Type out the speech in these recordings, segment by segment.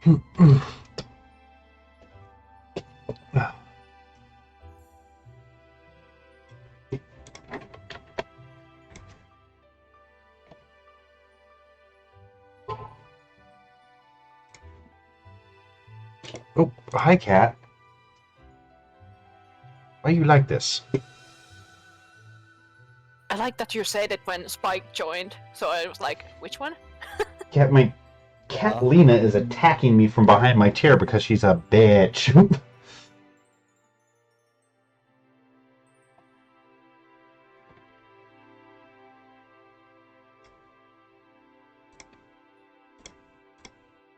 Oh, hi, cat. Why you like this? I like that you said it when Spike joined, so I was like, which one? Cat, my cat Lena is attacking me from behind my chair because she's a bitch.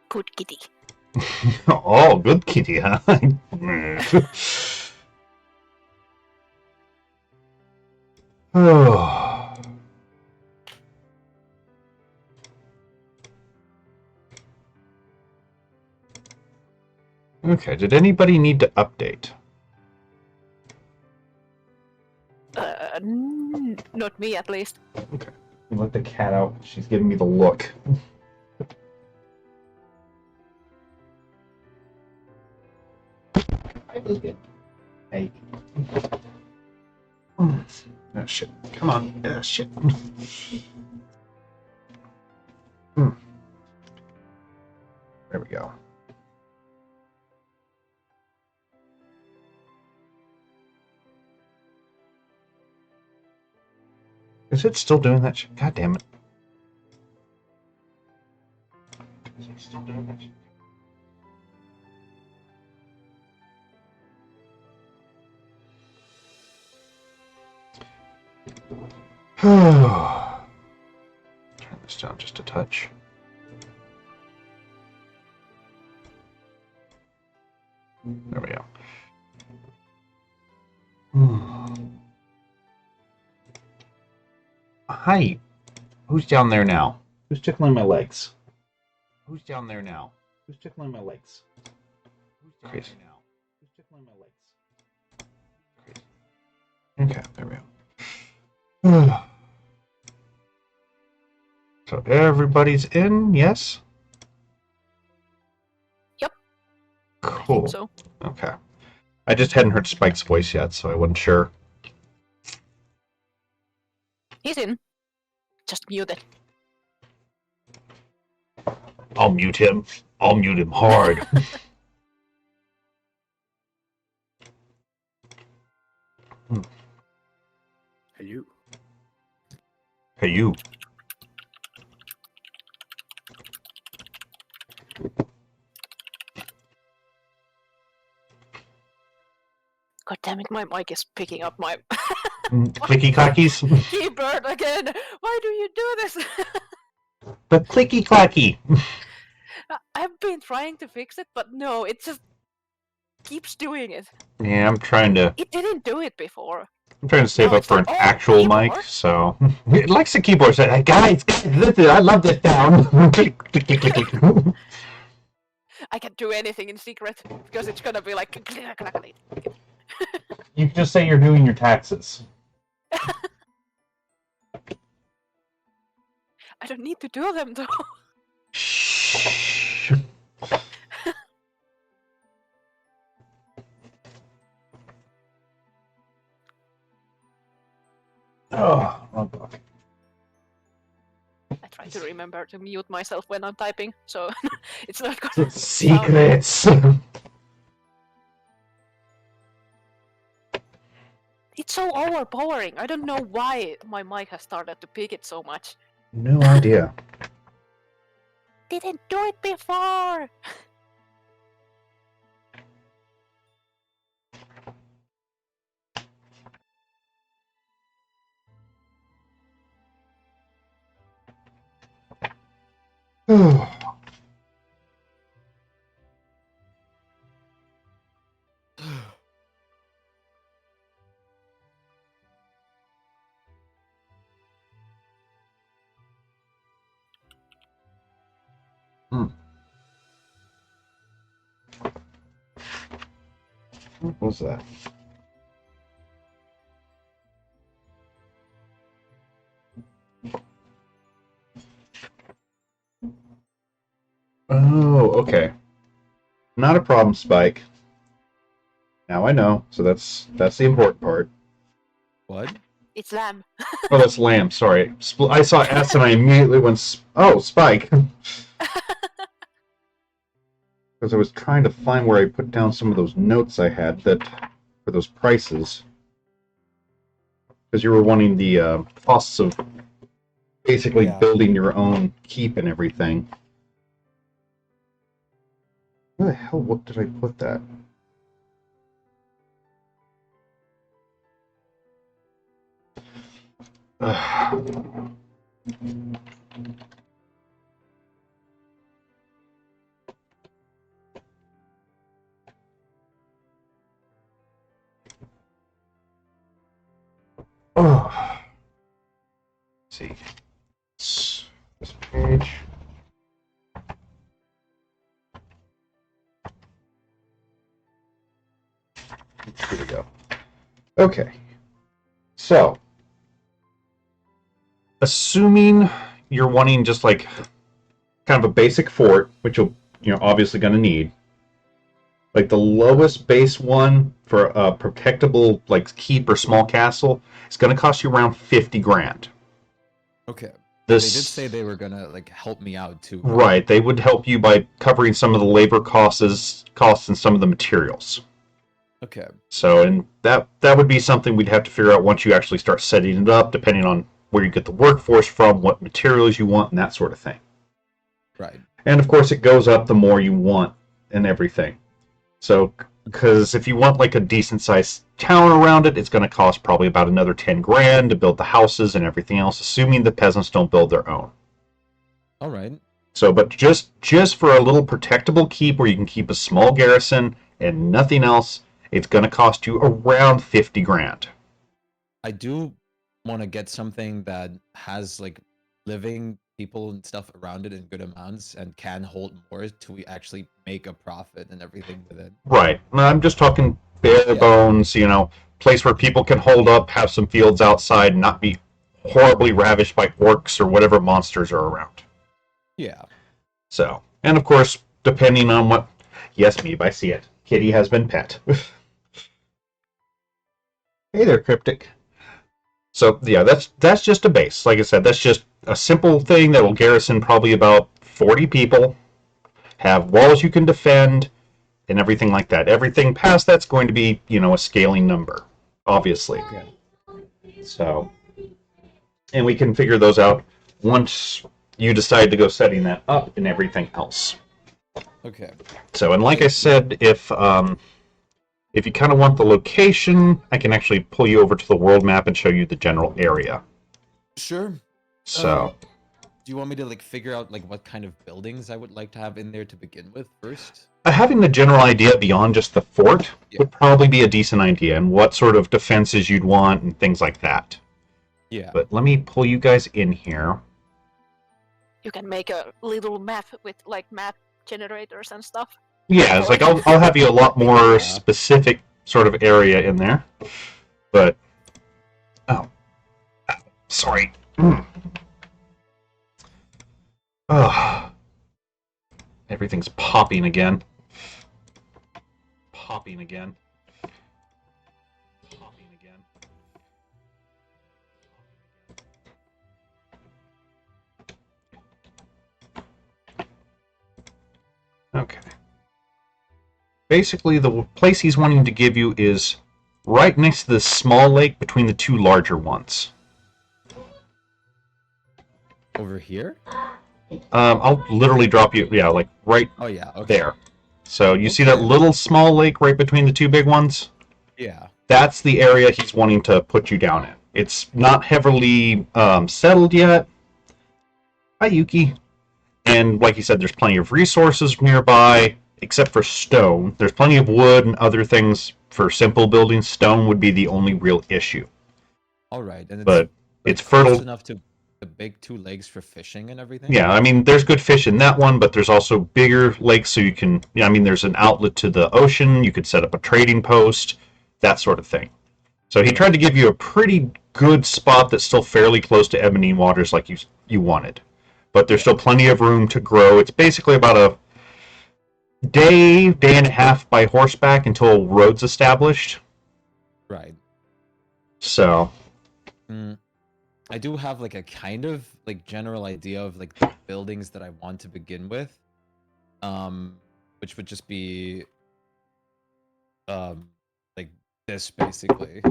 Good kitty. Oh, good kitty, huh? Oh. Okay, did anybody need to update? Not me at least. Okay. Let the cat out. She's giving me the look. Hey. Oh, shit. Come on. Shit. There we go. Is it still doing that shit? God damn it. Is it still doing that shit? Turn this down just a touch. There we go. Hi. Who's down there now? Who's tickling my legs? Who's down there now? Who's tickling my legs? Who's down Crazy. There now? Who's tickling my legs? Crazy. Okay, there we go. So everybody's in, yes? Yep. Cool. I think so. Okay. I just hadn't heard Spike's voice yet, so I wasn't sure. He's in. Just mute it. I'll mute him. I'll mute him hard. Hey, you. Hey, you. God damn it, my mic is picking up my Clicky clackies. keyboard again. Why do you do this? The clicky clacky. I've been trying to fix it, but no, it just keeps doing it. Yeah, I'm trying to. It didn't do it before. I'm trying to save Now up for like, an actual keyboard? mic, so it likes the keyboard. So, guys, listen, I love this sound. Click, click, click, click, click. I can't do anything in secret because it's gonna be like. You can just say you're doing your taxes. I don't need to do them though. Shh. Oh, wrong book. I try to remember to mute myself when I'm typing, so it's not gonna. Secrets. It's so overpowering. I don't know why my mic has started to pick it so much. No idea. Didn't do it before. What was that? Oh, okay. Not a problem, Spike. Now I know, so that's the important part. What? It's lamb. Oh, that's lamb. Sorry, I saw S and I immediately went. Oh, Spike. Because I was trying to find where I put down some of those notes I had that for those prices. Because you were wanting the costs of basically building your own keep and everything. Where the hell? What did I put that? Oh. Let's see. This page. Here we go. Okay. So, assuming you're wanting just like kind of a basic fort, which you're obviously going to need, like the lowest base one for a protectable like keep or small castle is going to cost you around 50 grand. Okay. They did say they were gonna like help me out too. Right, they would help you by covering some of the labor costs and some of the materials. Okay. So, and that would be something we'd have to figure out once you actually start setting it up, depending on where you get the workforce from, what materials you want, and that sort of thing. Right. And of course, it goes up the more you want and everything. So, because if you want like a decent sized town around it, it's going to cost probably about another 10 grand to build the houses and everything else, assuming the peasants don't build their own. All right. So, but just for a little protectable keep where you can keep a small garrison and nothing else, it's going to cost you around 50 grand. I do want to get something that has like living people and stuff around it in good amounts and can hold more to actually make a profit and everything with it. Right. I'm just talking bare bones, place where people can hold up, have some fields outside, and not be horribly ravished by orcs or whatever monsters are around. Yeah. So, and of course, depending on what... Yes, Meeb, I see it. Kitty has been pet. Hey there, Cryptic. So, yeah, that's just a base. Like I said, that's just a simple thing that will garrison probably about 40 people, have walls you can defend, and everything like that. Everything past that's going to be, a scaling number, obviously. Okay. So, and we can figure those out once you decide to go setting that up and everything else. Okay. So, and like I said, if you kind of want the location, I can actually pull you over to the world map and show you the general area. Sure. So, do you want me to like figure out like what kind of buildings I would like to have in there to begin with first? Having the general idea beyond just the fort would probably be a decent idea, and what sort of defenses you'd want and things like that. Yeah. But let me pull you guys in here. You can make a little map with like map generators and stuff. Yeah, it's like I'll have you a lot more specific sort of area in there. But sorry. Everything's popping again. Popping again. Popping again. Okay. Basically, the place he's wanting to give you is right next to the small lake between the two larger ones. Over here? I'll literally drop you, like right there. So you see that little small lake right between the two big ones? Yeah. That's the area he's wanting to put you down in. It's not heavily settled yet. Hi, Yuki. And like you said, there's plenty of resources nearby, except for stone. There's plenty of wood and other things for simple building. Stone would be the only real issue. All right. And it's fertile enough to the big 2 lakes for fishing and everything? Yeah, I mean, there's good fish in that one, but there's also bigger lakes, so you can... I mean, there's an outlet to the ocean, you could set up a trading post, that sort of thing. So he tried to give you a pretty good spot that's still fairly close to Ebony Waters like you wanted. But there's still plenty of room to grow. It's basically about day and a half by horseback until roads established. Right. So I do have like a kind of like general idea of like the buildings that I want to begin with, which would just be like this basically.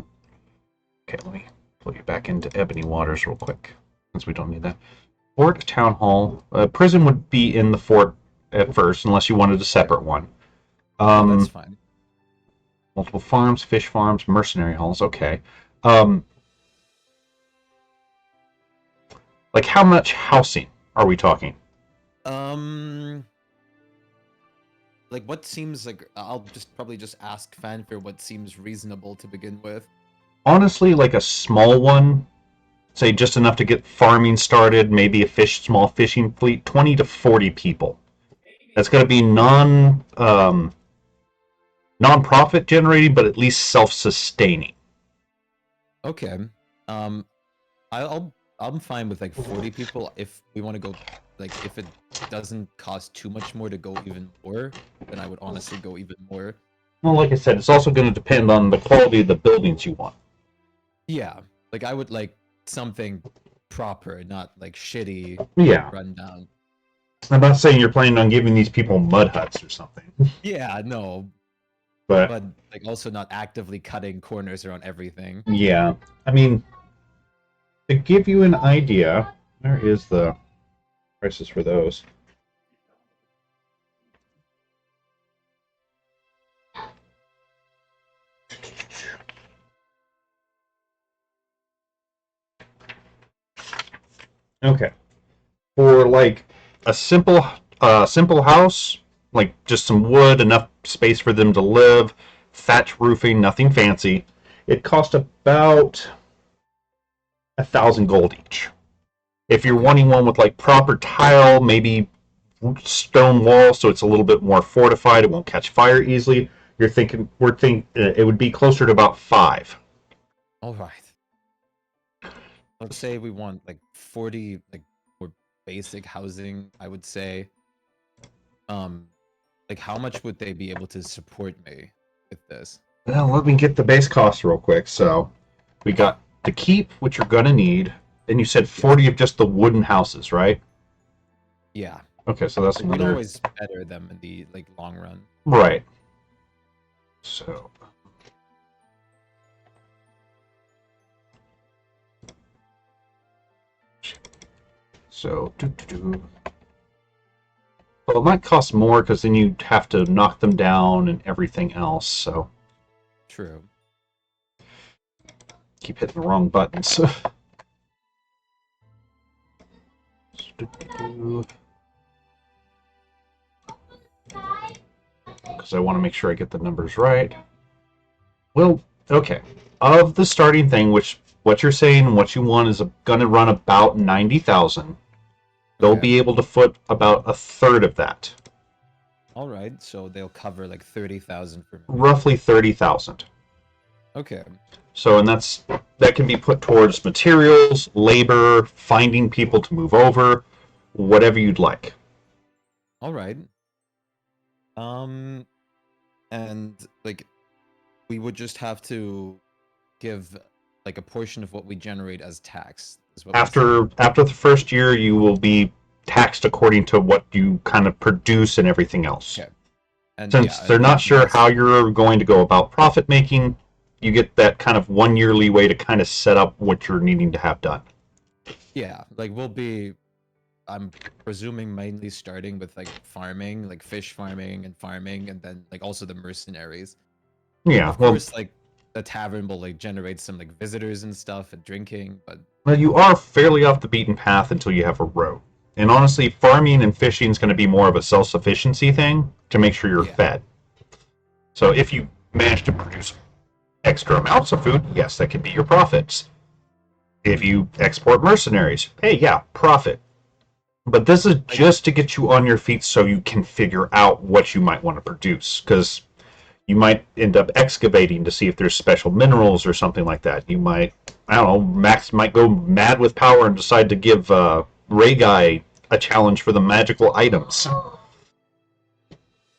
okay, let me pull you back into Ebony Waters real quick, since we don't need that. Fort, Town Hall, prison would be in the fort at first, unless you wanted a separate one. Oh, that's fine. Multiple farms, fish farms, mercenary halls. Okay. Like how much housing are we talking? Like what seems like I'll just probably just ask Fanfare what seems reasonable to begin with. Honestly, like a small one, say just enough to get farming started, maybe a small fishing fleet, 20 to 40 people. That's going to be non-profit generating, but at least self-sustaining. Okay. I'm fine with like 40 people if we want to go, like if it doesn't cost too much more to go even more, then I would honestly go even more. Well, like I said, it's also going to depend on the quality of the buildings you want. Yeah, like I would like something proper, not like shitty, Yeah. rundown. I'm not saying you're planning on giving these people mud huts or something. Yeah, no, but like also not actively cutting corners around everything. Yeah, I mean, to give you an idea, where is the prices for those? Okay, for like a simple house, like just some wood, enough space for them to live, thatch roofing, nothing fancy. It cost about 1,000 gold each. If you're wanting one with like proper tile, maybe stone walls, so it's a little bit more fortified, it won't catch fire easily. We're thinking it would be closer to about 5. All right. Let's say we want like 40 like more basic housing, I would say. Like how much would they be able to support me with this? Well, let me get the base cost real quick. So we got the keep, which you're gonna need, and you said 40 of just the wooden houses, right? Yeah. Okay, so that's We'd another. always better them in the like long run. Right. So. Well, it might cost more because then you'd have to knock them down and everything else. So. True. Keep hitting the wrong buttons. Because I want to make sure I get the numbers right. Well, okay. Of the starting thing, which what you're saying and what you want is going to run about 90,000. They'll be able to foot about a third of that. All right, so they'll cover like 30,000 for me. Roughly 30,000. Okay. So, and that can be put towards materials, labor, finding people to move over, whatever you'd like. All right. And like we would just have to give like a portion of what we generate as tax. After the first year, you will be taxed according to what you kind of produce and everything else. Okay. And since they're not sure how you're going to go about profit making, you get that kind of 1 year leeway to kind of set up what you're needing to have done. Yeah, like I'm presuming mainly starting with like farming, like fish farming, and then like also the mercenaries. Yeah, of course, like the tavern will like generate some like visitors and stuff and drinking, but well, you are fairly off the beaten path until you have a road. And honestly, farming and fishing is going to be more of a self-sufficiency thing to make sure you're fed. So if you manage to produce extra amounts of food, yes, that could be your profits. If you export mercenaries, hey, yeah, profit. But this is just to get you on your feet so you can figure out what you might want to produce, because you might end up excavating to see if there's special minerals or something like that. You might, I don't know, Max might go mad with power and decide to give Ray Guy a challenge for the magical items.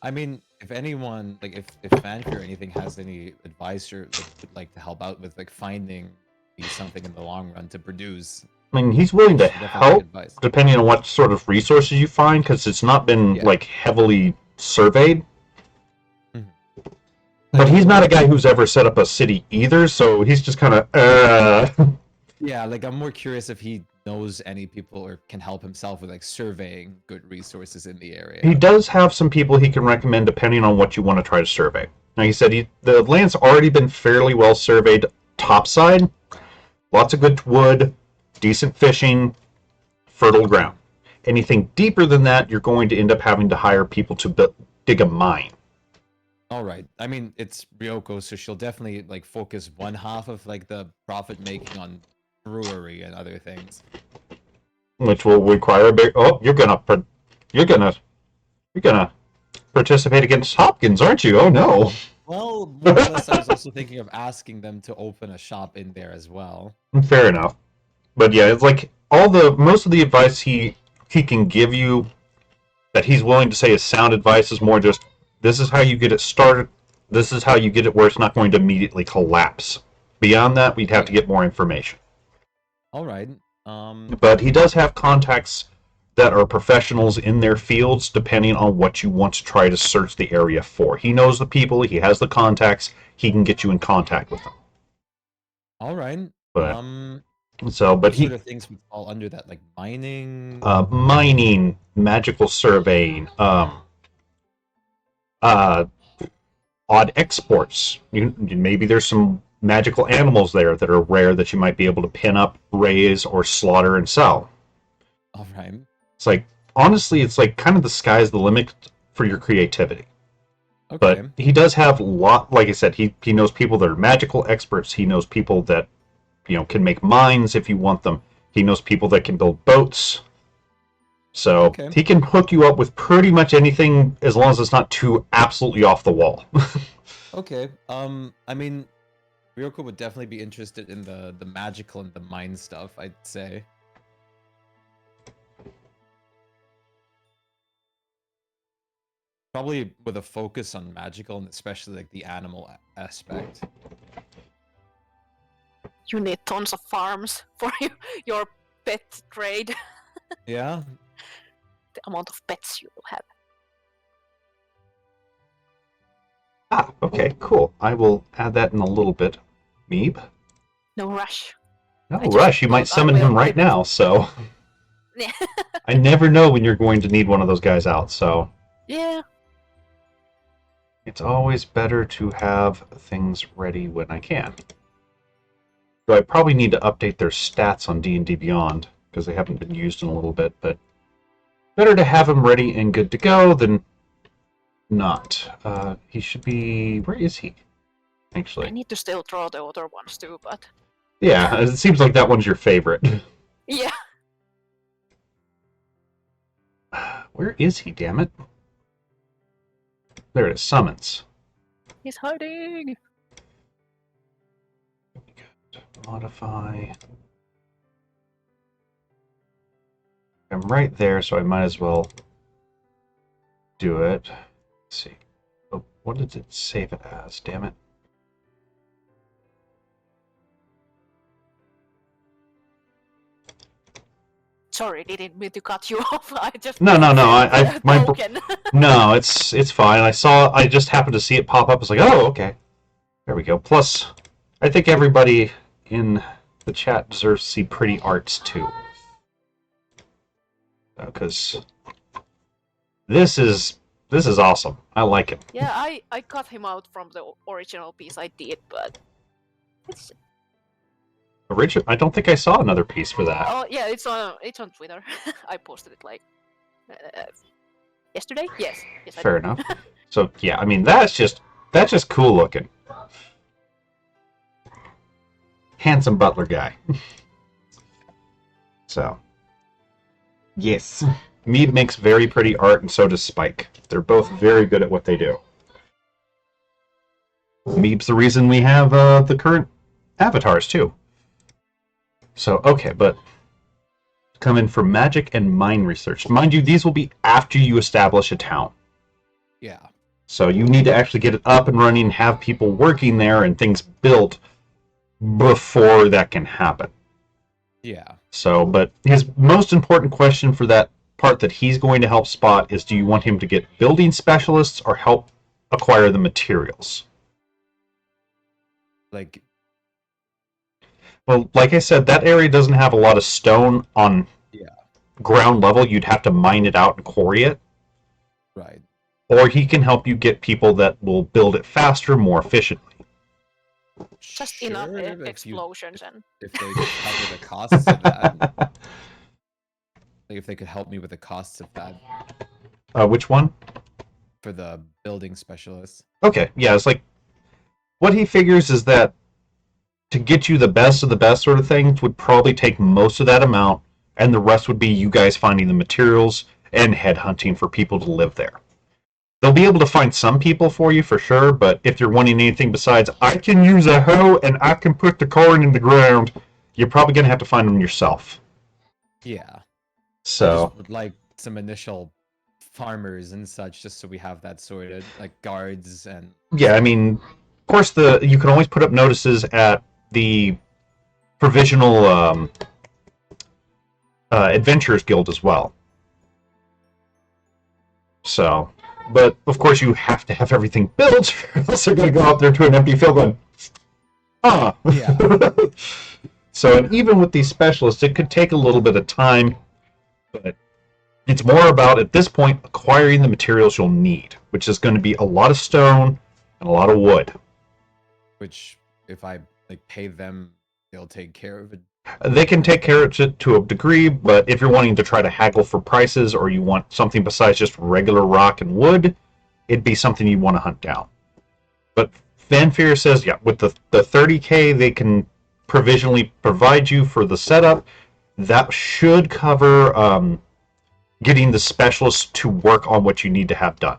I mean, if anyone, like, if Fanfi or anything has any advice or like, would like to help out with like finding me something in the long run to produce, I mean, he's willing to should definitely take help, advice. depending on what sort of resources you find, because it's not been Yeah. like heavily surveyed. Mhm. But he's not a guy who's ever set up a city either, so he's just kind of. Yeah, like I'm more curious if he knows any people or can help himself with like surveying good resources in the area. He does have some people he can recommend depending on what you want to try to survey. Now, he said the land's already been fairly well surveyed topside. Lots of good wood, decent fishing, fertile ground. Anything deeper than that, you're going to end up having to hire people to dig a mine. All right. I mean, it's Ryoko, so she'll definitely like focus one half of like the profit making on brewery and other things. Which will require a big. Oh, you're gonna participate against Hopkins, aren't you? Oh no. Well, more or less, I was also thinking of asking them to open a shop in there as well. Fair enough. But yeah, it's like most of the advice he can give you that he's willing to say is sound advice is more just this is how you get it started. This is how you get it where it's not going to immediately collapse. Beyond that, we'd have to get more information. All right. But he does have contacts that are professionals in their fields, depending on what you want to try to search the area for. He knows the people, he has the contacts, he can get you in contact with them. All right. But, but what he sort of things would fall under that, like mining? Mining, magical surveying, odd exports. Maybe there's some magical animals there that are rare that you might be able to pin up, raise, or slaughter and sell. All right. It's like, honestly, it's like kind of the sky's the limit for your creativity. Okay. But he does have like I said, he knows people that are magical experts. He knows people that, can make mines if you want them. He knows people that can build boats. So Okay. he can hook you up with pretty much anything as long as it's not too absolutely off the wall. Okay. I mean, Ryoko would definitely be interested in the magical and the mine stuff, I'd say. Probably with a focus on magical and especially like the animal aspect. You need tons of farms for your pet trade. Yeah. The amount of pets you will have. Okay, cool. I will add that in a little bit. Meeb? No rush. No I just rush, you might thought I summon him will right wait. now, so... Yeah. I never know when you're going to need one of those guys out, so... Yeah. It's always better to have things ready when I can. So I probably need to update their stats on D&D Beyond, because they haven't been used in a little bit, but... Better to have them ready and good to go than not. He should be... Where is he? I Actually. need to still draw the other ones too, but Yeah, it seems like that one's your favorite. yeah. Where is he, damn it? There it is, summons. He's hiding. Modify. I'm right there, so I might as well do it. Let's see. Oh, what did it save it as? Damn it. Sorry, didn't mean to cut you off. I just No. My broken. no, it's fine. I just happened to see it pop up. I was like, oh, okay. There we go. Plus, I think everybody in the chat deserves to see pretty arts too. Because this is awesome. I like it. Yeah, I cut him out from the original piece I did, but it's I don't think I saw another piece for that. oh yeah, it's on Twitter. I posted it like yesterday. Yes, I Fair did. enough. So yeah, I mean that's just cool looking. Handsome butler guy. So yes, Mead makes very pretty art, and so does Spike. They're both very good at what they do. Mead's the reason we have the current avatars too. So okay, but come in for magic and mine research. Mind you, these will be after you establish a town. Yeah. So you need to actually get it up and running, have people working there and things built before that can happen. Yeah. So, but his most important question for that part that he's going to help Spot is, do you want him to get building specialists or help acquire the materials? Like, Well, like I said, that area doesn't have a lot of stone on ground level. You'd have to mine it out and quarry it. right. Or he can help you get people that will build it faster, more efficiently. Just enough Sure, if explosions and if they could cover the costs of that. Like if they could help me with the costs of that Which one? for the building specialists. Okay, yeah, it's like what he figures is that to get you the best of the best sort of things would probably take most of that amount, and the rest would be you guys finding the materials and headhunting for people to live there. They'll be able to find some people for you for sure, but if you're wanting anything besides, I can use a hoe and I can put the corn in the ground, you're probably going to have to find them yourself. Yeah. I So, just would like some initial farmers and such, just so we have that sorted, like guards and. yeah, I mean, of course, you can always put up notices at the provisional Adventurers Guild as well. So, but of course, you have to have everything built, or else they're going to go out there to an empty field going, ah. Yeah. So, and even with these specialists, it could take a little bit of time, but it's more about, at this point, acquiring the materials you'll need, which is going to be a lot of stone and a lot of wood. Which, if I like pay them, they'll take care of it. They can take care of it to a degree, but if you're wanting to try to haggle for prices or you want something besides just regular rock and wood, it'd be something you want to hunt down. But Vanfear says, yeah, with the 30k they can provisionally provide you for the setup, that should cover getting the specialists to work on what you need to have done.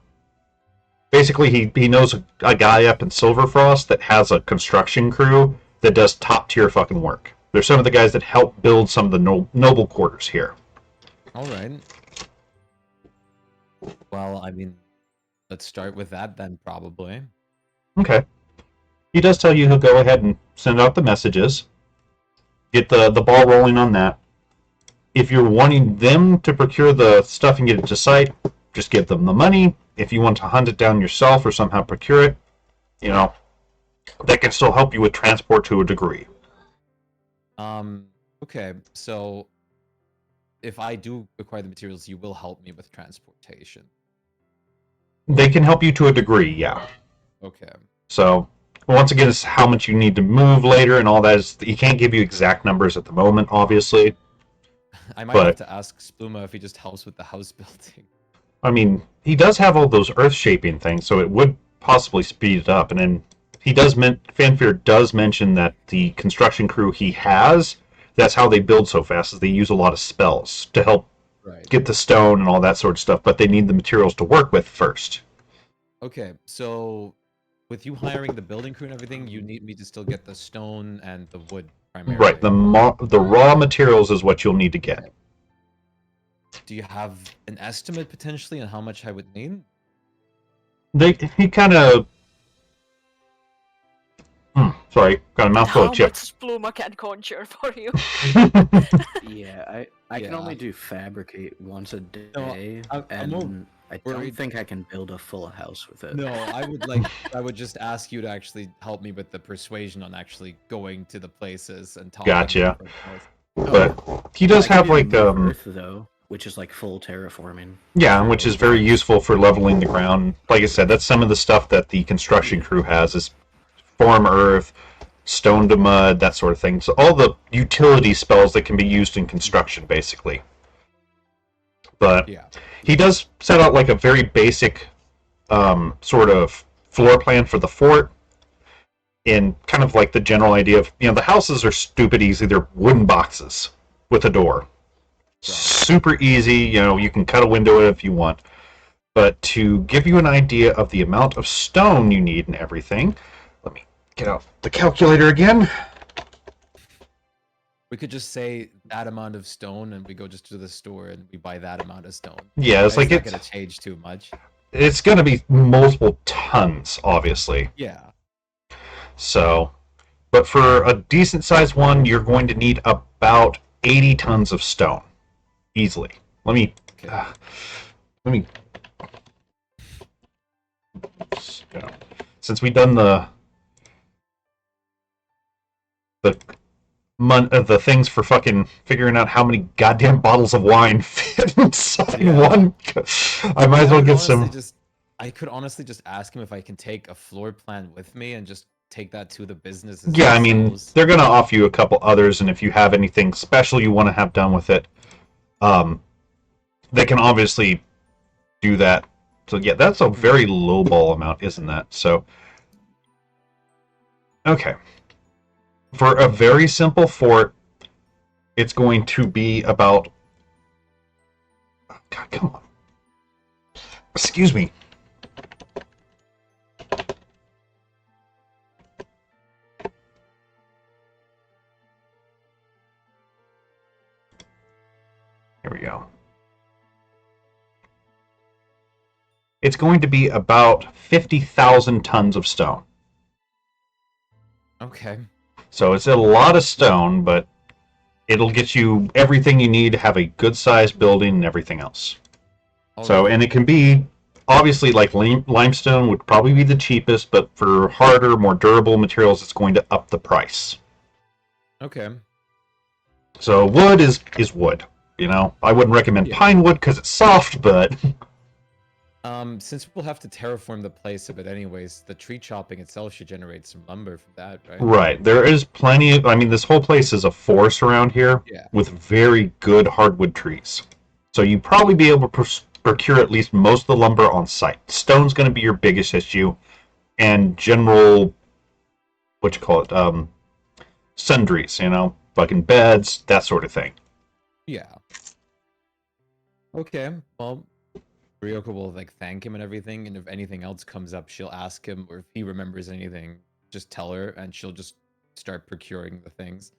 Basically, he knows a guy up in Silverfrost that has a construction crew that does top tier fucking work. They're some of the guys that help build some of the noble quarters here. All right. Well, I mean, let's start with that then, probably. Okay. He does tell you he'll go ahead and send out the messages, get the ball rolling on that. If you're wanting them to procure the stuff and get it to site, just give them the money. If you want to hunt it down yourself or somehow procure it, you know, that can still help you with transport to a degree. Okay, so if I do acquire the materials, you will help me with transportation. They can help you to a degree, yeah. Okay. So, once again, it's how much you need to move later and all that. He can't give you exact numbers at the moment, obviously. I might have to ask Spluma if he just helps with the house building. I mean, he does have all those earth-shaping things, so it would possibly speed it up. And then Fanfear does mention that the construction crew he has, that's how they build so fast, is they use a lot of spells to help get the stone and all that sort of stuff, but they need the materials to work with first. Okay, so with you hiring the building crew and everything, you need me to still get the stone and the wood primarily. Right, the raw materials is what you'll need to get. Do you have an estimate potentially on how much I would need? He kind of... sorry, got a mouthful of chips. How much Spluma can conjure for you? Yeah, I can only do fabricate once a day, and I don't think I can build a full house with it. No, I would just ask you to actually help me with the persuasion on actually going to the places and talking. Gotcha. But he does have like Earth, though, which is like full terraforming. Yeah, which is very useful for leveling the ground. Like I said, that's some of the stuff that the construction crew has, is form earth, stone to mud, that sort of thing. So all the utility spells that can be used in construction, basically. But yeah, he does set out like a very basic sort of floor plan for the fort, in kind of like the general idea of, the houses are stupid easy. They're wooden boxes with a door. Super easy, you can cut a window if you want. But to give you an idea of the amount of stone you need and everything, let me get out the calculator again. We could just say that amount of stone, and we go just to the store and we buy that amount of stone. Yeah, it's like not going to change too much. it's going to be multiple tons, obviously. Yeah. So, but for a decent sized one, you're going to need about 80 tons of stone, easily. Let me. Since we've done the things for fucking figuring out how many goddamn bottles of wine fit inside one, I might as well get some. I could honestly just ask him if I can take a floor plan with me and just take that to the businesses. Yeah, I mean, they're gonna offer you a couple others, and if you have anything special you want to have done with it, they can obviously do that. So yeah, that's a very low ball amount, isn't that? So, okay. For a very simple fort, it's going to be about... Oh, God, come on. Excuse me. Here we go. It's going to be about 50,000 tons of stone. Okay. So it's a lot of stone, but it'll get you everything you need to have a good-sized building and everything else. So, and it can be, obviously, like limestone would probably be the cheapest, but for harder, more durable materials, it's going to up the price. Okay. So wood is wood. You know, I wouldn't recommend pine wood because it's soft, but... Since we'll have to terraform the place a bit anyways, the tree chopping itself should generate some lumber from that, right? Right. There is plenty of... I mean, this whole place is a forest around here with very good hardwood trees. So you'd probably be able to procure at least most of the lumber on site. Stone's going to be your biggest issue, and general... what you call it? Sundries, you know? Fucking beds, that sort of thing. Yeah. Okay, well... Ryoko will like thank him and everything, and if anything else comes up, she'll ask him, or if he remembers anything, just tell her, and she'll just start procuring the things.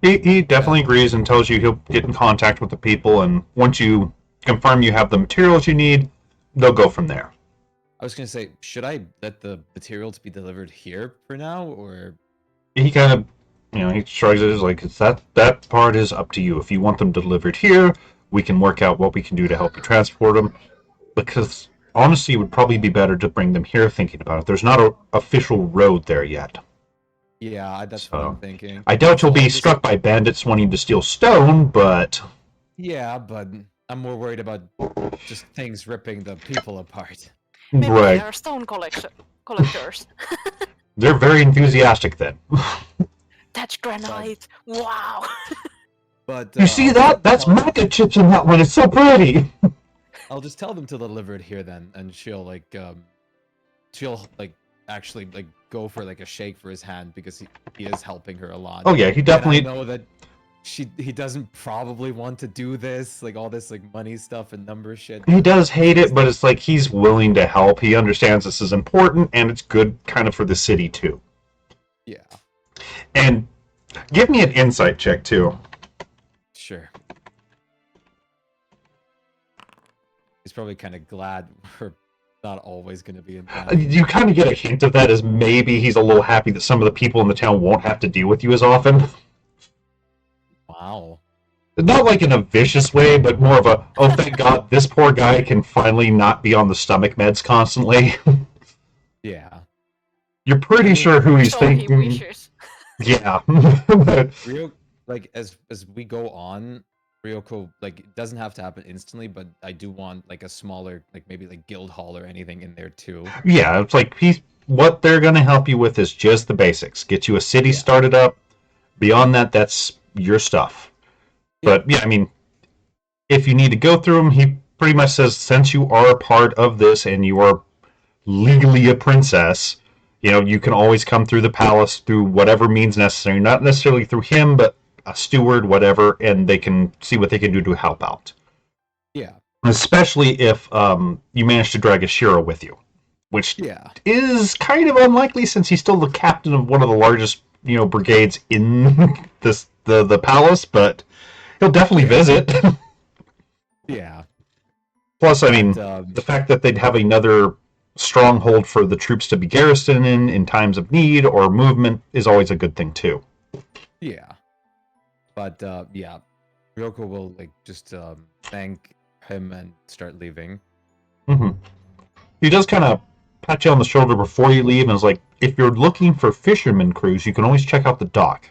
He definitely agrees and tells you he'll get in contact with the people, and once you confirm you have the materials you need, they'll go from there. I was gonna say, should I let the materials be delivered here for now, or? He kind of, you know, he shrugs it as like, that part is up to you. If you want them delivered here, we can work out what we can do to help you transport them. Because, honestly, it would probably be better to bring them here thinking about it. There's not an official road there yet. Yeah, that's what I'm thinking. I doubt you'll be struck by bandits wanting to steal stone, but... Yeah, but I'm more worried about just things ripping the people apart. Maybe they are stone collectors. They're very enthusiastic then. That's granite! Wow! But you see that? That's maca chips in that one. It's so pretty! I'll just tell them to deliver it here then, and she'll actually like go for like a shake for his hand because he is helping her a lot. Oh yeah, he definitely. And I know that he doesn't probably want to do this, like all this like money stuff and number shit. He does hate it, but it's like he's willing to help. He understands this is important and it's good kind of for the city too. Yeah. And give me an insight check too. Sure. He's probably kind of glad we're not always going to be in town. You kind of get a hint of that as maybe he's a little happy that some of the people in the town won't have to deal with you as often. Wow. Not like in a vicious way, but more of a, oh, thank God, this poor guy can finally not be on the stomach meds constantly. Yeah. You're pretty sure who he's thinking. He wishes. Yeah. Like, as we go on, Ryoko, like, it doesn't have to happen instantly, but I do want, like, a smaller, like, maybe, like, guild hall or anything in there, too. Yeah, it's like, what they're going to help you with is just the basics. Get you a city started up. Beyond that, that's your stuff. Yeah. But, yeah, I mean, if you need to go through them, he pretty much says, since you are a part of this and you are legally a princess, you know, you can always come through the palace through whatever means necessary. Not necessarily through him, but a steward, whatever, and they can see what they can do to help out. Yeah. Especially if you manage to drag Ashira with you, which is kind of unlikely since he's still the captain of one of the largest, you know, brigades in the palace, but he'll definitely visit. Yeah. Plus, I mean, But, the fact that they'd have another stronghold for the troops to be garrisoned in times of need or movement is always a good thing too. yeah. But yeah, Ryoko will like just thank him and start leaving. Mm-hmm. He does kind of pat you on the shoulder before you leave and is like, if you're looking for fisherman crews, you can always check out the dock.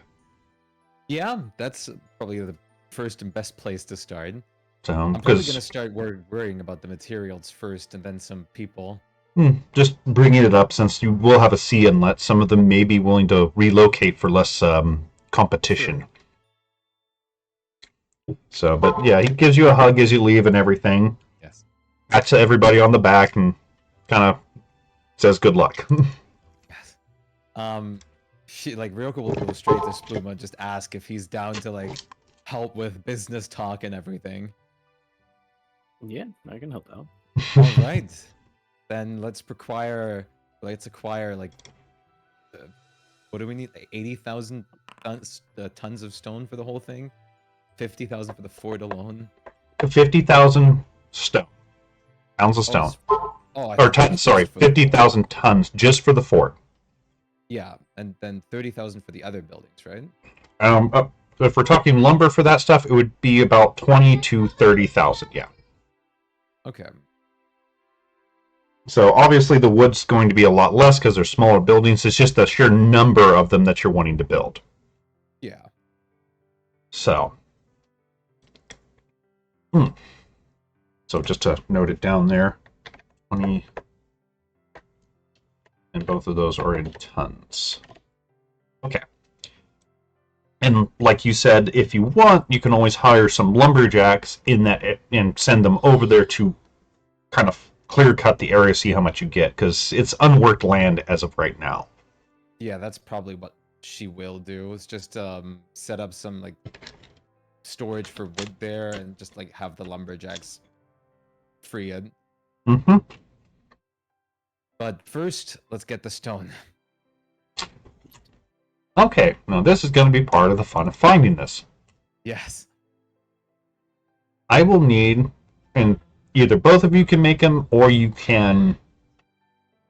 Yeah, that's probably the first and best place to start. So, I'm probably going to start worrying about the materials first and then some people. Just bringing it up since you will have a sea inlet, some of them may be willing to relocate for less competition. Sure. So, but yeah, he gives you a hug as you leave and everything. Yes. Pats everybody on the back and kind of says good luck. Yes. Ryoko will go straight to Spluma and just ask if he's down to like help with business talk and everything. Yeah, I can help out. All right. Then let's acquire like what do we need? Like 80,000 tons of stone for the whole thing. 50,000 for the fort alone. 50,000 stone. Pounds of stone. Or tons, sorry, 50,000 tons just for the fort. Yeah, and then 30,000 for the other buildings, right? If we're talking lumber for that stuff, it would be about 20 to 30,000. Yeah. Okay. So obviously the wood's going to be a lot less because they're smaller buildings. It's just the sheer number of them that you're wanting to build. Yeah. So. So just to note it down there, 20, and both of those are in tons. Okay. And like you said, if you want, you can always hire some lumberjacks in that and send them over there to kind of clear cut the area, see how much you get, because it's unworked land as of right now. Yeah, that's probably what she will do. Is just set up some like storage for wood there, and just like have the lumberjacks free it. Mm-hmm. But first, let's get the stone. Okay, now this is going to be part of the fun of finding this. Yes. I will need, and either both of you can make them, or you can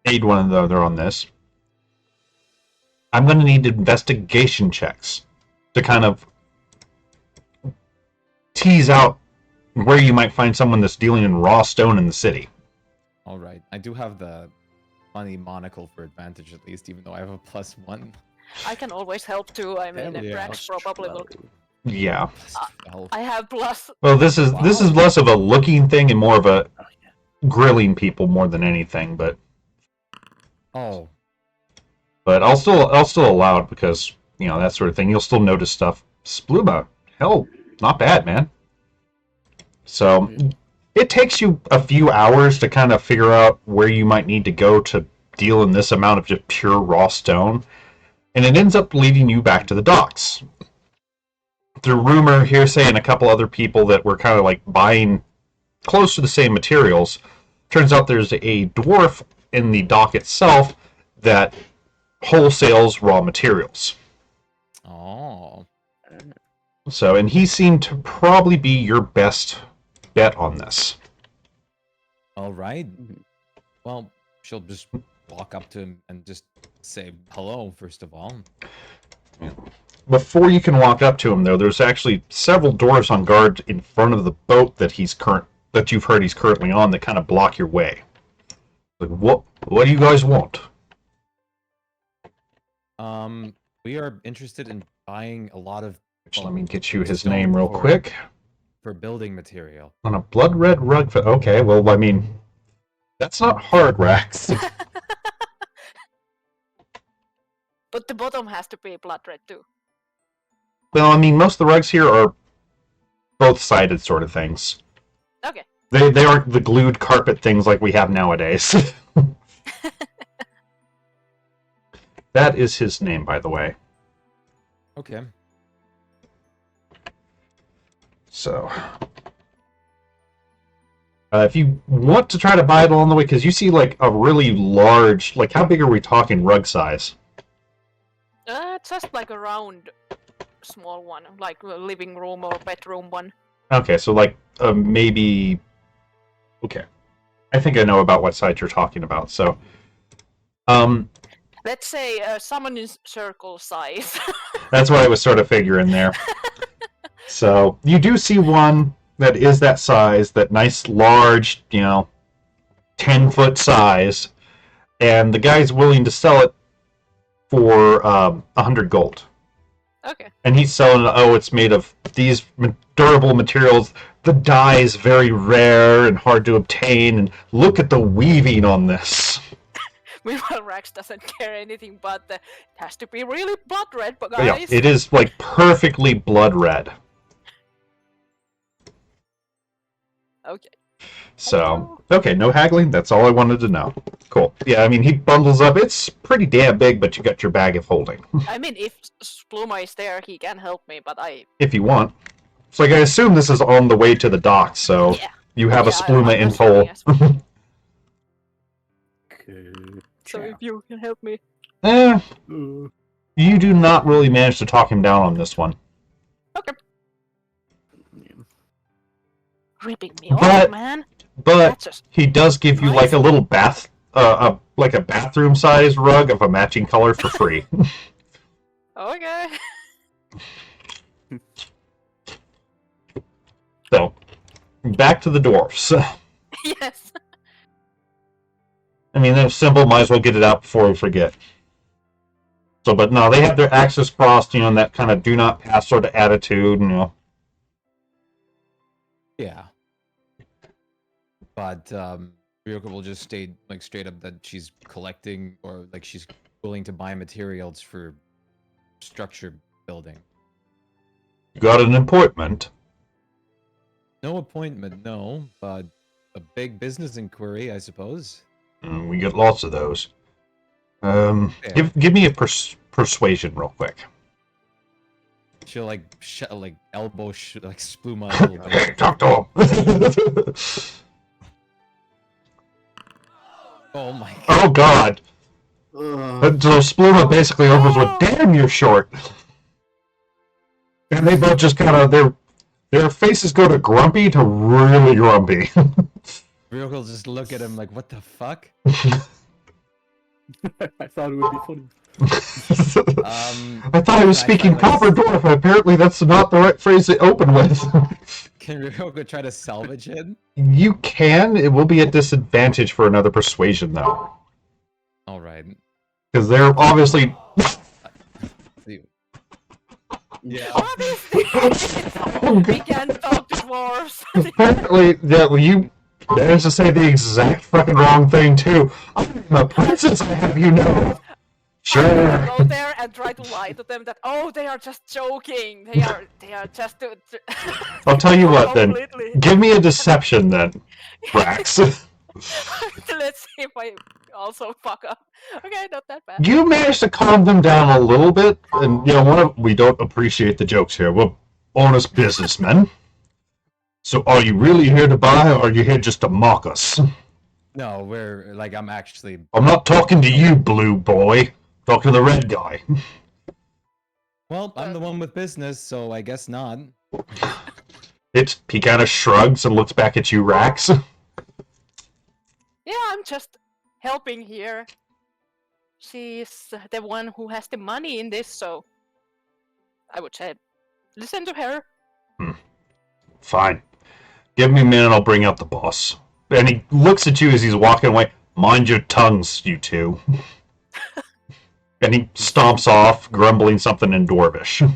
aid one another on this. I'm going to need investigation checks to kind of tease out where you might find someone that's dealing in raw stone in the city. All right. I do have the funny monocle for advantage at least, even though I have a +1. I can always help too. I mean, Brax probably will. Yeah. I have plus. Well, this is less of a looking thing and more of a grilling people more than anything, but. Oh. But I'll still allow it because, you know, that sort of thing. You'll still notice stuff. Spluma, hell, not bad, man. So it takes you a few hours to kind of figure out where you might need to go to deal in this amount of just pure raw stone. And it ends up leading you back to the docks. Through rumor, hearsay, and a couple other people that were kind of like buying close to the same materials, turns out there's a dwarf in the dock itself that wholesales raw materials. Oh. So, and he seemed to probably be your best bet on this. All right. Well, she'll just walk up to him and just say hello, first of all. Before you can walk up to him, though, there's actually several dwarves on guard in front of the boat that you've heard he's currently on that kind of block your way. Like, what do you guys want? We are interested in buying a lot of. Let me get you his name real quick. For building material. On a blood red rug. Okay, well, I mean, that's not hard, Rax. But the bottom has to be blood red too. Well, I mean, most of the rugs here are both-sided sort of things. Okay. They aren't the glued carpet things like we have nowadays. That is his name, by the way. Okay. So, if you want to try to buy it along the way, because you see like a really large, like how big are we talking rug size? Just like a round, small one, like a living room or bedroom one. Okay, so like maybe Okay. I think I know about what side you're talking about. So, let's say summoning circle size. that's what I was sort of figuring there. So you do see one that is that size, that nice, large, 10-foot size, and the guy's willing to sell it for 100 gold. Okay. And he's selling, it's made of these durable materials. The dye is very rare and hard to obtain, and look at the weaving on this. Meanwhile, Rax doesn't care anything but it has to be really blood red, but Yeah, guys. it is like perfectly blood red. Okay. So, okay, no haggling. That's all I wanted to know. Cool. Yeah, I mean, he bundles up. It's pretty damn big, but you got your bag of holding. I mean, if Spluma is there, he can help me, but If you want. So, like, I assume this is on the way to the docks, so yeah. you have a Spluma I'm in assuming tow. as well. Good So job. if you can help me. You do not really manage to talk him down on this one. Okay. Yeah. Ripping me But- off, man. But That's just he does give you like a little like a bathroom-sized rug of a matching color for free. okay. So, back to the dwarfs. Yes. I mean, that's simple. Might as well get it out before we forget. So, but no, they have their axes crossed, and that kind of do not pass sort of attitude, Yeah. But Ryoko will just state like straight up that she's collecting or like she's willing to buy materials for structure building. You got an appointment. No appointment, no, but a big business inquiry, I suppose. We get lots of those. Give me a persuasion real quick. She'll like elbow like Spluma a little bit. Talk to him. Oh my god. Oh God. So Spluma basically opens with, "Damn, you're short." And they both just kind of, their faces go to grumpy to really grumpy. Ryoko will just look at him like, what the fuck? I thought it would be funny. I thought I was speaking proper dwarf, but apparently that's not the right phrase to open with. Can Ryoko try to salvage it? You can. It will be a disadvantage for another persuasion, though. Alright. Because they're obviously... Yeah. What is this? We can't talk to dwarves. Apparently, yeah, you managed to say the exact fucking wrong thing, too. I'm a princess, I have you know. Sure. Go there and try to lie to them that they are just joking. They are just. I'll tell you what, then. Completely. Give me a deception, then, Rax. Let's see if I also fuck up. Okay, not that bad. You managed to calm them down a little bit, and we don't appreciate the jokes here. We're honest businessmen. So, are you really here to buy, or are you here just to mock us? No, we're like I'm not talking to you, blue boy. I'm talking to the red guy. Well, I'm the one with business, so I guess not. He kind of shrugs and looks back at you, Rax. Yeah, I'm just helping here. She's the one who has the money in this, so I would say listen to her. Fine. Give me a minute, I'll bring out the boss. And he looks at you as he's walking away. Mind your tongues, you two. And he stomps off, grumbling something in Dwarvish.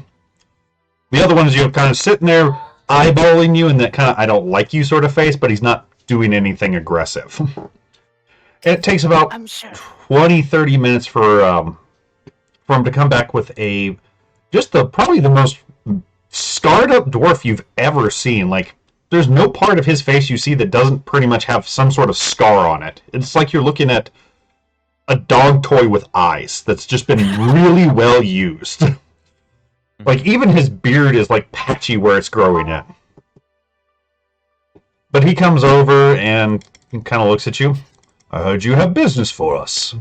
The other one is kind of sitting there, eyeballing you in that kind of I don't like you sort of face, but he's not doing anything aggressive. And it takes about I'm sure. 20-30 minutes for him to come back with probably the most scarred up dwarf you've ever seen. Like, there's no part of his face you see that doesn't pretty much have some sort of scar on it. It's like you're looking at a dog toy with eyes that's just been really well used. Like, even his beard is like patchy where it's growing in. But he comes over and kind of looks at you. I heard you have business for us.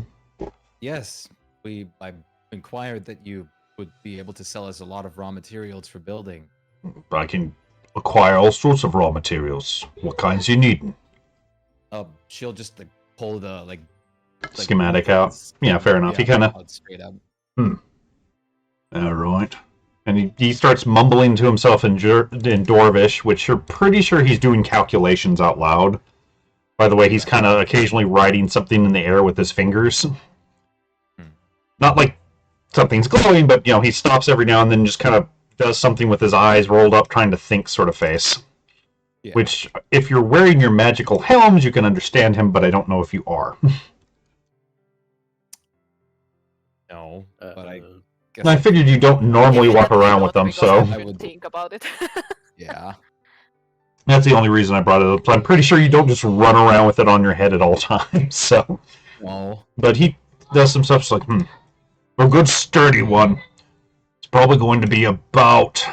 Yes, I inquired that you would be able to sell us a lot of raw materials for building. I can acquire all sorts of raw materials. What kinds you needing? she'll just like pull the like schematic out. Yeah, fair enough. He kind of straight up. All right. And he starts mumbling to himself in Dwarvish, which you're pretty sure he's doing calculations out loud. By the way, he's kind of occasionally writing something in the air with his fingers. Not like something's glowing, but, you know, he stops every now and then and just kind of does something with his eyes rolled up, trying to think sort of face. Yeah. Which, if you're wearing your magical helms, you can understand him, but I don't know if you are. No, but I figured you don't normally walk around with them, so I would think about it. Yeah. That's the only reason I brought it up. I'm pretty sure you don't just run around with it on your head at all times, so... No. But he does some stuff like, a good sturdy one. It's probably going to be about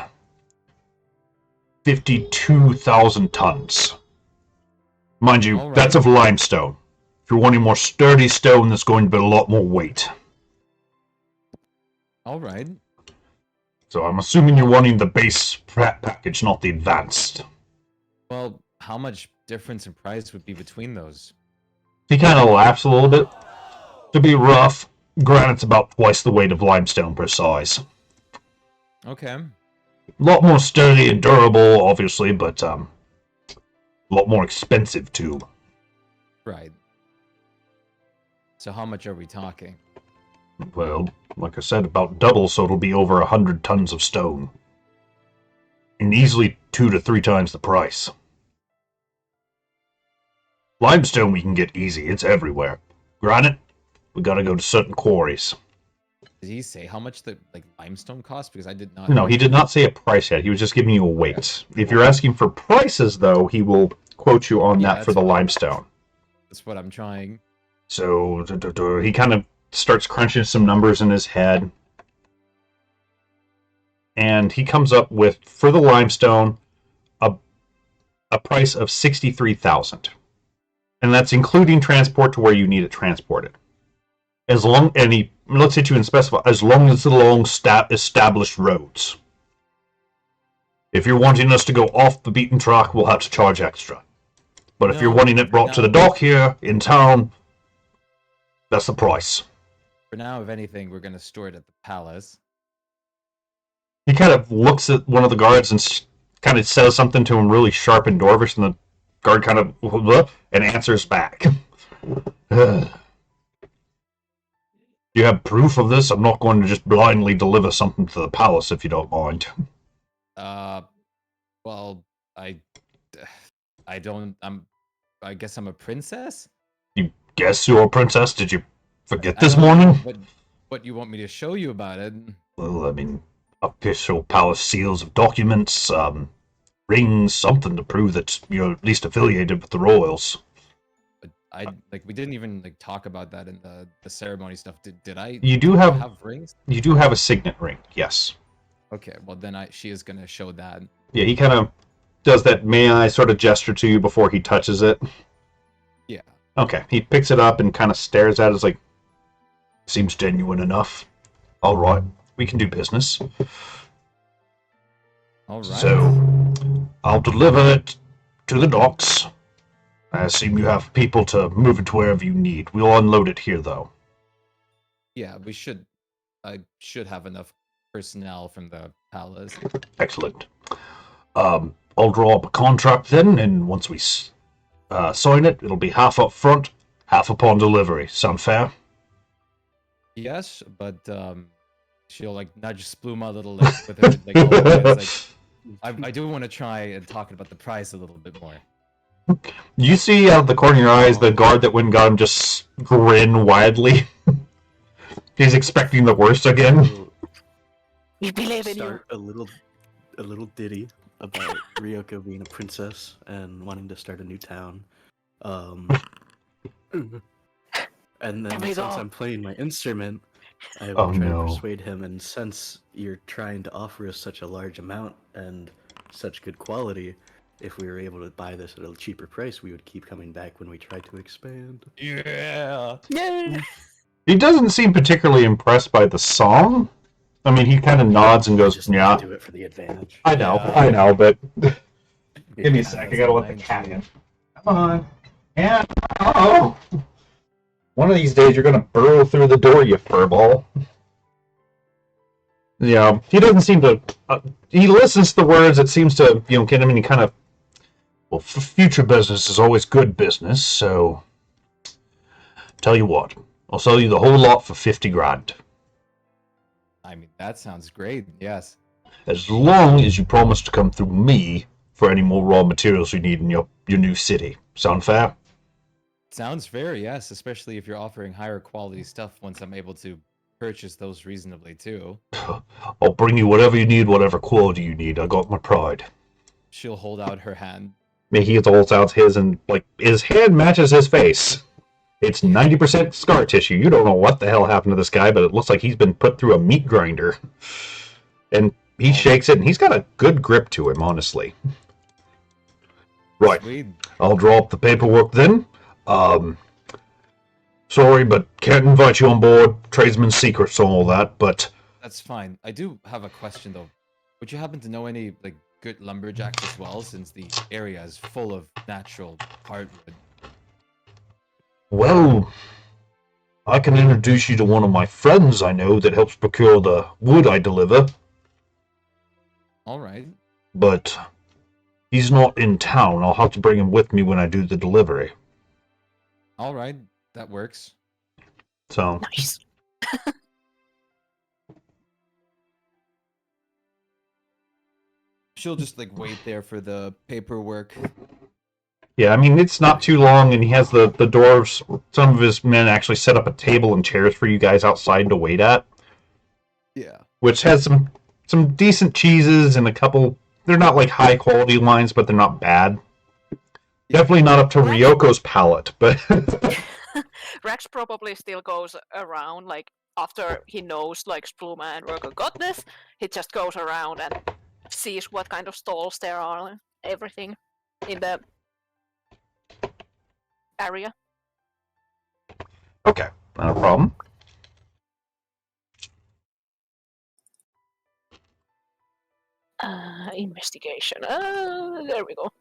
52,000 tons. Mind you, that's of limestone. If you're wanting more sturdy stone, there's going to be a lot more weight. All right. So I'm assuming you're wanting the base package, not the advanced. Well, how much difference in price would be between those? He kind of laughs a little bit. To be rough, granite's about twice the weight of limestone per size. Okay. A lot more sturdy and durable, obviously, but a lot more expensive too. Right. So how much are we talking? Well, like I said, about double, so it'll be over 100 tons of stone. And easily 2 to 3 times the price. Limestone we can get easy, it's everywhere. Granite, we gotta go to certain quarries. Did he say how much the limestone cost? Because I did not... No, he did not say a price yet, he was just giving you a weight. If you're asking for prices, though, he will quote you on that for the limestone. That's what I'm trying. So, he kind of starts crunching some numbers in his head. And he comes up with, for the limestone, a price of 63,000. And that's including transport to where you need it transported. As long, and he looks at you and specifies, as long as it's along established roads. If you're wanting us to go off the beaten track, we'll have to charge extra. But if you're wanting it brought to the dock here, in town, that's the price. For now, if anything, we're going to store it at the palace. He kind of looks at one of the guards and kind of says something to him really sharp in Dwarvish, and the guard kind of and answers back. You have proof of this? I'm not going to just blindly deliver something to the palace, if you don't mind. Well, I don't. I guess I'm a princess. You guess you're a princess? Did you forget this morning? What you want me to show you about it? Well, I mean, official palace seals of documents, rings, something to prove that you're at least affiliated with the royals. But we didn't even talk about that in the ceremony stuff. Did I? You do have rings? You do have a signet ring, yes. Okay, well then she is gonna show that. Yeah, he kind of does that may I sort of gesture to you before he touches it. Yeah. Okay, he picks it up and kind of stares at it, like, seems genuine enough. All right, we can do business. All right. So, I'll deliver it to the docks. I assume you have people to move it to wherever you need. We'll unload it here, though. Yeah, we should. I should have enough personnel from the palace. Excellent. I'll draw up a contract then, and once we sign it, it'll be half up front, half upon delivery. Sound fair? Yes, but she'll nudge Spluma a little with her. I do want to try and talk about the price a little bit more. You see out of the corner of your eyes the guard that went and got him just grin widely. He's expecting the worst again. We believe in you. A little ditty about Ryoko being a princess and wanting to start a new town. And then since I'm playing my instrument, I will try to persuade him, and since you're trying to offer us such a large amount and such good quality, if we were able to buy this at a cheaper price, we would keep coming back when we try to expand. Yeah. Yeah. He doesn't seem particularly impressed by the song. I mean, he kind of nods and goes, "Yeah." Do it for the advantage. I know, but give me a sec. I gotta let the cat in. Come on. Yeah. Oh. One of these days you're gonna burrow through the door, you furball. Yeah, he doesn't seem to. He listens to the words. It seems to, get him, and he kind of. Well, future business is always good business. So, tell you what, I'll sell you the whole lot for 50 grand. I mean, that sounds great. Yes. As long as you promise to come through me for any more raw materials you need in your new city. Sound fair? Sounds fair, yes, especially if you're offering higher quality stuff once I'm able to purchase those reasonably too. I'll bring you whatever you need, whatever quality you need. I got my pride. She'll hold out her hand. He holds out his, and his hand matches his face. It's 90% scar tissue. You don't know what the hell happened to this guy, but it looks like he's been put through a meat grinder. And he shakes it, and he's got a good grip to him, honestly. Right. Sweet. I'll draw up the paperwork then. Sorry, but can't invite you on board. Tradesman's secrets and all that, but... That's fine. I do have a question, though. Would you happen to know any, good lumberjacks as well, since the area is full of natural hardwood? Well, I can introduce you to one of my friends I know that helps procure the wood I deliver. All right. But he's not in town. I'll have to bring him with me when I do the delivery. All right. That works. So, Nice. She'll just, wait there for the paperwork. yeah, I mean, it's not too long, and he has the dwarves, some of his men actually set up a table and chairs for you guys outside to wait at, Yeah. which has some decent cheeses and a couple, they're not high quality wines, but they're not bad. Definitely not up to Ryoko's palate, but... Rex probably still goes around, after he knows, Spluma and Ryoko got this, he just goes around and sees what kind of stalls there are and everything in the area. Okay, not a problem. Investigation. There we go.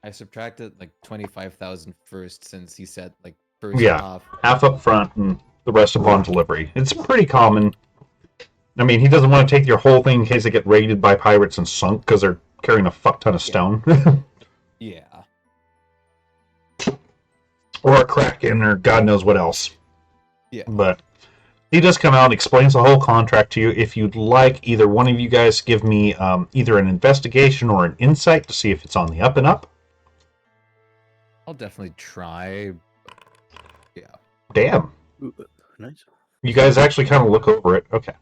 I subtracted 25,000 first since he said first Yeah. off. Half up front and the rest upon delivery. It's pretty common. I mean, he doesn't want to take your whole thing in case they get raided by pirates and sunk because they're carrying a fuck ton of stone. Yeah. Or a kraken or God knows what else. Yeah. But he does come out and explains the whole contract to you. If you'd like, either one of you guys give me either an investigation or an insight to see if it's on the up and up. I'll definitely try. Yeah. Damn. Ooh, nice. You guys actually kind of look over it. Okay.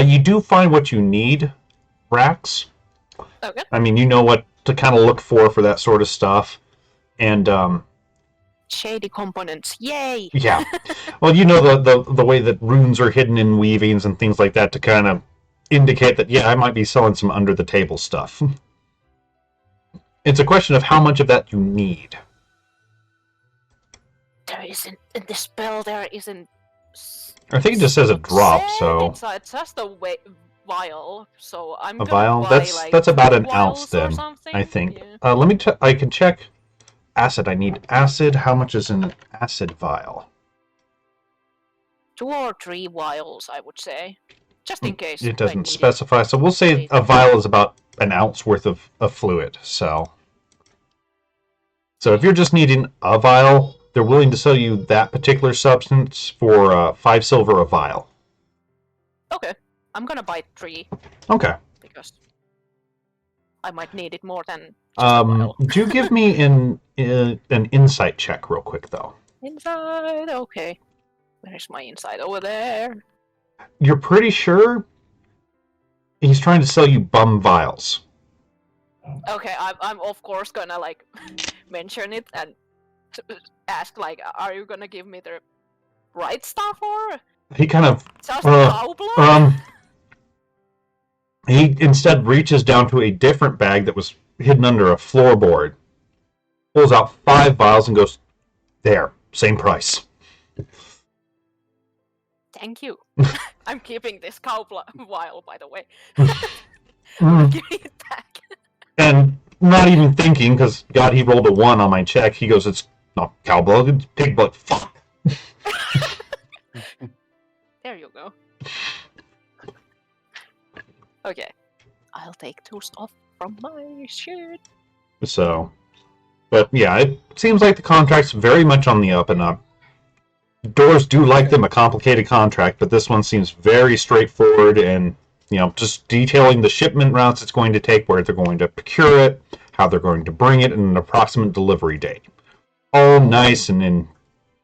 You do find what you need, Rax. Okay. I mean, you know what to kind of look for that sort of stuff. And, Shady components. Yay! yeah. Well, you know the way that runes are hidden in weavings and things like that to kind of indicate that, yeah, I might be selling some under-the-table stuff. It's a question of how much of that you need. There isn't in the spell. There isn't. I think it just says a drop, so It's just a vial. So I'm a gonna vial. buy, That's about an vials ounce or then, something. I think. Yeah. Let me. I can check. Acid. I need acid. How much is in an acid vial? 2 or 3 vials, I would say, just in case. It I doesn't need specify, so we'll say a vial is about an ounce worth of fluid. So if you're just needing a vial, they're willing to sell you that particular substance for 5 silver a vial. Okay, I'm gonna buy 3 Okay. because I might need it more than just a vial. Do give me an insight check real quick, though. Inside, okay. Where's my inside? Over there. You're pretty sure he's trying to sell you bum vials. Okay, I'm of course gonna mention it and ask are you gonna give me the right stuff or He kind of just cow blood? He instead reaches down to a different bag that was hidden under a floorboard, pulls out 5 vials and goes, "There, same price." Thank you. I'm keeping this cow vial, by the way. Mm. Give it back. And not even thinking, because God, he rolled a 1 on my check. He goes, "It's not cow blood, it's pig blood." Fuck. There you go. Okay. I'll take those off from my shirt. So, but yeah, it seems like the contract's very much on the up and up. Doors do like them a complicated contract, but this one seems very straightforward and, just detailing the shipment routes it's going to take, where they're going to procure it, how they're going to bring it, and an approximate delivery date. All nice and in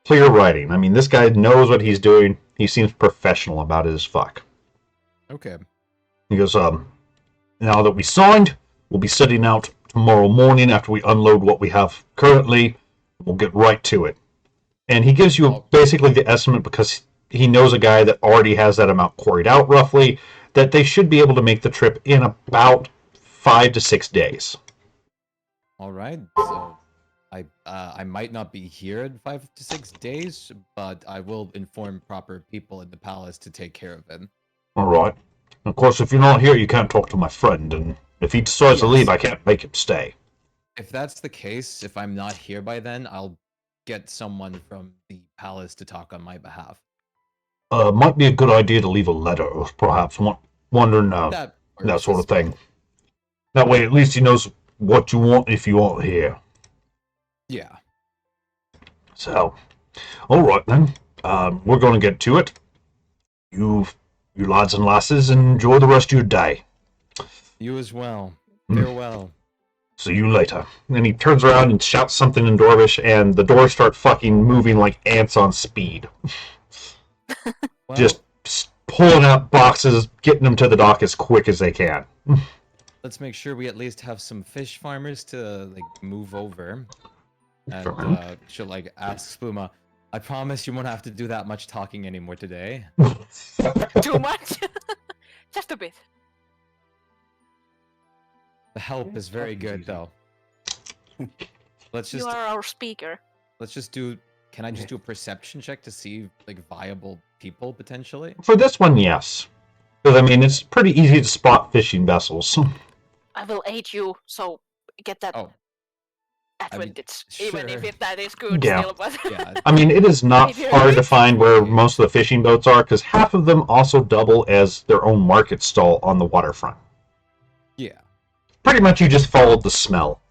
clear writing. I mean, this guy knows what he's doing. He seems professional about it as fuck. Okay. He goes, now that we signed, we'll be setting out tomorrow morning after we unload what we have currently. We'll get right to it. And he gives you basically the estimate, because he knows a guy that already has that amount quarried out roughly, that they should be able to make the trip in about 5 to 6 days. All right. So I might not be here in 5 to 6 days, but I will inform proper people in the palace to take care of it. All right. Of course, if you're not here, you can't talk to my friend, and if he decides to leave, I can't make him stay. If that's the case, if I'm not here by then, I'll get someone from the palace to talk on my behalf. Might be a good idea to leave a letter, or perhaps wondering that sort of thing. That way, at least he knows what you want if you aren't here. Yeah. So, all right then. We're going to get to it. You lads and lasses, enjoy the rest of your day. You as well. Farewell. See you later. And he turns around and shouts something in Dwarvish, and the doors start fucking moving like ants on speed. Well, Just pulling out boxes, getting them to the dock as quick as they can. let's make sure we at least have some fish farmers to move over. And she'll ask Spuma, I promise you won't have to do that much talking anymore today. Too much? Just a bit. The help is very good though. You are our speaker. Let's just do. Can I just do a perception check to see viable people potentially? For this one, yes. Because, I mean, it's pretty easy to spot fishing vessels. I will aid you, so get that advantage. Even if that is good Yeah. still, but... Yeah. I mean, it is not hard to find where most of the fishing boats are, because half of them also double as their own market stall on the waterfront. Yeah. Pretty much you just followed the smell.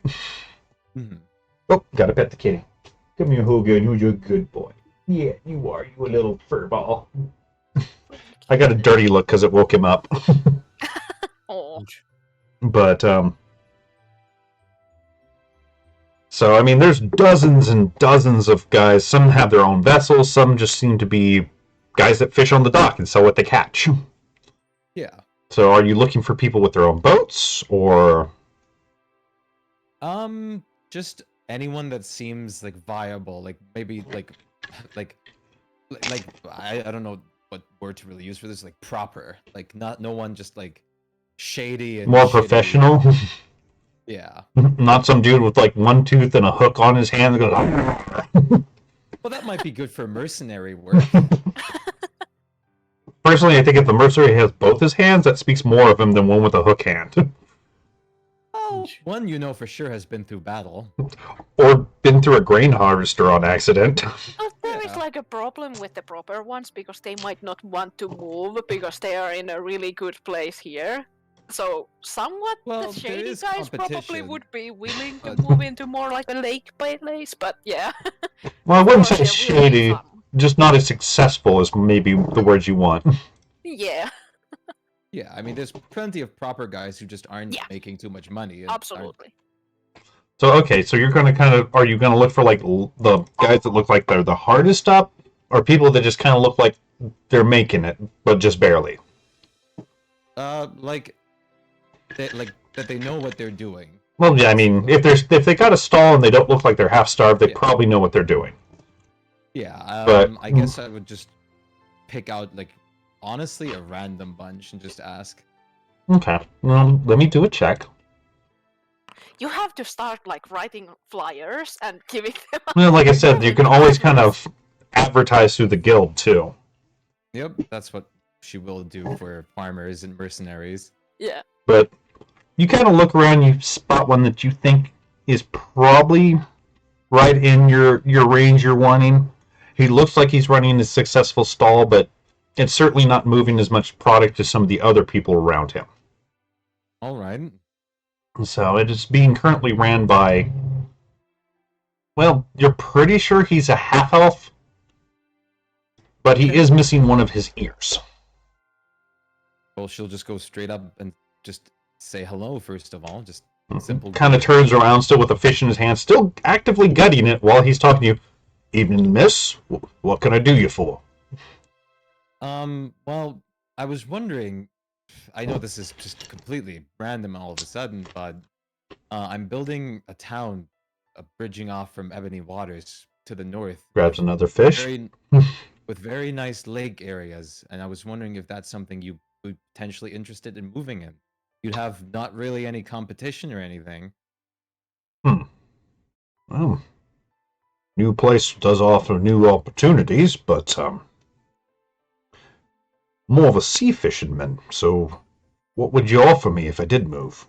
Mm-hmm. Oh, gotta pet the kitty. Come here, Hogan. Who's your good boy? Yeah, you are. You a little fur ball. I got a dirty look because it woke him up. Oh. But, so, I mean, there's dozens and dozens of guys. Some have their own vessels. Some just seem to be guys that fish on the dock and sell what they catch. Yeah. So, are you looking for people with their own boats, or? Just anyone that seems viable, maybe I don't know what word to really use for this, proper, no one just shady and More shitty. professional? Yeah. Not some dude with one tooth and a hook on his hand that goes. Well, that might be good for mercenary work. Personally, I think if the mercenary has both his hands, that speaks more of him than one with a hook hand. Well, one for sure has been through battle. Or been through a grain harvester on accident. But there is a problem with the proper ones, because they might not want to move because they are in a really good place here. So somewhat the shady guys probably would be willing to move into more like a lake place, but yeah. Well, I wouldn't say Really shady, fun. just not as successful as maybe the words you want. Yeah, Yeah, I mean, there's plenty of proper guys who just aren't making too much money. And absolutely. So, okay, so you're going to are you going to look for the guys that look like they're the hardest up, or people that just kind of look like they're making it, but just barely? That they know what they're doing. Well, yeah, I mean, if they got a stall and they don't look like they're half starved, they probably know what they're doing. Yeah, but I guess I would just pick out honestly a random bunch and just ask. Okay, let me do a check. You have to start writing flyers and giving them. Well, like I said, you can always kind of advertise through the guild too. Yep, that's what she will do for farmers and mercenaries. Yeah. But you kind of look around, you spot one that you think is probably right in your range you're wanting. He looks like he's running a successful stall, but it's certainly not moving as much product as some of the other people around him. All right. So it is being currently ran by, well, you're pretty sure he's a half-elf, but he is missing one of his ears. Well, she'll just go straight up and just say hello, first of all. Just simple. Kind of turns around, still with a fish in his hand, still actively gutting it while he's talking to you. Evening, miss. What can I do you for? Well, I was wondering, I know this is just completely random all of a sudden, but I'm building a town bridging off from Ebony Waters to the north. Grabs another fish. With very nice lake areas, and I was wondering if that's something you would potentially interested in moving in. You'd have not really any competition or anything. Well, new place does offer new opportunities, but more of a sea fisherman, so what would you offer me if I did move?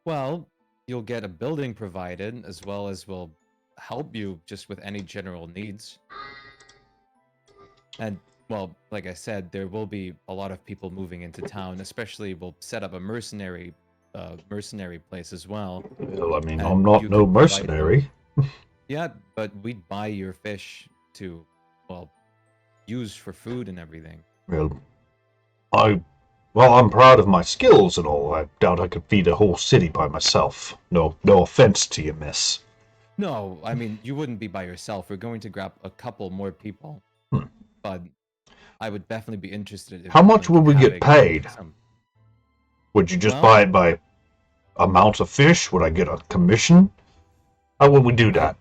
Well, you'll get a building provided, as well as we'll help you just with any general needs. And, well, like I said, there will be a lot of people moving into town, especially we'll set up a mercenary place as well. Well, I mean, And I'm not you no can provide- mercenary. Yeah, but we'd buy your fish to, well, use for food and everything. Well, I'm proud of my skills and all. I doubt I could feed a whole city by myself. No offense to you, miss. No, I mean, you wouldn't be by yourself. We're going to grab a couple more people. But I would definitely be interested in... How much would we get paid? Would you just buy it by amount of fish? Would I get a commission? How would we do that?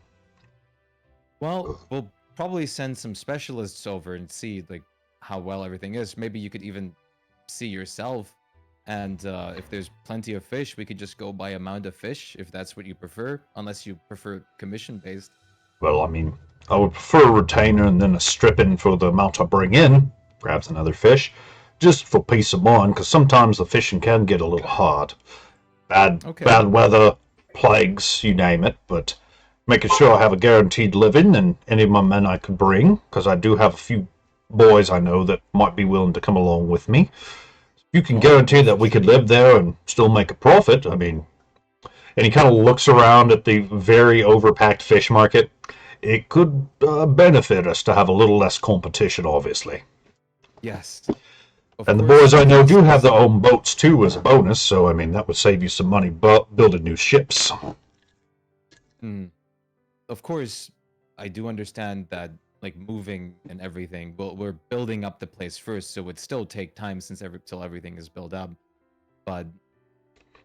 Well, we'll probably send some specialists over and see, like, how well everything is. Maybe you could even see yourself. And if there's plenty of fish, we could just go by amount of fish, if that's what you prefer. Unless you prefer commission-based. Well, I mean, I would prefer a retainer and then a stripping for the amount I bring in. Grabs another fish. Just for peace of mind, because sometimes the fishing can get a little hard. Bad weather, plagues, you name it. But making sure I have a guaranteed living and any of my men I could bring, because I do have a few boys I know that might be willing to come along with me. If you can guarantee that we could live there and still make a profit, I mean... And he kind of looks around at the very overpacked fish market. It could benefit us to have a little less competition, obviously. Yes. And the boys I know do have their own boats, too, as a bonus, so, I mean, that would save you some money building new ships. Of course, I do understand that, like, moving and everything, we're building up the place first, so it'd still take time till everything is built up. But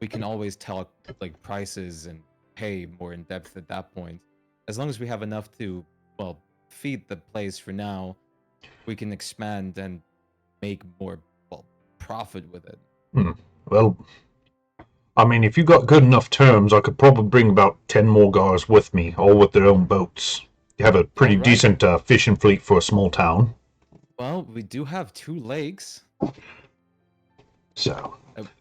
we can always talk, like, prices and pay more in depth at that point. As long as we have enough to, well, feed the place for now, we can expand and make more, well, profit with it. Well, I mean, if you got good enough terms, I could probably bring about 10 more guys with me, all with their own boats. You have a pretty decent fishing fleet for a small town. Well, we do have 2 lakes. So...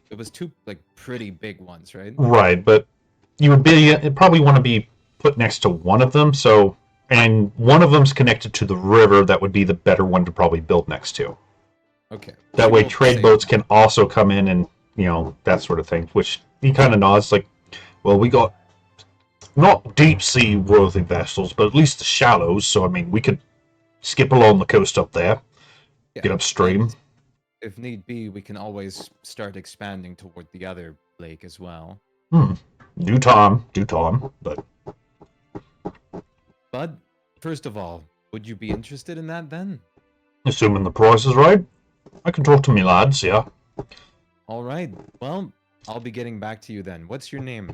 It was 2, like, pretty big ones, right? Right, but you'd probably want to be put next to one of them, so... And one of them's connected to the river, that would be the better one to probably build next to. Okay. That way trade boats can also come in and, you know, that sort of thing, which he kind of nods, like, well, we got not deep-sea worthy vessels, but at least the shallows, so, I mean, we could skip along the coast up there, get upstream. If need be, we can always start expanding toward the other lake as well. Due time, but... But, first of all, would you be interested in that then? Assuming the price is right, I can talk to me lads, yeah. Alright, well, I'll be getting back to you then. What's your name?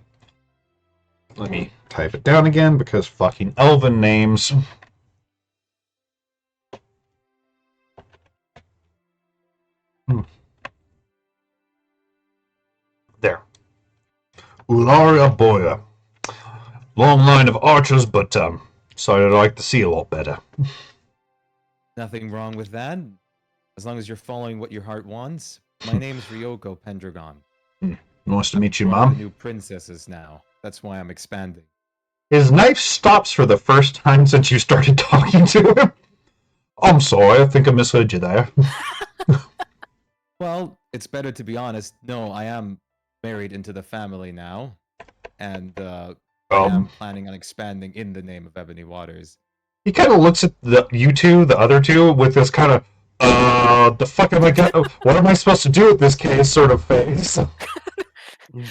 Let me type it down again, because fucking elven names. There. Ularia Boya. Long line of archers, but decided I like to see a lot better. Nothing wrong with that. As long as you're following what your heart wants. My name's Ryoko Pendragon. Nice to meet you, One of the Mom. new princesses now. That's why I'm expanding. His knife stops for the first time since you started talking to him. I'm sorry, I think I misheard you there. Well, it's better to be honest. No, I am married into the family now. And I am planning on expanding in the name of Ebony Waters. He kind of looks at the other two, with this kind of, the fuck am I gonna, what am I supposed to do with this case sort of face?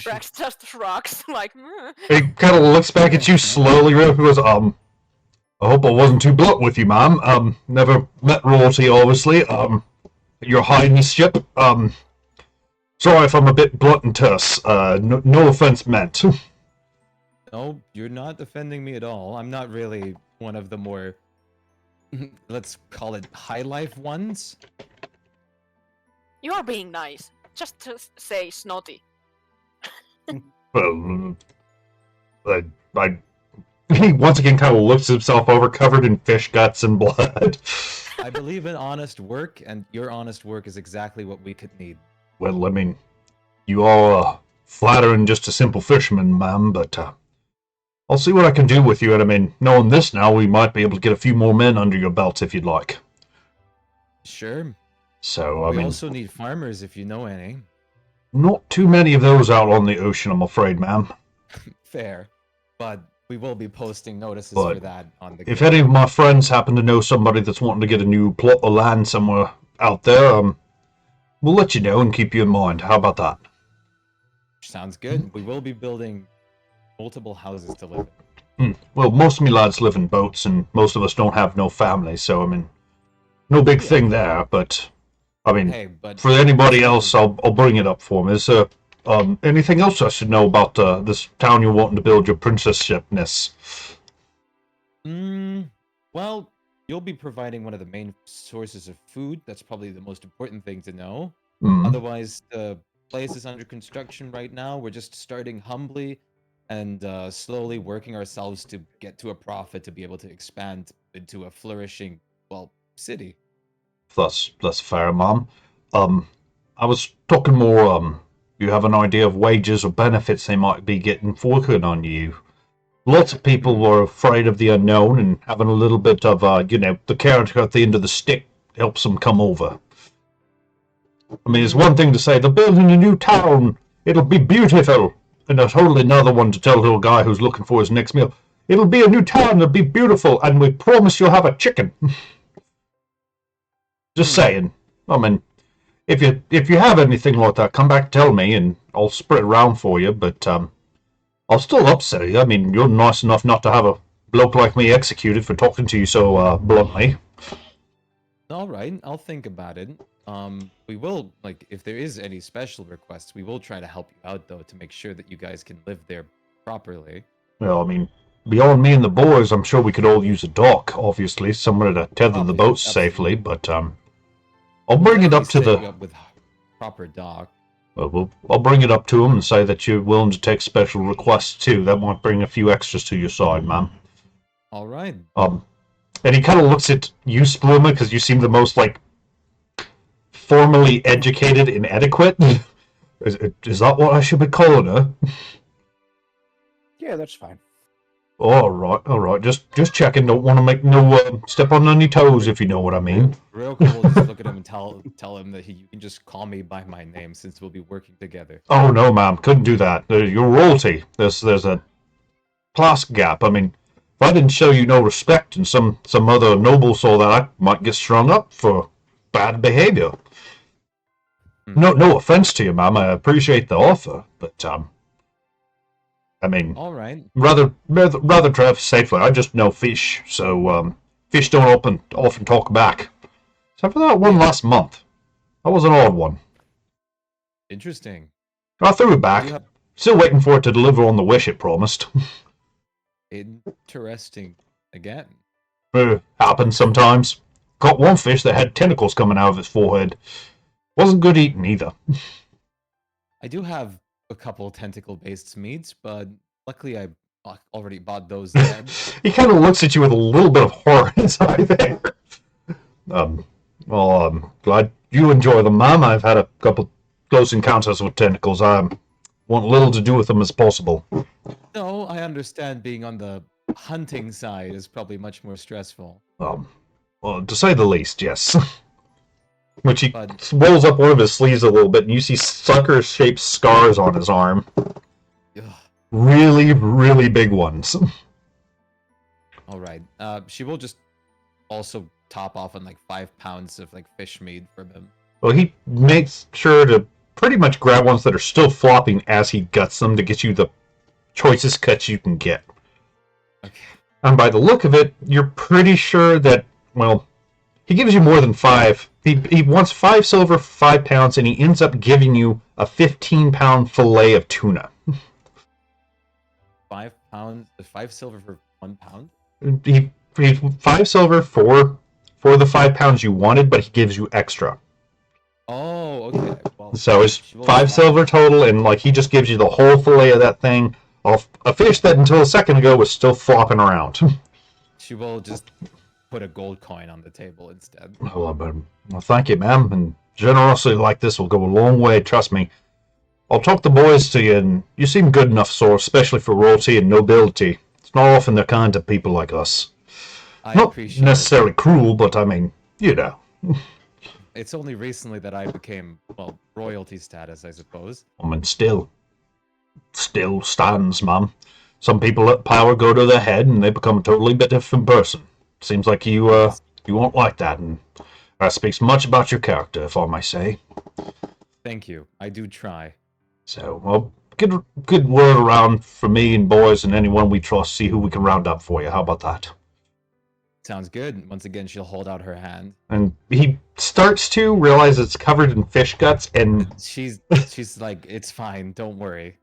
Rex just shrugs, like, He kind of looks back at you slowly, and goes, I hope I wasn't too blunt with you, ma'am. Never met royalty, obviously. Your Highness-ship. Sorry if I'm a bit blunt and terse. No offense meant. No, you're not offending me at all. I'm not really one of the more, let's call it, high life ones. You are being nice. Just to say snotty. Well, he once again kind of looks himself over, covered in fish guts and blood. I believe in honest work, and your honest work is exactly what we could need. Well, I mean, you are flattering just a simple fisherman, ma'am, but I'll see what I can do with you, and I mean, knowing this now, we might be able to get a few more men under your belt if you'd like. Sure. So, I We mean, also need farmers if you know any. not too many of those out on the ocean, I'm afraid, ma'am. Fair. But we will be posting notices But for that on the If any of my friends happen to know somebody that's wanting to get a new plot of land somewhere out there, we'll let you know and keep you in mind. How about that? Sounds good. We will be building multiple houses to live in. Well, most of me lads live in boats, and most of us don't have no family, so, I mean, no big thing there, but, I mean, Hey, but for anybody else, I'll bring it up for them. Is there anything else I should know about this town you're wanting to build your princess-shipness? Well, you'll be providing one of the main sources of food. That's probably the most important thing to know. Otherwise, the place is under construction right now. We're just starting humbly and slowly working ourselves to get to a profit to be able to expand into a flourishing, well, city. That's fair, Mom. I was talking more, you have an idea of wages or benefits they might be getting for working on you. Lots of people were afraid of the unknown, and having a little bit of, the carrot at the end of the stick helps them come over. I mean, it's one thing to say, they're building a new town, it'll be beautiful, and a totally another one to tell to a guy who's looking for his next meal, it'll be a new town, it'll be beautiful, and we promise you'll have a chicken. Just saying. I mean, if you have anything like that, come back and tell me, and I'll spread it around for you, but, I'll still upset you. I mean, you're nice enough not to have a bloke like me executed for talking to you so, bluntly. Alright, I'll think about it. We will, like, if there is any special requests, we will try to help you out, though, to make sure that you guys can live there properly. Well, I mean, beyond me and the boys, I'm sure we could all use a dock, obviously, somewhere to tether the boats safely, but, I'll bring it up to the... Up with proper dock. Well, I'll bring it up to him and say that you're willing to take special requests, too. That might bring a few extras to your side, ma'am. Alright. And he kind of looks at you, Spluma, because you seem the most, like, formally educated and adequate. Is that what I should be calling her? Yeah, that's fine. All right. Just checking. Don't want to make no step on any toes, if you know what I mean. Real cool. Just look at him and tell him that you can just call me by my name since we'll be working together. Oh no, ma'am, couldn't do that. You're royalty. There's a class gap. I mean, if I didn't show you no respect, and some other noble saw that, I might get strung up for bad behavior. No offense to you, ma'am. I appreciate the offer, but I mean, all right. Rather drive safely. I just know fish, so fish don't often talk back. Except for that one last month. That was an odd one. Interesting. I threw it back. Still waiting for it to deliver on the wish it promised. Interesting. Again. Happens sometimes. Caught one fish that had tentacles coming out of its forehead. Wasn't good eating either. I do have a couple tentacle-based meats, but luckily I already bought those dead. He kind of looks at you with a little bit of horror in his eye there. Glad you enjoy them, ma'am. I've had a couple close encounters with tentacles. I want little to do with them as possible. No, I understand being on the hunting side is probably much more stressful. Well, to say the least, yes. Which he But- rolls up one of his sleeves a little bit, and you see sucker-shaped scars on his arm. Ugh. Really, really big ones. All right. She will just also top off on like 5 pounds of like fish meat from him. Well, he makes sure to pretty much grab ones that are still flopping as he guts them to get you the choicest cuts you can get. Okay. And by the look of it, you're pretty sure that, well, he gives you more than 5. He wants 5 silver for 5 pounds, and he ends up giving you a 15-pound fillet of tuna. 5 pounds, 5 silver for 1 pound? He 5 silver for the 5 pounds you wanted, but he gives you extra. Oh, okay. Well, So it's she will 5 silver total, and like he just gives you the whole fillet of that thing, of a fish that until a second ago was still flopping around. She will just put a gold coin on the table instead. Well, thank you, ma'am, and generosity like this will go a long way, trust me. I'll talk the boys to you, and you seem good enough, sir, especially for royalty and nobility. It's not often they're kind to people like us. I Not appreciate necessarily cruel, but I mean, you know. It's only recently that I became, well, royalty status, I suppose. I mean, still stands, ma'am. Some people let power go to their head, and they become a totally different person. Seems like you won't like that, and that speaks much about your character, if I may say. Thank you. I do try. So, well, get a good word around for me and boys and anyone we trust, see who we can round up for you. How about that? Sounds good. Once again, she'll hold out her hand. And he starts to realize it's covered in fish guts, and She's like, it's fine. Don't worry.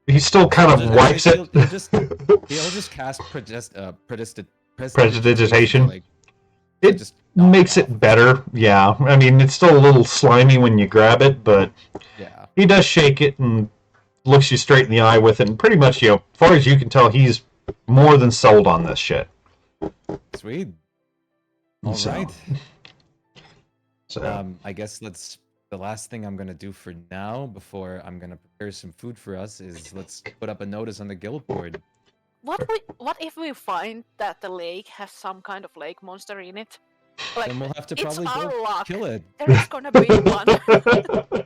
he still kind of wipes it. He'll just cast Prestidigitation? like, It just knock makes off. it better, yeah. I mean, it's still a little slimy when you grab it, but Yeah. he does shake it and looks you straight in the eye with it, and pretty much, as far as you can tell, he's more than sold on this shit. Sweet. All So- right. So, I guess the last thing I'm gonna do for now, before I'm gonna prepare some food for us, is let's put up a notice on the guild board. What if we find that the lake has some kind of lake monster in it? Like, Then we'll have to it's probably our go luck. kill it. There is gonna be one.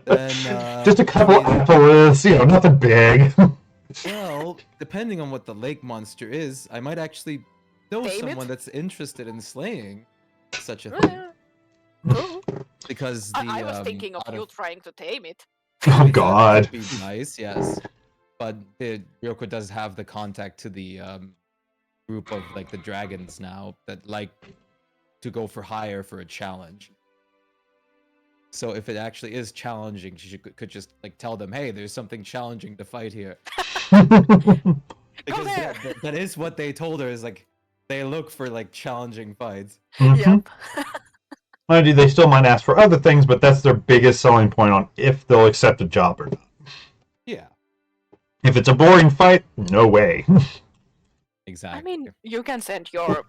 Then just a couple I mean, applets, nothing big. well, depending on what the lake monster is, I might actually know Tame it? someone that's interested in slaying such a thing. Cool. Because the I was thinking of out you trying to tame it. Oh, that God. would be nice, yes. But the Ryoko does have the contact to the group of like the dragons now that like to go for hire for a challenge. So if it actually is challenging, she could just like tell them, "Hey, there's something challenging to fight here." Because there. that is what they told her. Is like they look for like challenging fights. Mhm. Yep. Mind you, they still might ask for other things, but that's their biggest selling point on if they'll accept a job or not. Yeah, If it's a boring fight, no way. exactly. I mean, you can send your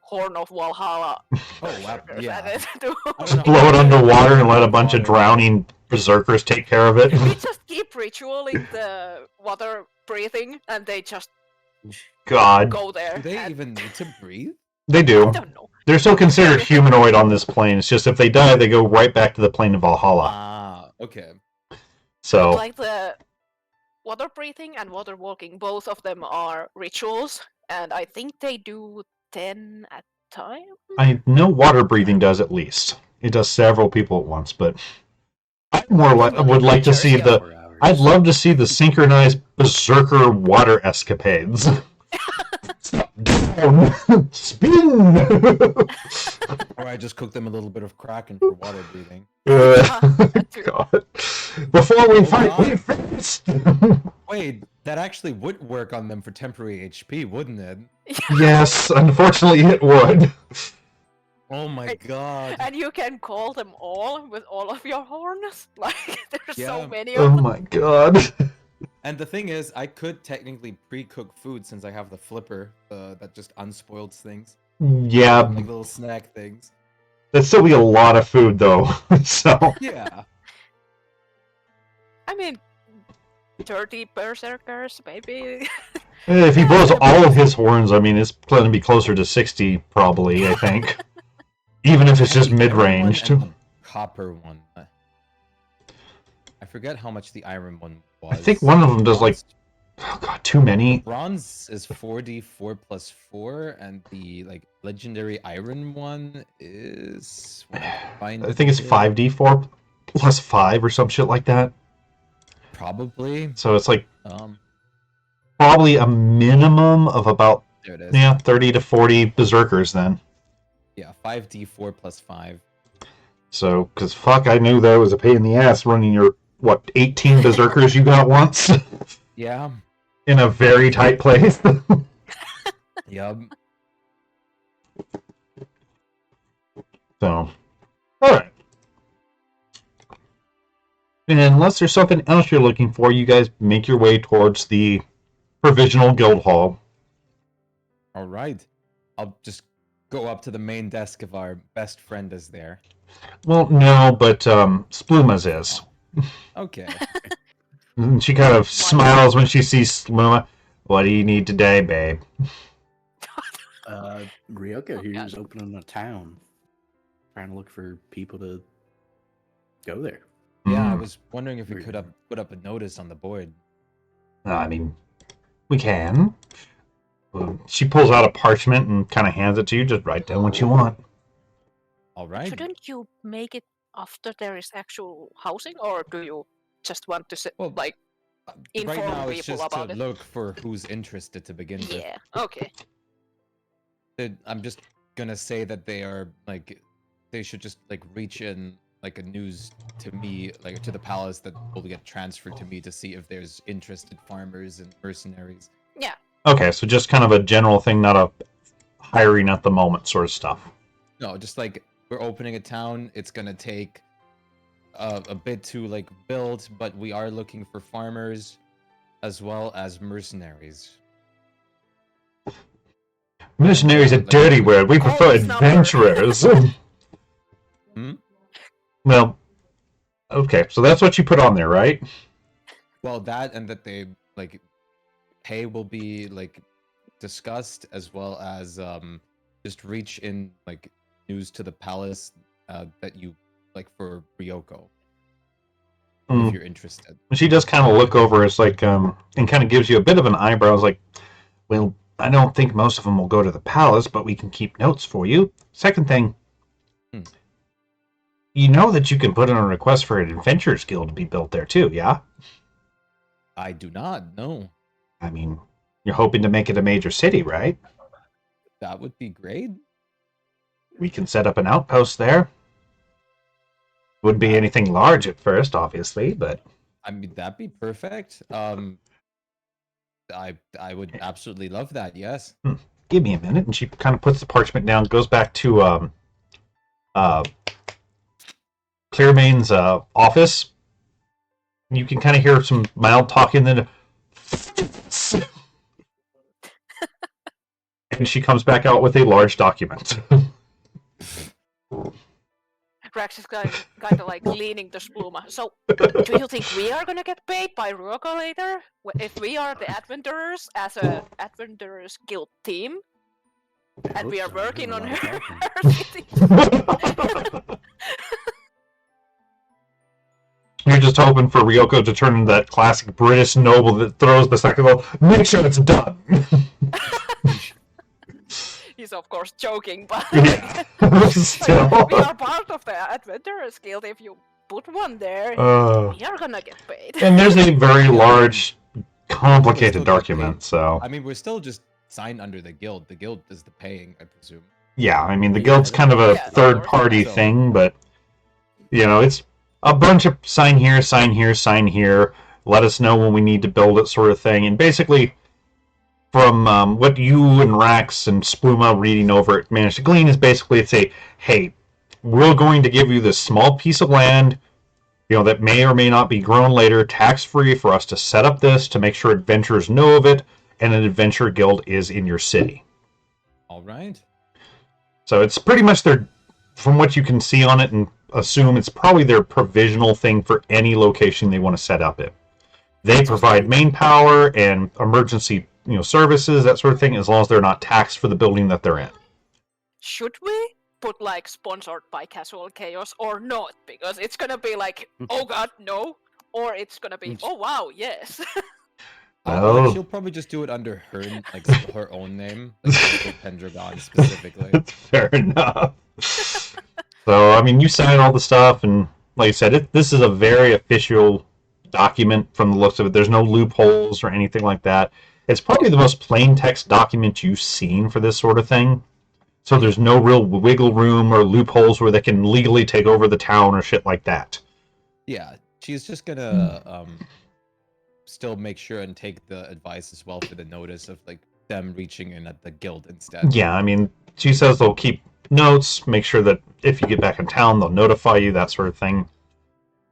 Horn of Valhalla. Oh, wow, berserkers yeah. at it to- I don't know. Blow it underwater and let a bunch of drowning berserkers take care of it. We just keep ritualing the water breathing, and they just God, go there. Do they and- even need to breathe? they I do. don't know. They're still considered humanoid on this plane. It's just if they die, they go right back to the plane of Valhalla. Ah, okay. So, Like the water breathing and water walking, both of them are rituals, and I think they do 10 at a time. I know water breathing does at least. It does several people at once, but I would like to see the. 4 hours. I'd love to see the synchronized berserker water escapades. Down, spin. Or I just cook them a little bit of Kraken for water breathing. That too. God. Before we fight, God. we fist. Wait, that actually would work on them for temporary HP, wouldn't it? Yes, unfortunately it would. Oh my Right. god. And you can call them all with all of your horns. Like, there's so Yeah. many Oh of them. my god. And the thing is, I could technically pre-cook food since I have the flipper that just unspoils things, Yeah, like little snack things. That'd still be a lot of food, though. So Yeah. I mean, 30 berserkers, maybe. if he blows all of his horns, I mean, it's going to be closer to 60, probably, I think. Even if it's just The iron one mid-ranged. and the copper one. I forget how much the iron one was. I think one of them does, like, oh god, too many. Bronze is 4d4 plus 4, and the like legendary iron one is. I think it's 5d4 plus 5 or some shit like that. Probably. So it's like Um, probably a minimum of about there it is. 30 to 40 berserkers then. Yeah, 5d4 plus 5. So, because fuck, I knew that was a pain in the ass running your, 18 berserkers you got once Yeah. in a very tight place. Yep. So, alright. And unless there's something else you're looking for, you guys make your way towards the provisional guild hall. All right. I'll just go up to the main desk if our best friend is there. Well, no, but Spluma's is. Okay. And she kind of smiles when she sees Spluma. What do you need today, babe? Ryoka here is opening a town. Trying to look for people to go there. Yeah, I Mm. was wondering if we could have put up a notice on the board. I mean, we can. She pulls out a parchment and kind of hands it to you. Just write down what you want. All right. Shouldn't you make it after there is actual housing, or do you just want to Well, like Right inform now, it's people just about to it? look for who's interested to begin with. Yeah. Okay. I'm just gonna say that they are like, they should just like reach in like a news to me, like to the palace that will get transferred to me to see if there's interested farmers and mercenaries. Yeah. Okay, so just kind of a general thing, not a hiring at the moment sort of stuff. No, just like we're opening a town. It's gonna take a bit to like build, but we are looking for farmers as well as mercenaries. Missionary's a Like- dirty word. We prefer Always not dirty. adventurers. Hmm? Well, okay, so that's what you put on there, right? Well, that and that they like pay will be like discussed, as well as just reach in like news to the palace that you like for Ryoko Mm. if you're interested. She does kind of look over. It's like, and kind of gives you a bit of an eyebrow. It's like, well, I don't think most of them will go to the palace, but we can keep notes for you. Second thing, you know that you can put in a request for an adventurers guild to be built there too, yeah? I do not know. I mean, you're hoping to make it a major city, right? That would be great. We can set up an outpost there. Wouldn't be anything large at first, obviously, but I mean, that'd be perfect. I would absolutely love that. Yes. give me a minute. And she kind of puts the parchment down, goes back to Clearmane's office. You can kind of hear some mild talking, then and she comes back out with a large document. Rex is kind of like leaning to Spluma. So, do you think we are gonna get paid by Ryoko later? If we are the adventurers as a adventurers guild team, I and hope we are so. There's working a on lot of her talking. city. You're just hoping for Ryoko to turn into that classic British noble that throws the second level. Make sure it's done. He's of course joking, but Yeah. Still. we are part of the adventurers guild. If you put one there, we are gonna get paid. And there's a very large, complicated Still get document, so... I mean, we're still just signed under the guild. The guild does the paying, I presume. Yeah, I mean, the Yeah, guild's kind of a yeah, of third-party course. thing, but, you know, it's a bunch of sign here, sign here, sign here, let us know when we need to build it sort of thing. And basically, from what you and Rax and Spluma reading over it managed to glean is basically it's a, hey, we're going to give you this small piece of land, you know, that may or may not be grown later, tax-free for us to set up this, to make sure adventurers know of it, and an adventure guild is in your city. All right. So it's pretty much their from what you can see on it and assume, it's probably their provisional thing for any location they want to set up in. They provide main power and emergency, services, that sort of thing, as long as they're not taxed for the building that they're in. Should we put like sponsored by Casual Chaos or not? Because it's gonna be like, oh god, no, or it's gonna be, oh wow, yes. Oh. She'll probably just do it under her own name, like Pendragon specifically. Fair enough. So, I mean, you signed all the stuff, and like I said, this is a very official document from the looks of it. There's no loopholes or anything like that. It's probably the most plain text document you've seen for this sort of thing. So there's no real wiggle room or loopholes where they can legally take over the town or shit like that. Yeah, she's just gonna still make sure and take the advice as well for the notice of like them reaching in at the guild instead. Yeah, I mean, she says they'll keep notes, make sure that if you get back in town, they'll notify you, that sort of thing.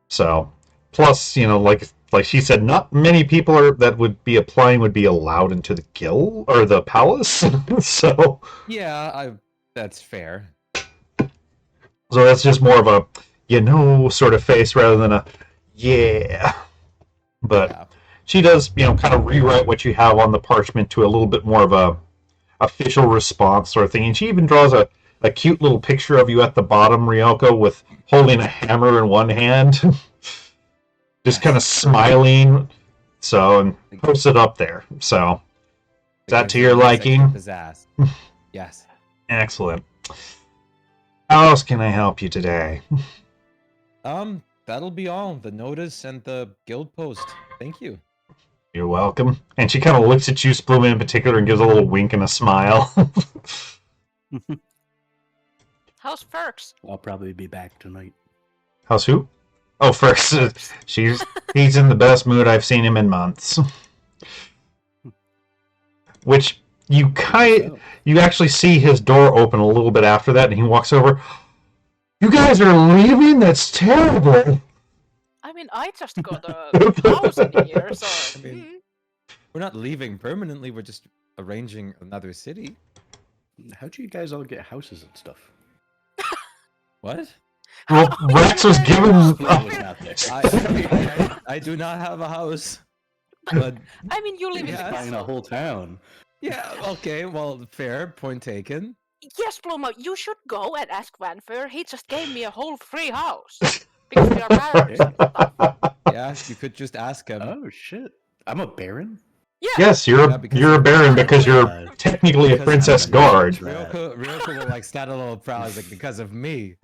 So, plus, like she said, not many people that would be applying would be allowed into the guild or the palace. So yeah, that's fair. So that's just more of a sort of face rather than a yeah. But Yeah. she does, kind of rewrite what you have on the parchment to a little bit more of a official response sort of thing. And she even draws a cute little picture of you at the bottom, Ryoko, with holding a hammer in one hand. Just kind of smiling. So, and posts it up there. So, is that to your liking? Pizzazz. Yes. Excellent. How else can I help you today? That'll be all. The notice and the guild post. Thank you. You're welcome. And she kind of looks at you, Splooma in particular, and gives a little wink and a smile. How's Ferks? I'll probably be back tonight. How's who? Oh, first, he's in the best mood I've seen him in months. Which you actually see his door open a little bit after that, and he walks over. You guys are leaving? That's terrible. I mean, I just got a house in here, so. I mean, we're not leaving permanently. We're just arranging another city. How'd you guys all get houses and stuff? What? Well, Rex was given. I do not have a house. But I mean, you live in the Yes. Buying a castle. whole town. yeah, okay, well, fair. Point taken. Yes, Pluma, you should go and ask Vanfer. He just gave me a whole free house. Because we are barons and stuff. Yeah, you could just ask him. Oh shit! I'm a baron. Yeah. Yes, Yeah, because- you're a baron because you're Uh, technically a because princess I'm- guard. Ryoko will like stand a little proud, like because of me.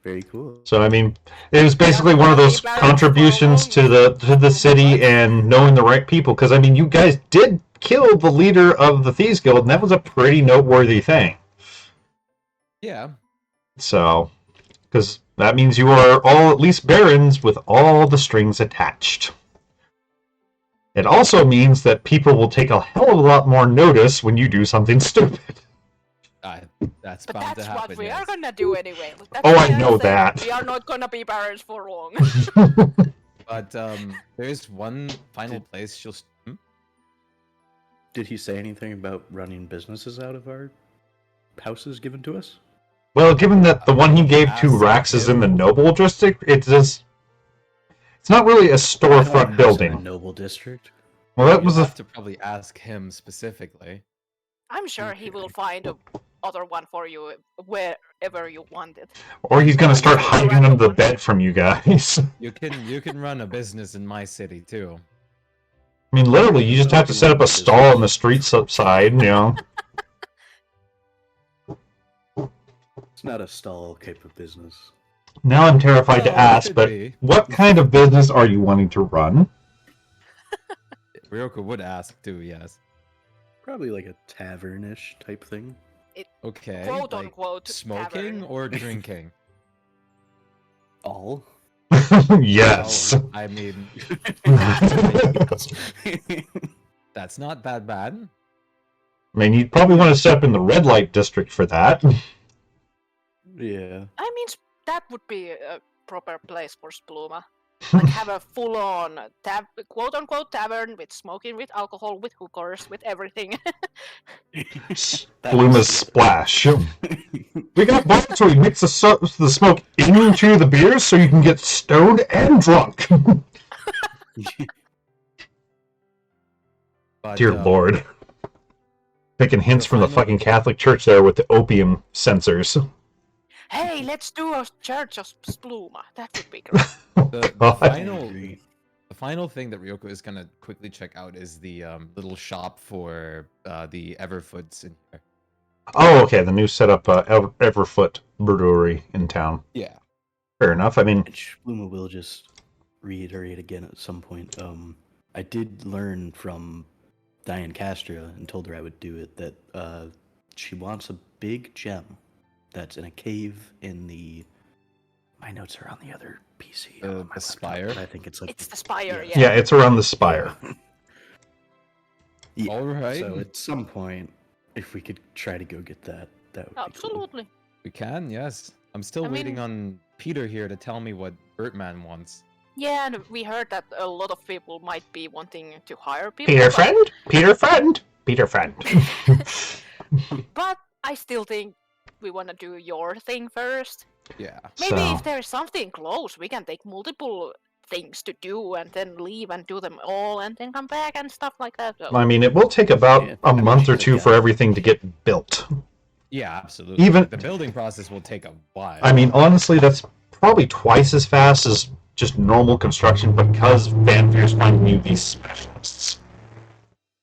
Very cool. So I mean, it was basically one of those contributions to the city and knowing the right people. Because I mean, you guys did kill the leader of the Thieves Guild, and that was a pretty noteworthy thing. Yeah. So, because that means you are all at least barons with all the strings attached. It also means that people will take a hell of a lot more notice when you do something stupid. That's But bound that's to happen. what we yes. are gonna do anyway. That's Oh, why I know said that. We are not gonna be barons for long. But there's one final place she'll. Did he say anything about running businesses out of our houses given to us? Well, given that the one he gave to Ask Rax is in the him. Noble District, it's not really a I don't want a storefront house in a building. noble district. Well, that You'll was a have to probably ask him specifically. I'm sure he will find a other one for you wherever you want it. or he's gonna start hiding under the bed from you guys. You can run a business in my city too. I mean, literally, you just have to set up a stall on the street side, It's not a stall type of business. Now I'm terrified to Well, it ask, could but be. what kind of business are you wanting to run? Ryoko would ask too, yes. Probably like a tavern-ish type thing. Okay. Quote like unquote. smoking tavern. or drinking? All. Yes. Well, I mean, that's not that bad. I mean, you'd probably want to set up in the red light district for that. Yeah. I mean, that would be a proper place for Spluma. like have a full-on quote-unquote tavern with smoking, with alcohol, with hookers, with everything. Blooma's splash. We got bars where we mix the smoke into the beers so you can get stoned and drunk. But, Dear Lord. Taking hints from the fucking Catholic Church there with the opium censors. Hey, let's do a Church of Splooma. That would be great. The final thing that Ryoko is gonna quickly check out is the little shop for the Everfoots in here. Oh, okay, the new setup, Everfoot Brewery in town. Yeah. Fair enough. I mean, Spluma will just reiterate again at some point. I did learn from Diane Castro and told her I would do it that she wants a big gem that's in a cave in the. My notes are on the other PC. The spire. I think it's like It's the spire, yeah. yeah. yeah, it's around the spire. Yeah. All right. So at some point, if we could try to go get that, that would be cool. Absolutely. We can, yes. I'm still I waiting mean- on Peter here to tell me what Bertman wants. Yeah, and we heard that a lot of people might be wanting to hire people. Peter but- friend? Peter friend? Peter friend. But I still think we want to do your thing first. Yeah. Maybe So- if there's something close, we can take multiple things to do and then leave and do them all and then come back and stuff like that. So, I mean, it will take about Yeah, a month or sure, two yeah. for everything to get built. Yeah, absolutely. Even- the building process will take a while. I mean, honestly, that's probably twice as fast as just normal construction because Vanfier's finding you these specialists.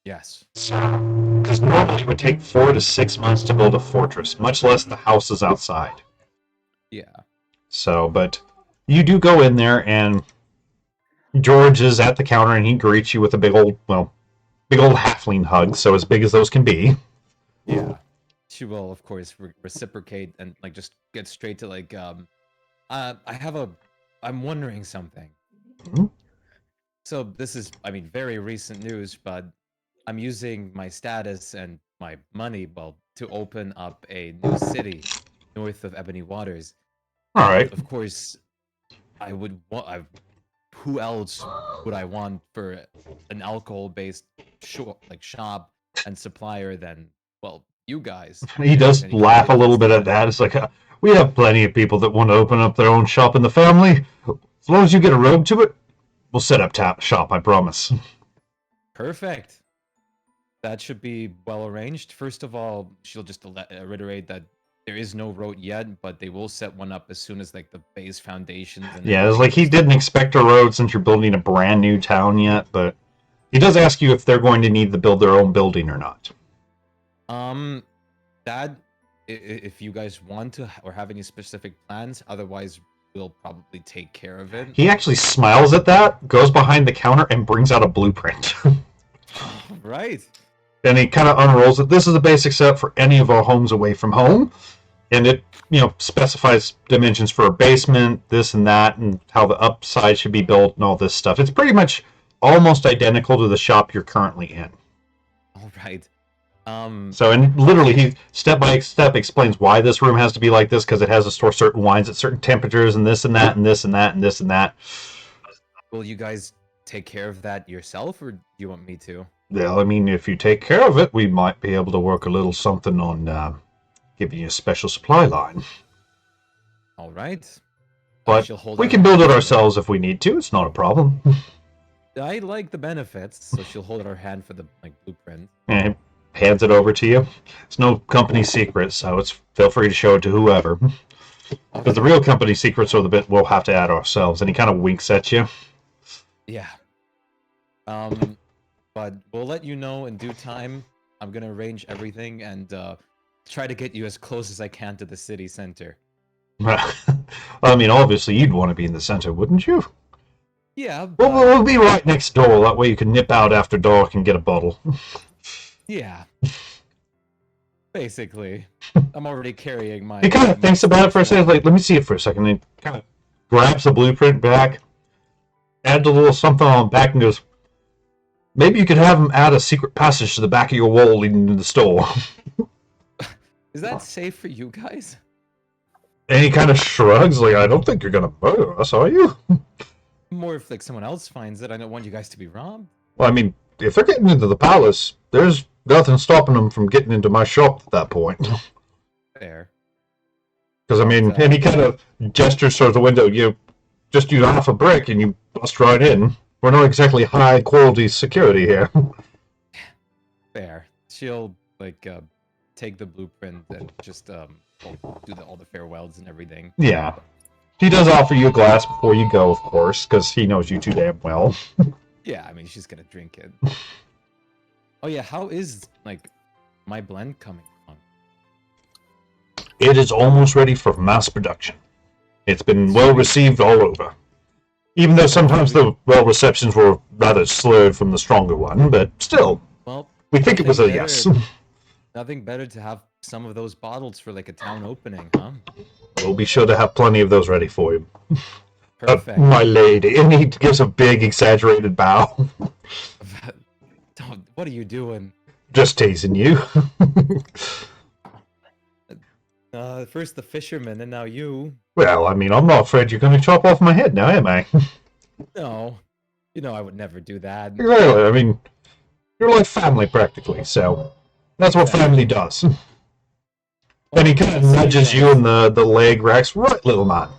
yes. Because normally it would take 4 to 6 months to build a fortress, much less the houses outside. Yeah. So, but you do go in there, and George is at the counter, and he greets you with a big old halfling hug, so as big as those can be. Yeah. She will, of course, reciprocate and like just get straight to like, I'm wondering something. Mhm. So this is, I mean, very recent news, but I'm using my status and my money, well, to open up a new city north of Ebony Waters. All right. Of course, I would want. Who else would I want for an alcohol-based shop and supplier than, well, you guys? He does laugh a little bit at that. It's like, we have plenty of people that want to open up their own shop in the family. As long as you get a road to it, we'll set up shop, I promise. Perfect. That should be well arranged. First of all, she'll just reiterate that there is no road yet, but they will set one up as soon as like the base foundations. And Yeah, it's like he didn't expect a road since you're building a brand new town yet, but he does ask you if they're going to need to build their own building or not. That if you guys want to or have any specific plans, otherwise we'll probably take care of it. He actually smiles at that, goes behind the counter, and brings out a blueprint. Right. And he kind of unrolls it. This is a basic setup for any of our homes away from home. And it, specifies dimensions for a basement, this and that, and how the upside should be built and all this stuff. It's pretty much almost identical to the shop you're currently in. All right. So, and literally, he step by step explains why this room has to be like this, because it has to store certain wines at certain temperatures, and this and that, and this and that, and this and that. Will you guys take care of that yourself, or do you want me to? Well, I mean, if you take care of it, we might be able to work a little something on giving you a special supply line. All right. But She'll hold we out can her build it hand. ourselves if we need to. It's not a problem. I like the benefits, so she'll hold out her hand for the blueprint. And he hands it over to you. It's no company secret, so feel free to show it to whoever. But the real company secrets are the bit we'll have to add ourselves. And he kind of winks at you. Yeah. But we'll let you know in due time. I'm gonna arrange everything and try to get you as close as I can to the city center. I mean, obviously, you'd want to be in the center, wouldn't you? Yeah. Well, we'll be right next door. That way you can nip out after dark and get a bottle. Yeah. Basically, I'm already carrying my. He kind of thinks about it for a second. Like, let me see it for a second. He kind of grabs the blueprint back, adds a little something on the back, and goes, maybe you could have him add a secret passage to the back of your wall leading to the store. Is that safe for you guys? And he kind of shrugs, like, I don't think you're going to murder us, are you? More if like someone else finds it. I don't want you guys to be robbed. Well, I mean, if they're getting into the palace, there's nothing stopping them from getting into my shop at that point. Fair. Because, I mean, any kind of gestures towards the window, you just use half a brick and you bust right in. We're not exactly high quality security here. Fair. She'll like take the blueprint and just do all the farewells and everything. Yeah. He does offer you a glass before you go, of course, because he knows you too damn well. Yeah, I mean she's gonna drink it. Oh yeah, how is like my blend coming on? It is almost ready for mass production. It's been well received all over. Even though sometimes the receptions were rather slurred from the stronger one, but still, Well, we think it was a nothing yes. Nothing better to have some of those bottles for like a town opening, huh? We'll be sure to have plenty of those ready for you. Perfect. My lady. And he gives a big, exaggerated bow. What are you doing? Just teasing you. First the fisherman, and now you. Well, I mean, I'm not afraid you're going to chop off my head now, am I? No, you know I would never do that. Exactly. I mean, you're like family practically, so that's what family does. And he kind of nudges you in the leg, Rex. Right, little man.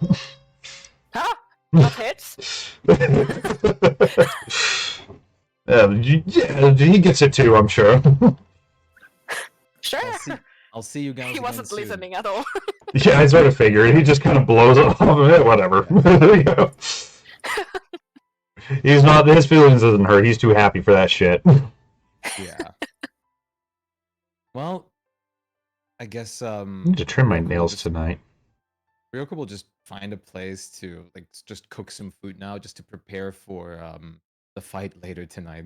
Huh? That hits. Yeah, he gets it too, I'm sure. Sure. I'll see you guys. He wasn't again soon. listening at all. Yeah, I sort of figured. He just kind of blows it off. Whatever. There you go. He's not. His feelings isn't hurt. He's too happy for that shit. Yeah. Well, I guess I need to trim my nails tonight. Ryoko will just find a place to like just cook some food now, just to prepare for the fight later tonight.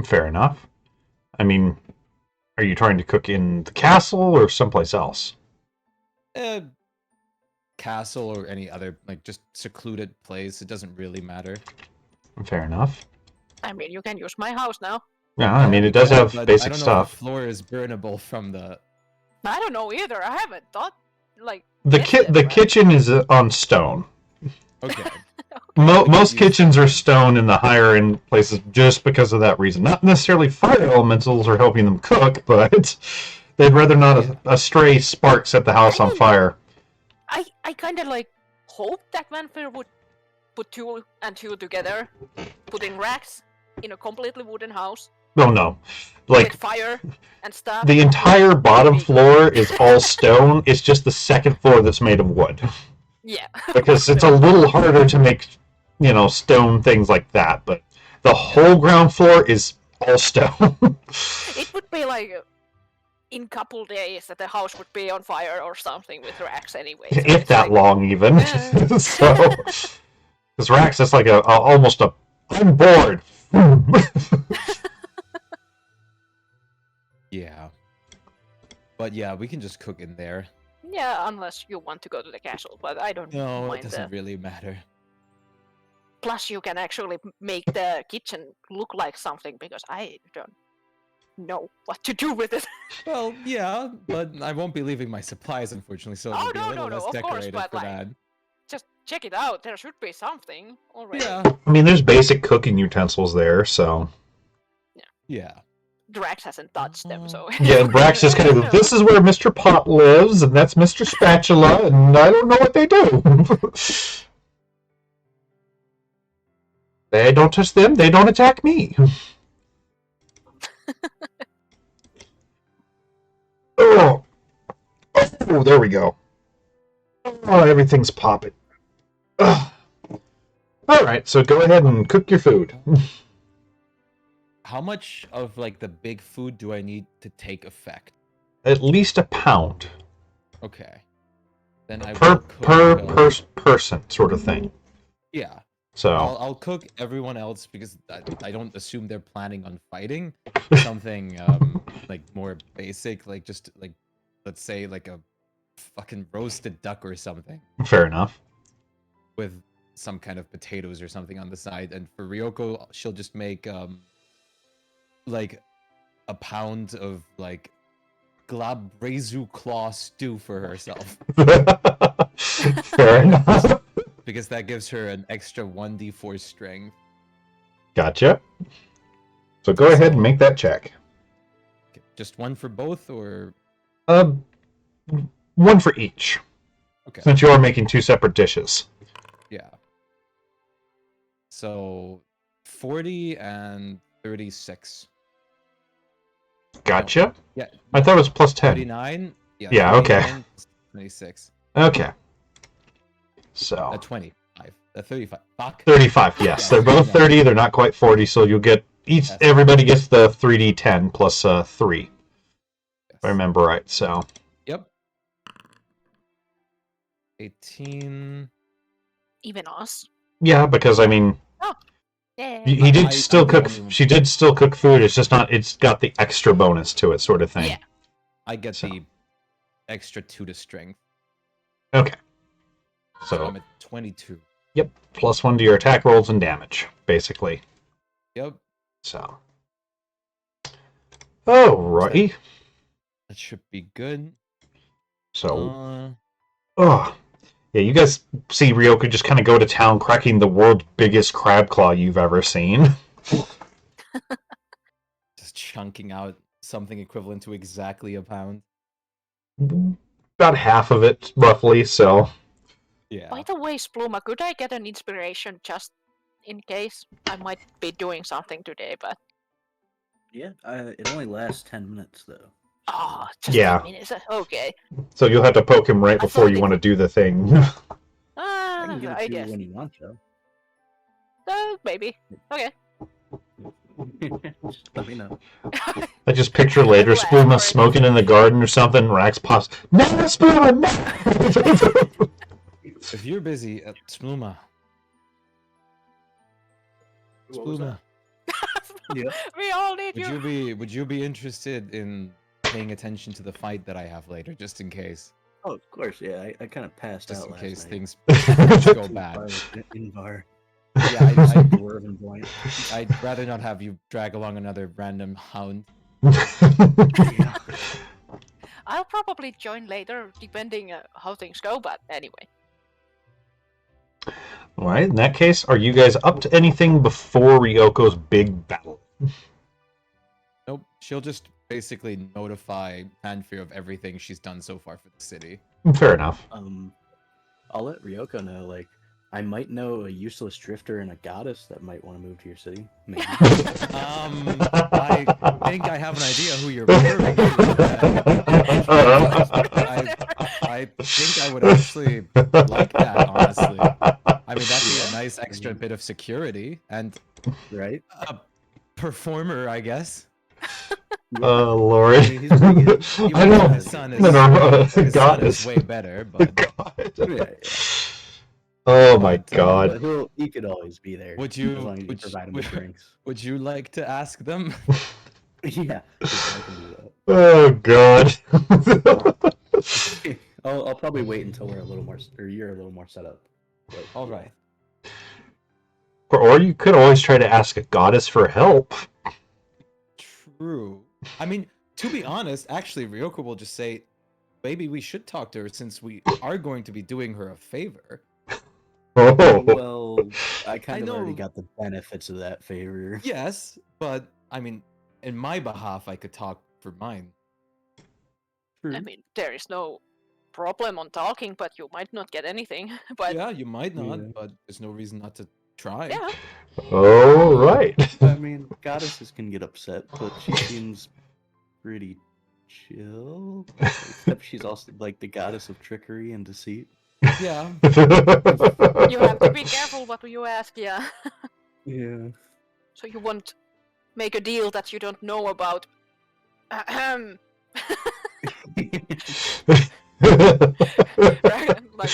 Fair enough. I mean, are you trying to cook in the castle or someplace else? Castle or any other like just secluded place. It doesn't really matter. Fair enough. I mean, you can use my house now. Yeah, I mean, it does have But I basic don't know stuff. if the floor is burnable from the. I don't know either. I haven't thought like The tested, the right? kitchen is on stone. Okay. Most kitchens are stone in the higher end places just because of that reason. Not necessarily fire elementals are helping them cook, but they'd rather not a stray spark set the house on fire. I kind of like hope that Vanfair would put 2 and 2 together, putting racks in a completely wooden house No, no. Like, with fire and stuff. the entire bottom floor is all stone. It's just the second floor that's made of wood. Yeah. Because it's a little harder to make, stone things like that. But the whole ground floor is all stone. It would be like in couple days that the house would be on fire or something with racks anyway. So If it's that like, long, even. Yeah. So, because Rax is like almost a. I'm bored. Yeah. But yeah, we can just cook in there. Yeah, unless you want to go to the castle, but I don't No, it mind doesn't that. really matter. Plus, you can actually make the kitchen look like something because I don't know what to do with it. Well, yeah, but I won't be leaving my supplies, unfortunately, so it'll Oh, be a no, little no, less of course, decorated but, for like, that. Just check it out. There should be something already. Yeah, I mean, there's basic cooking utensils there, so. yeah. Drax hasn't touched them, so. Yeah, and Brax just kind of, this is where Mr. Pot lives, and that's Mr. Spatula, and I don't know what they do. They don't touch them, they don't attack me. Oh, there we go. Oh, everything's popping. Ugh. All right, so go ahead and cook your food. How much of like the big food do I need to take effect? At least a pound Okay. Then I per will cook, person, sort of thing. Yeah. So I'll cook everyone else because I don't assume they're planning on fighting. Something like more basic, like just like let's say like a fucking roasted duck or something fair enough. with some kind of potatoes or something on the side. And for Ryoko, she'll just make like a pound of like glabrezu claw stew for herself Fair enough. because that gives her an extra 1d4 strength. Gotcha. So go ahead and make that check. Okay, just one for both, or One for each. okay? Since you are making 2 separate dishes. Yeah. So 40 and 36. Gotcha. Yeah. I thought it was plus 10. 39. Yeah, okay. 39 plus 26. Okay. So 25. 35. Fuck. 35. Yes, they're both 30. They're not quite 40. So you'll get each. Yes. Everybody gets the 3d10 plus 3. Yes. If I remember right. So Yep. 18. Even us. yeah, because I mean, Yeah. he did I- still I'm the cook. only one. She did still cook food. It's just not. It's got the extra bonus to it, sort of thing. Yeah. I get So. the extra 2 to strength. Okay. So So I'm at 22. yep, plus 1 to your attack rolls and damage, basically. Yep. So. Alrighty. That should be good. So. Oh. Yeah, you guys see Ryoku just kind of go to town cracking the world's biggest crab claw you've ever seen. Just chunking out something equivalent to exactly a pound. About half of it, roughly, so. Yeah. By the way, Spluma, could I get an inspiration just in case? I might be doing something today, but Yeah, it only lasts 10 minutes though. just Yeah. 10 minutes. Okay. So you'll have to poke him right I before thought you it- want to do the thing. I can give it I to you guess. when you want to. Maybe. Okay. Just let me know. I just picture later Glad for Spluma it. smoking in the garden or something. Rax pops. No, Spluma, no! If you're busy, Spluma. What was Spluma. Yeah. We all need Would you be interested in paying attention to the fight that I have later, just in case? Oh, of course. Yeah, I kind of passed Just out in last case night. things go bad. In bar. Yeah, Dwarven point. I'd rather not have you drag along another random hound. Yeah. I'll probably join later, depending how things go. But anyway, Alright, in that case, are you guys up to anything before Ryoko's big battle? Nope. She'll just basically notify Panfear of everything she's done so far for the city. Fair enough. I'll let Ryoko know. Like, I might know a useless drifter and a goddess that might want to move to your city. Maybe. I think I have an idea who you're referring to. I think I would actually like that, honestly. I mean, that'd be a nice extra bit of security and Right? a performer, I guess. Oh, Lord. I mean, he's pretty good. I know. His son is, No, no, his son goddess. is way better, but God. Yeah, Oh my But, God. but he could always be there. Would you- As long as you would you- provide him with drinks. would you like to ask them? Yeah, I can do Oh God. that. I'll probably wait until we're a little more, or you're a little more set up. But, All right. Or you could always try to ask a goddess for help. True. I mean, to be honest, actually, Ryoko will just say, maybe we should talk to her since we are going to be doing her a favor. Oh. Well, I kind of already know. got the benefits of that favor. Yes, but I mean, in my behalf, I could talk for mine. I mean, there is no problem on talking, but you might not get anything. But Yeah, you might not, Yeah. but there's no reason not to try. yeah, All right. I mean, goddesses can get upset, but she seems pretty chill. Except she's also like the goddess of trickery and deceit. Yeah. you have to be careful what you ask. Yeah, Yeah. so you won't make a deal that you don't know about. Ahem. Like,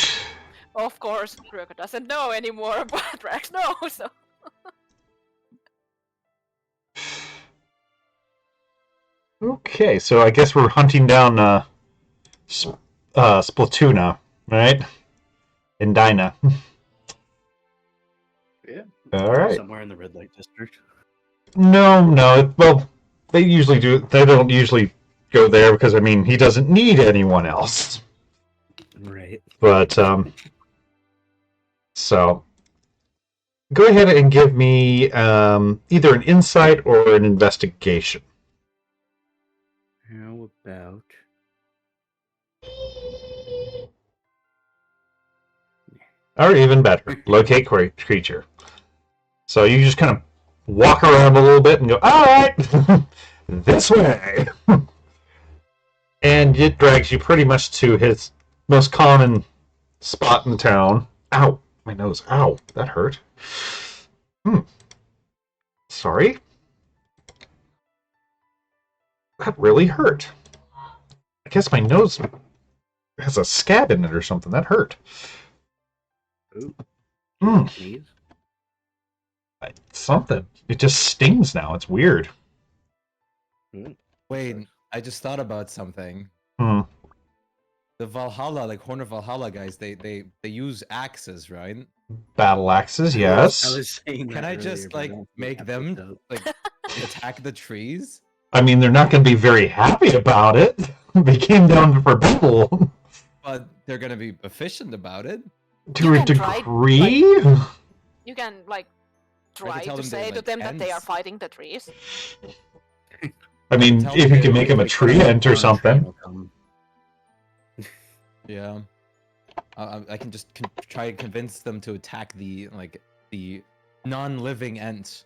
of course, Ryoko doesn't know anymore, but Rex knows. So. Okay, so I guess we're hunting down Splatoona, right? And Dinah. Yeah. All right. Somewhere in the red light district. No. Well, they usually do. They don't usually go there because I mean he doesn't need anyone else. Right. But So, go ahead and give me either an insight or an investigation. How about... Or even better, locate creature. So you just kind of walk around a little bit and go, all right, this way. And it drags you pretty much to his most common spot in town. Ow, my nose. Ow, that hurt. Sorry. That really hurt. I guess my nose has a scab in it or something. That hurt. Ooh. Sneeze? Something. It just stings now. It's weird. Wait, I just thought about something. Hmm. The Valhalla, like Horn of Valhalla guys, they use axes, right? Battle axes, I yes. was saying Can that I just earlier, but I like don't think make I them picked up. like attack the trees? I mean, they're not going to be very happy about it. They came down for battle. But they're gonna be efficient about it. To You a can try, degree? You can like try tell to them say they're, to like, them that they are ants. fighting the trees. I mean, tell if them you they can don't make them a Like, tree ant or one train something. will come. Yeah. I can just try to convince them to attack the non-living ants.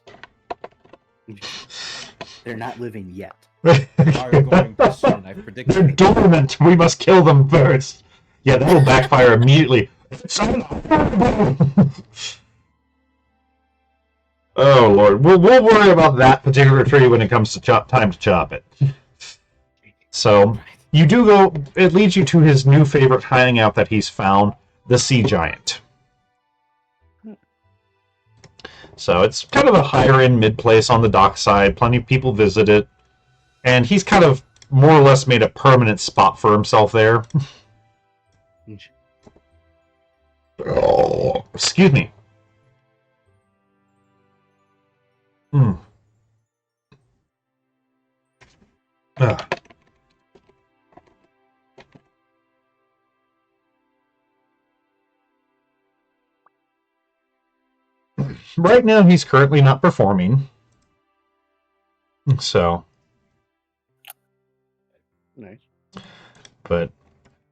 They're not living yet. They are going to soon. I predicted They're it. dormant. We must kill them first. Yeah, that will backfire immediately. Oh Lord, we'll worry about that particular tree when it comes to time to chop it. So you do go. It leads you to his new favorite hiding out that he's found, the Sea Giant. So it's kind of a higher end mid place on the dockside. Plenty of people visit it, and he's kind of more or less made a permanent spot for himself there. Oh, excuse me. Ugh. Right now, he's currently not performing. So, Nice. but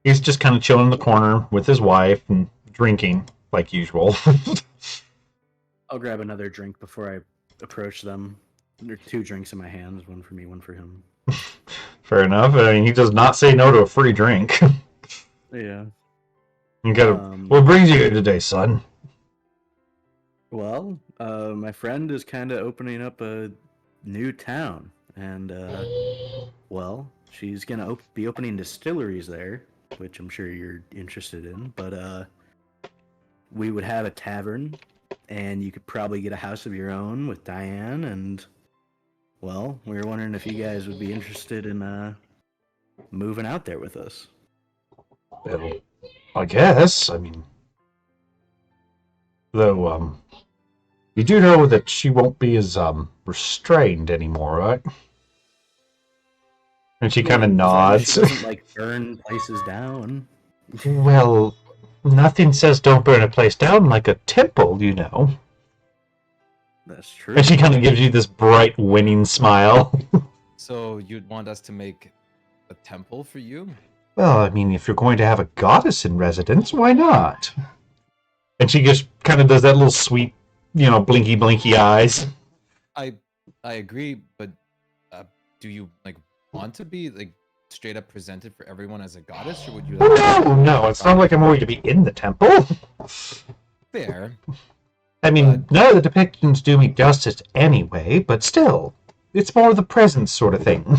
he's just kind of chilling in the corner with his wife and drinking like usual. I'll grab another drink before I approach them. There are 2 drinks in my hands, one for me, one for him. Fair enough. I mean, he does not say no to a free drink. Yeah. You gotta. What brings you here today, son? Well, my friend is kind of opening up a new town, and well, she's gonna be opening distilleries there, which I'm sure you're interested in. But we would have a tavern, and you could probably get a house of your own with Diane. And well, we were wondering if you guys would be interested in moving out there with us. Well, I guess. I mean, though, you do know that she won't be as restrained anymore, right? And she kind of nods. She doesn't like burn places down. Well, nothing says don't burn a place down like a temple, you know. That's true. And she kind of gives you this bright, winning smile. So you'd want us to make a temple for you? Well, I mean, if you're going to have a goddess in residence, why not? And she just kind of does that little sweet, blinky eyes. I agree, but do you like want to be like straight up presented for everyone as a goddess, or would you? No, it's not like I'm going to be in the temple. Fair. I mean, none of the depictions do me justice anyway, but still, it's more of the presence sort of thing.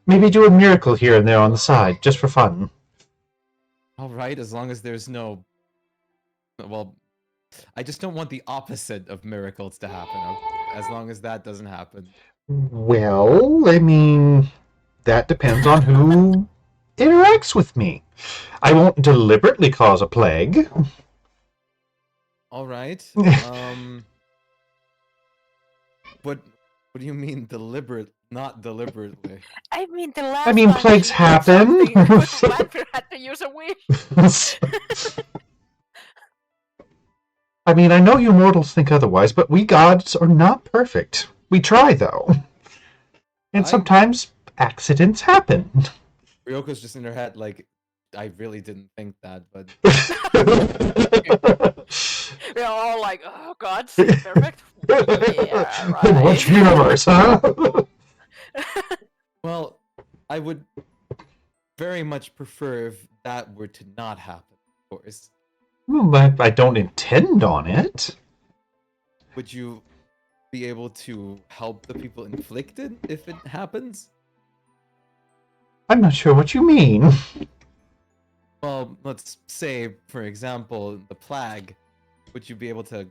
Maybe do a miracle here and there on the side, just for fun. All right, as long as there's no. Well, I just don't want the opposite of miracles to happen. As long as that doesn't happen. Well, I mean, that depends on who interacts with me. I won't deliberately cause a plague. All right. What do you mean deliberate? Not deliberately. I mean, the last. I mean, time plagues he did happen. something, Vampire had to use a wish. I mean, I know you mortals think otherwise, but we gods are not perfect. We try, though. And sometimes accidents happen. Ryoko's just in her head, like, I really didn't think that, but We're all like, oh god, perfect. Yeah, In which right. universe, huh? well, I would very much prefer if that were to not happen, of course. Well, I don't intend on it. Would you be able to help the people inflicted if it happens? I'm not sure what you mean. Well, let's say, for example, the plague. Would you be able to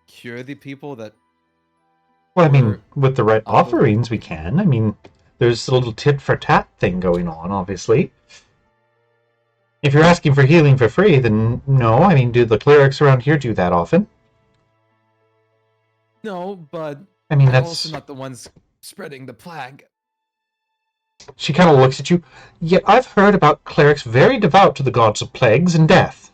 cure the people that... Well, I mean, with the right I'll- offerings, we can. I mean, there's a little tit-for-tat thing going on, obviously. If you're asking for healing for free, then no. I mean, do the clerics around here do that often? No, but I mean, they're that's... also not the ones spreading the plague. She kind of looks at you. Yet I've heard about clerics very devout to the gods of plagues and death.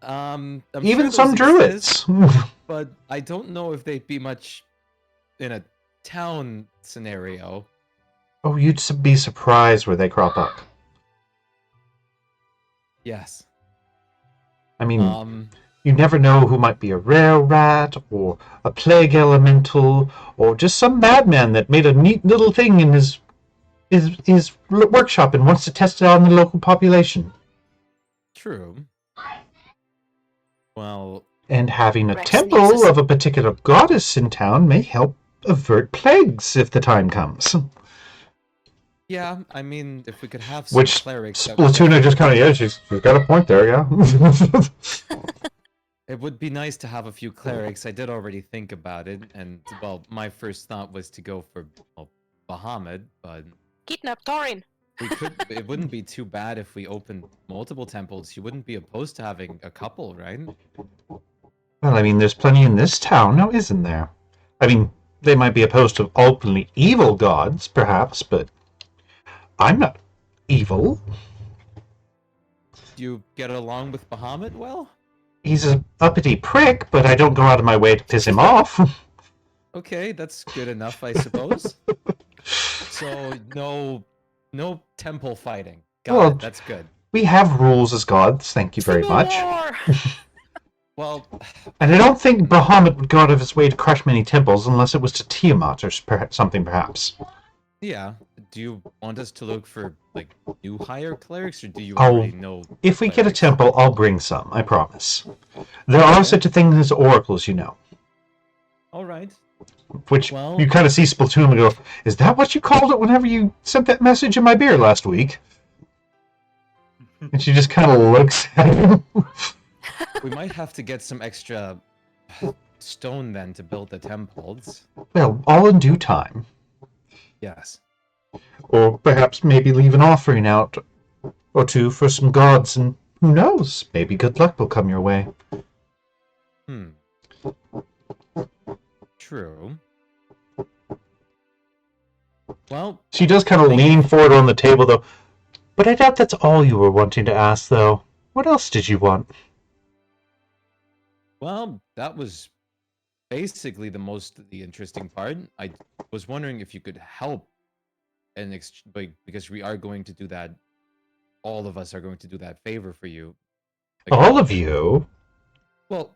I'm Even sure some those exist, druids. but I don't know if they'd be much in a town scenario. Oh, you'd be surprised where they crop up. Yes. I mean, Um, you never know who might be a rare rat, or a plague elemental, or just some madman that made a neat little thing in his workshop and wants to test it out on the local population. true. Well, And having a Rex temple sneezes. of a particular goddess in town may help avert plagues if the time comes. yeah, I mean, if we could have some Which clerics... that- Splatuna just kind of, yeah, she's got a point there, yeah. It would be nice to have a few clerics. I did already think about it, and, well, my first thought was to go for Bahamut, but Kidnap Thorin. we could. It wouldn't be too bad if we opened multiple temples. You wouldn't be opposed to having a couple, right? Well, I mean, there's plenty in this town, now isn't there? I mean, they might be opposed to openly evil gods, perhaps, but I'm not evil. Do you get along with Bahamut well? He's a uppity prick, but I don't go out of my way to piss him off. Okay, that's good enough, I suppose. So no temple fighting. Got Well, it. That's good. We have rules as gods, thank you very much. More. Well, And I don't think Bahamut would go out of his way to crush many temples unless it was to Tiamat or something, perhaps. yeah. Do you want us to look for like new hire clerics, or do you Oh, already know? If we get a clerics? temple, I'll bring some, I promise. There are such a thing as oracles, you know. All right. Which Well- you kind of see Splatoon and go, is that what you called it whenever you sent that message in my beer last week? And she just kind of looks at him. We might have to get some extra stone then to build the temples. Well, all in due time. Yes. Or perhaps maybe leave an offering out or two for some gods, and who knows, maybe good luck will come your way. True. Well, She does kind of lean forward on the table, though. But I doubt that's all you were wanting to ask, though. What else did you want? that was basically the interesting part. I was wondering if you could help, and because we are going to do that. All of us are going to do that favor for you. Like, All of you? Well,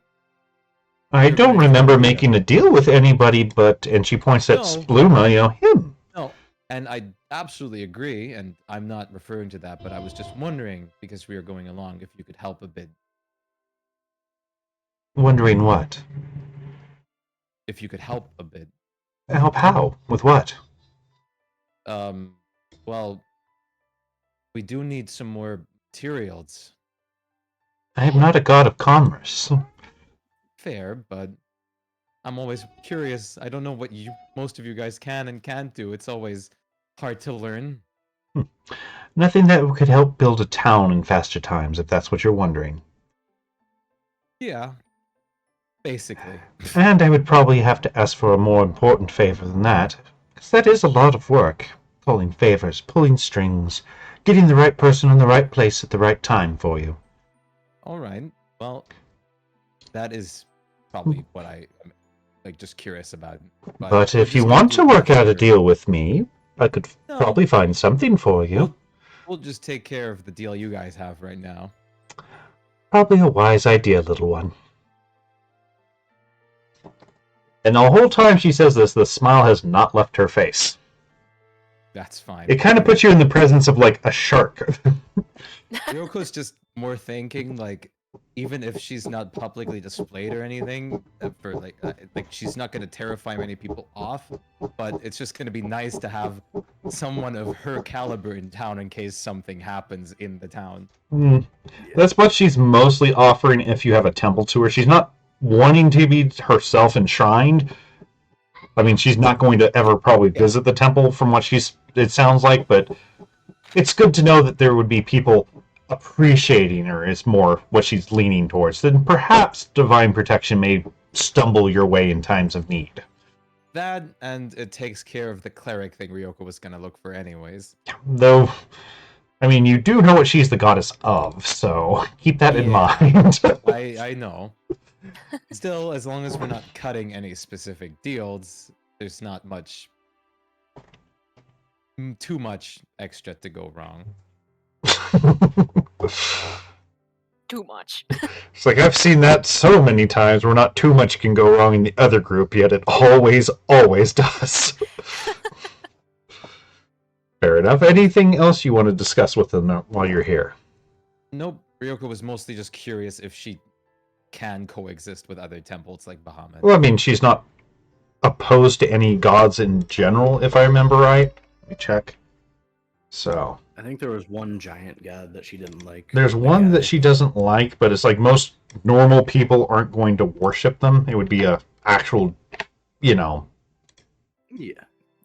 I You're don't very remember familiar. making a deal with anybody but, and she points at No. Spluma, you know, him. no, and I absolutely agree, and I'm not referring to that, but I was just wondering, because we are going along, if you could help a bit. Wondering what? If you could help a bit. Help how? With what? Well, we do need some more materials. I am not a god of commerce. Fair, but I'm always curious. I don't know what most of you guys can and can't do. It's always hard to learn. Nothing that could help build a town in faster times, if that's what you're wondering. Yeah, basically. And I would probably have to ask for a more important favor than that, because that is a lot of work. Pulling favors, pulling strings, getting the right person in the right place at the right time for you. All right. Well, That is probably what I am like just curious about. But we're if you just gonna want do to it work out a after. deal with me, I could No. probably find something for you. We'll just take care of the deal you guys have right now. Probably a wise idea, little one. And the whole time she says this, the smile has not left her face. That's fine. It kind of puts you in the presence of, like, a shark. Ryoko's just more thinking, like, even if she's not publicly displayed or anything, for like she's not gonna terrify many people off, but it's just gonna be nice to have someone of her caliber in town in case something happens in the town. That's what she's mostly offering if you have a temple to her. She's not wanting to be herself enshrined. I mean, she's not going to ever probably visit the temple from what it sounds like, but it's good to know that there would be people appreciating her is more what she's leaning towards. Then perhaps divine protection may stumble your way in times of need. That, and it takes care of the cleric thing Ryoko was gonna look for anyways. Though, I mean, you do know what she's the goddess of, so keep that in mind. I know. Still, as long as we're not cutting any specific deals, there's not much... too much extra to go wrong. Too much. It's like, I've seen that so many times where not too much can go wrong in the other group, yet it always does. Fair enough. Anything else you want to discuss with them while you're here? Nope. Ryoko was mostly just curious if she can coexist with other temples like Bahamut. Well, I mean, she's not opposed to any gods in general, if I remember right. Let me check. So... I think there was one giant god that she didn't like. There's one that she doesn't like, but it's like most normal people aren't going to worship them. It would be a actual, Yeah.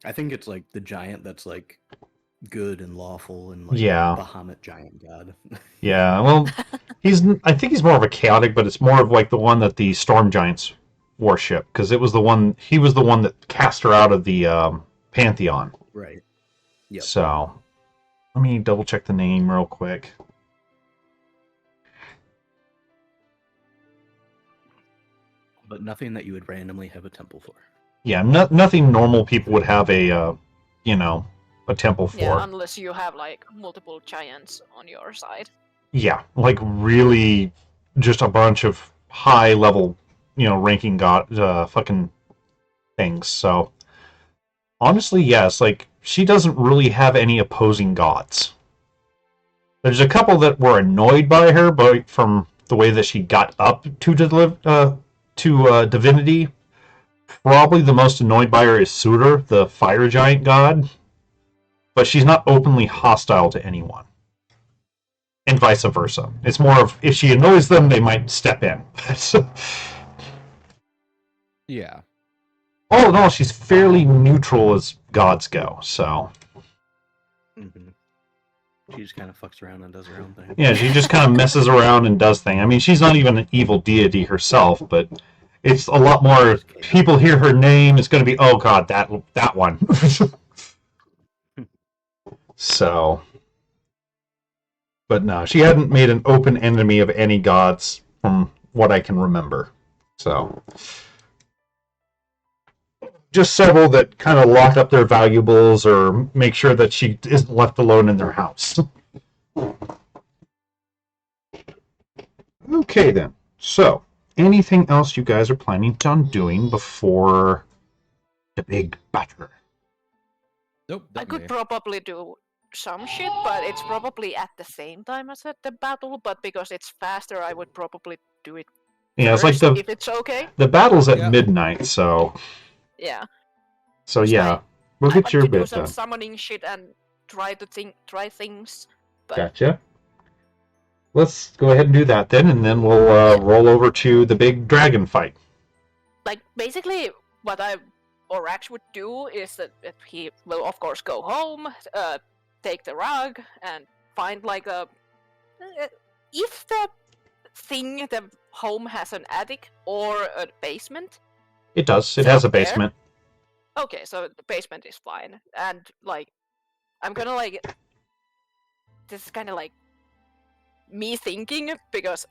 I think it's like the giant that's like good and lawful and like Bahamut giant god. Yeah, well, I think he's more of a chaotic, but it's more of like the one that the storm giants worship, because he was the one that cast her out of the pantheon. Right. Yep. So... Let me double check the name real quick. But nothing that you would randomly have a temple for. Yeah, nothing normal people would have a temple for. Yeah, unless you have like multiple giants on your side. Yeah, like really just a bunch of high level, ranking god fucking things. So honestly, yes, like she doesn't really have any opposing gods. There's a couple that were annoyed by her, but from the way that she got up to divinity. Probably the most annoyed by her is Surtur, the fire giant god. But she's not openly hostile to anyone. And vice versa. It's more of, if she annoys them, they might step in. Yeah. All in all, she's fairly neutral as gods go, so... Mm-hmm. She just kind of fucks around and does her own thing. Yeah, she just kind of messes around and does things. I mean, she's not even an evil deity herself, but it's a lot more... People hear her name, it's going to be, oh god, that one. So... But no, she hadn't made an open enemy of any gods from what I can remember. So... Just several that kind of lock up their valuables or make sure that she isn't left alone in their house. Okay, then. So, anything else you guys are planning on doing before the big battle? Nope. I could probably do some shit, but it's probably at the same time as at the battle, but because it's faster, I would probably do it Yeah, it's first, like if it's okay. the battle's at midnight, so... Yeah. So It's yeah, like, we'll I get want your to do bit some done. summoning shit and try things. But Gotcha. Let's go ahead and do that then, and then we'll roll over to the big dragon fight. like basically, what Rax would do is that he will of course go home, take the rug, and find like a. If the home has an attic or a basement. It does. It has a basement. Okay, so the basement is fine, and like, I'm gonna like. This is kind of like me thinking because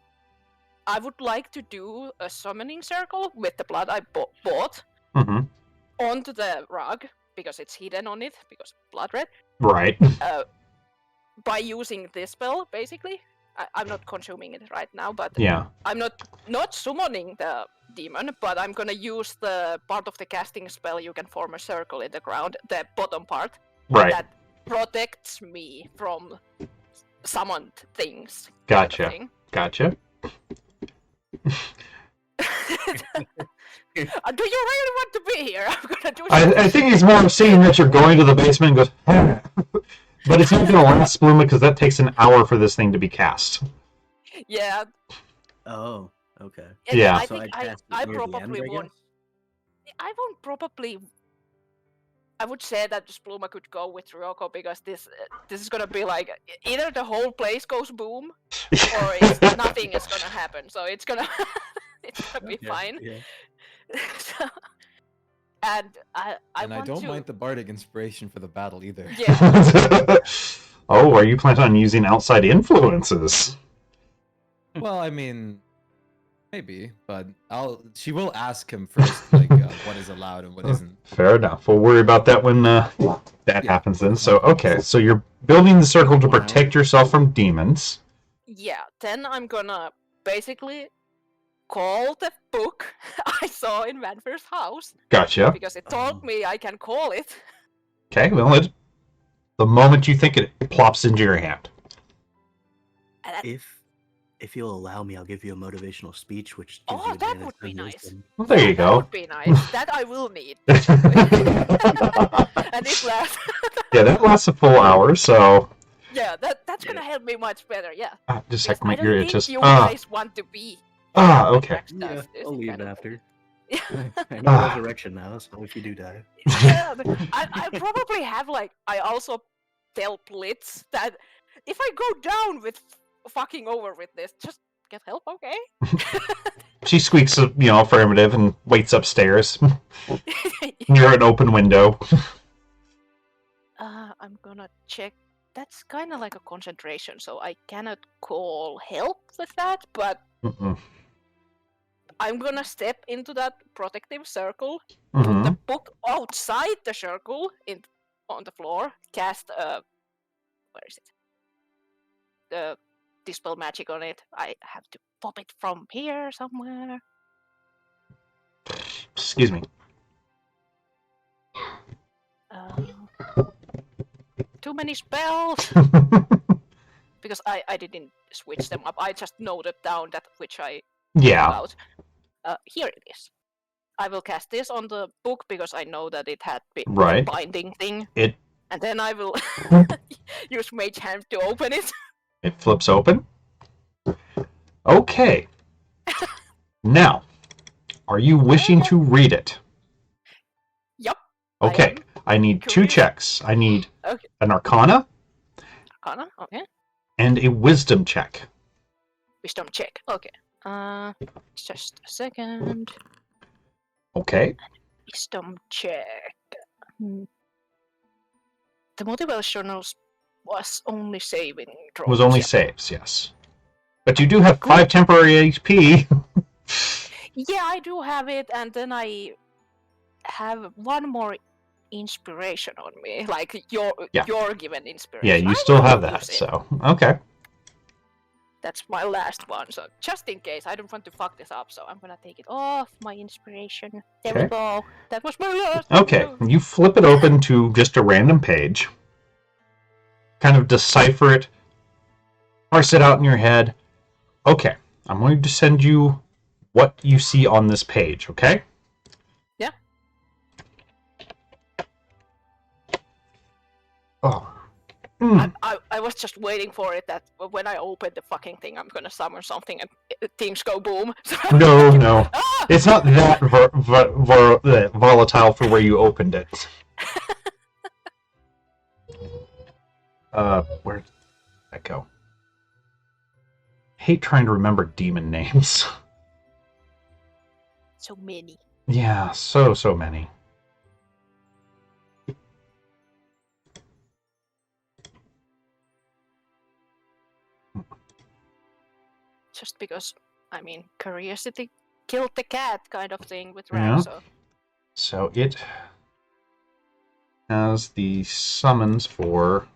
I would like to do a summoning circle with the blood I bought Mm-hmm. onto the rug because it's hidden on it because blood red. Right. By using this spell, basically. I'm not consuming it right now, but Yeah. I'm not summoning the demon, but I'm gonna use the part of the casting spell. You can form a circle in the ground, the bottom part Right. that protects me from summoned things. Gotcha. Kind of Gotcha. do you really want to be here? I'm gonna do. I think he's more seeing that you're going to the basement and goes, "Ah." But it's not going to last, Spluma, because that takes an hour for this thing to be cast. Yeah. Oh, okay. Yeah. I So think I'd cast it I near the probably end, I won't. guess? I won't probably. I would say that Spluma could go with Ryoko because this is gonna be like either the whole place goes boom or nothing is gonna happen. So it's gonna be Okay, fine. Yeah. So, and I want don't to. mind the bardic inspiration for the battle either. Yeah. Oh, are you planning on using outside influences? Well, I mean, maybe, but she will ask him first, like what is allowed and what isn't. Fair enough. We'll worry about that when that happens then. So, okay, so you're building the circle to protect yourself from demons. Yeah. Then I'm gonna basically call the book I saw in Vanfer's house Gotcha. because it told me I can call it. Okay, well, the moment you think it plops into your hand. And If you'll allow me, I'll give you a motivational speech, which gives Oh, you that advantage would be on nice. wisdom. Well, there you That go. would be nice. That I will need. And it lasts. Yeah, that lasts a full hour, so... Yeah, that's gonna help me much better. Yeah. Just a Because second, my I don't ear think itches. you guys want to be. Okay. Rex does Yeah, this I'll leave kind of- after. Yeah. I know resurrection now, so if you do die. Yeah, I probably have like I also tell Blitz that if I go down with fucking over with this, just get help, okay? She squeaks, affirmative and waits upstairs near an open window. I'm gonna check. That's kind of like a concentration, so I cannot call help with that, but Mm-mm. I'm gonna step into that protective circle, put the Mm-hmm. book outside the circle on the floor, cast where is it? The dispel magic on it. I have to pop it from here somewhere. Excuse me. Too many spells because I didn't switch them up. I just noted down that which I Yeah. out. Here it is. I will cast this on the book because I know that it had the Right. binding thing. It And then I will use Mage Hand to open it. flips open. Okay. Now, are you wishing to read it? Yup. Okay. I need 2 curious. checks. I need Okay. an Arcana Arcana. Okay. and a Wisdom check. Wisdom check. Okay. Just a second. Okay. Wisdom check. The motivational was only saving throws. Was only yeah. saves, yes. But you do have 5 temporary HP. Yeah, I do have it, and then I have 1 more inspiration on me, like your given inspiration. Yeah, you I still will have use that, it. so okay. That's my last one, so just in case, I don't want to fuck this up, so I'm gonna take it off, my inspiration. There we Okay. go. That was my last Okay, one. you flip it open to just a random page. Kind of decipher it. Parse it out in your head. Okay, I'm going to send you what you see on this page, okay? Yeah. Oh. I was just waiting for it that when I open the fucking thing, I'm gonna summon something and things go boom. So No. Ah! It's not that volatile for where you opened it. Where did that go? Hate trying to remember demon names. So many. Yeah, so many. Just because I mean, curiosity killed the cat kind of thing with Yeah. Rax. So. So it has the summons for...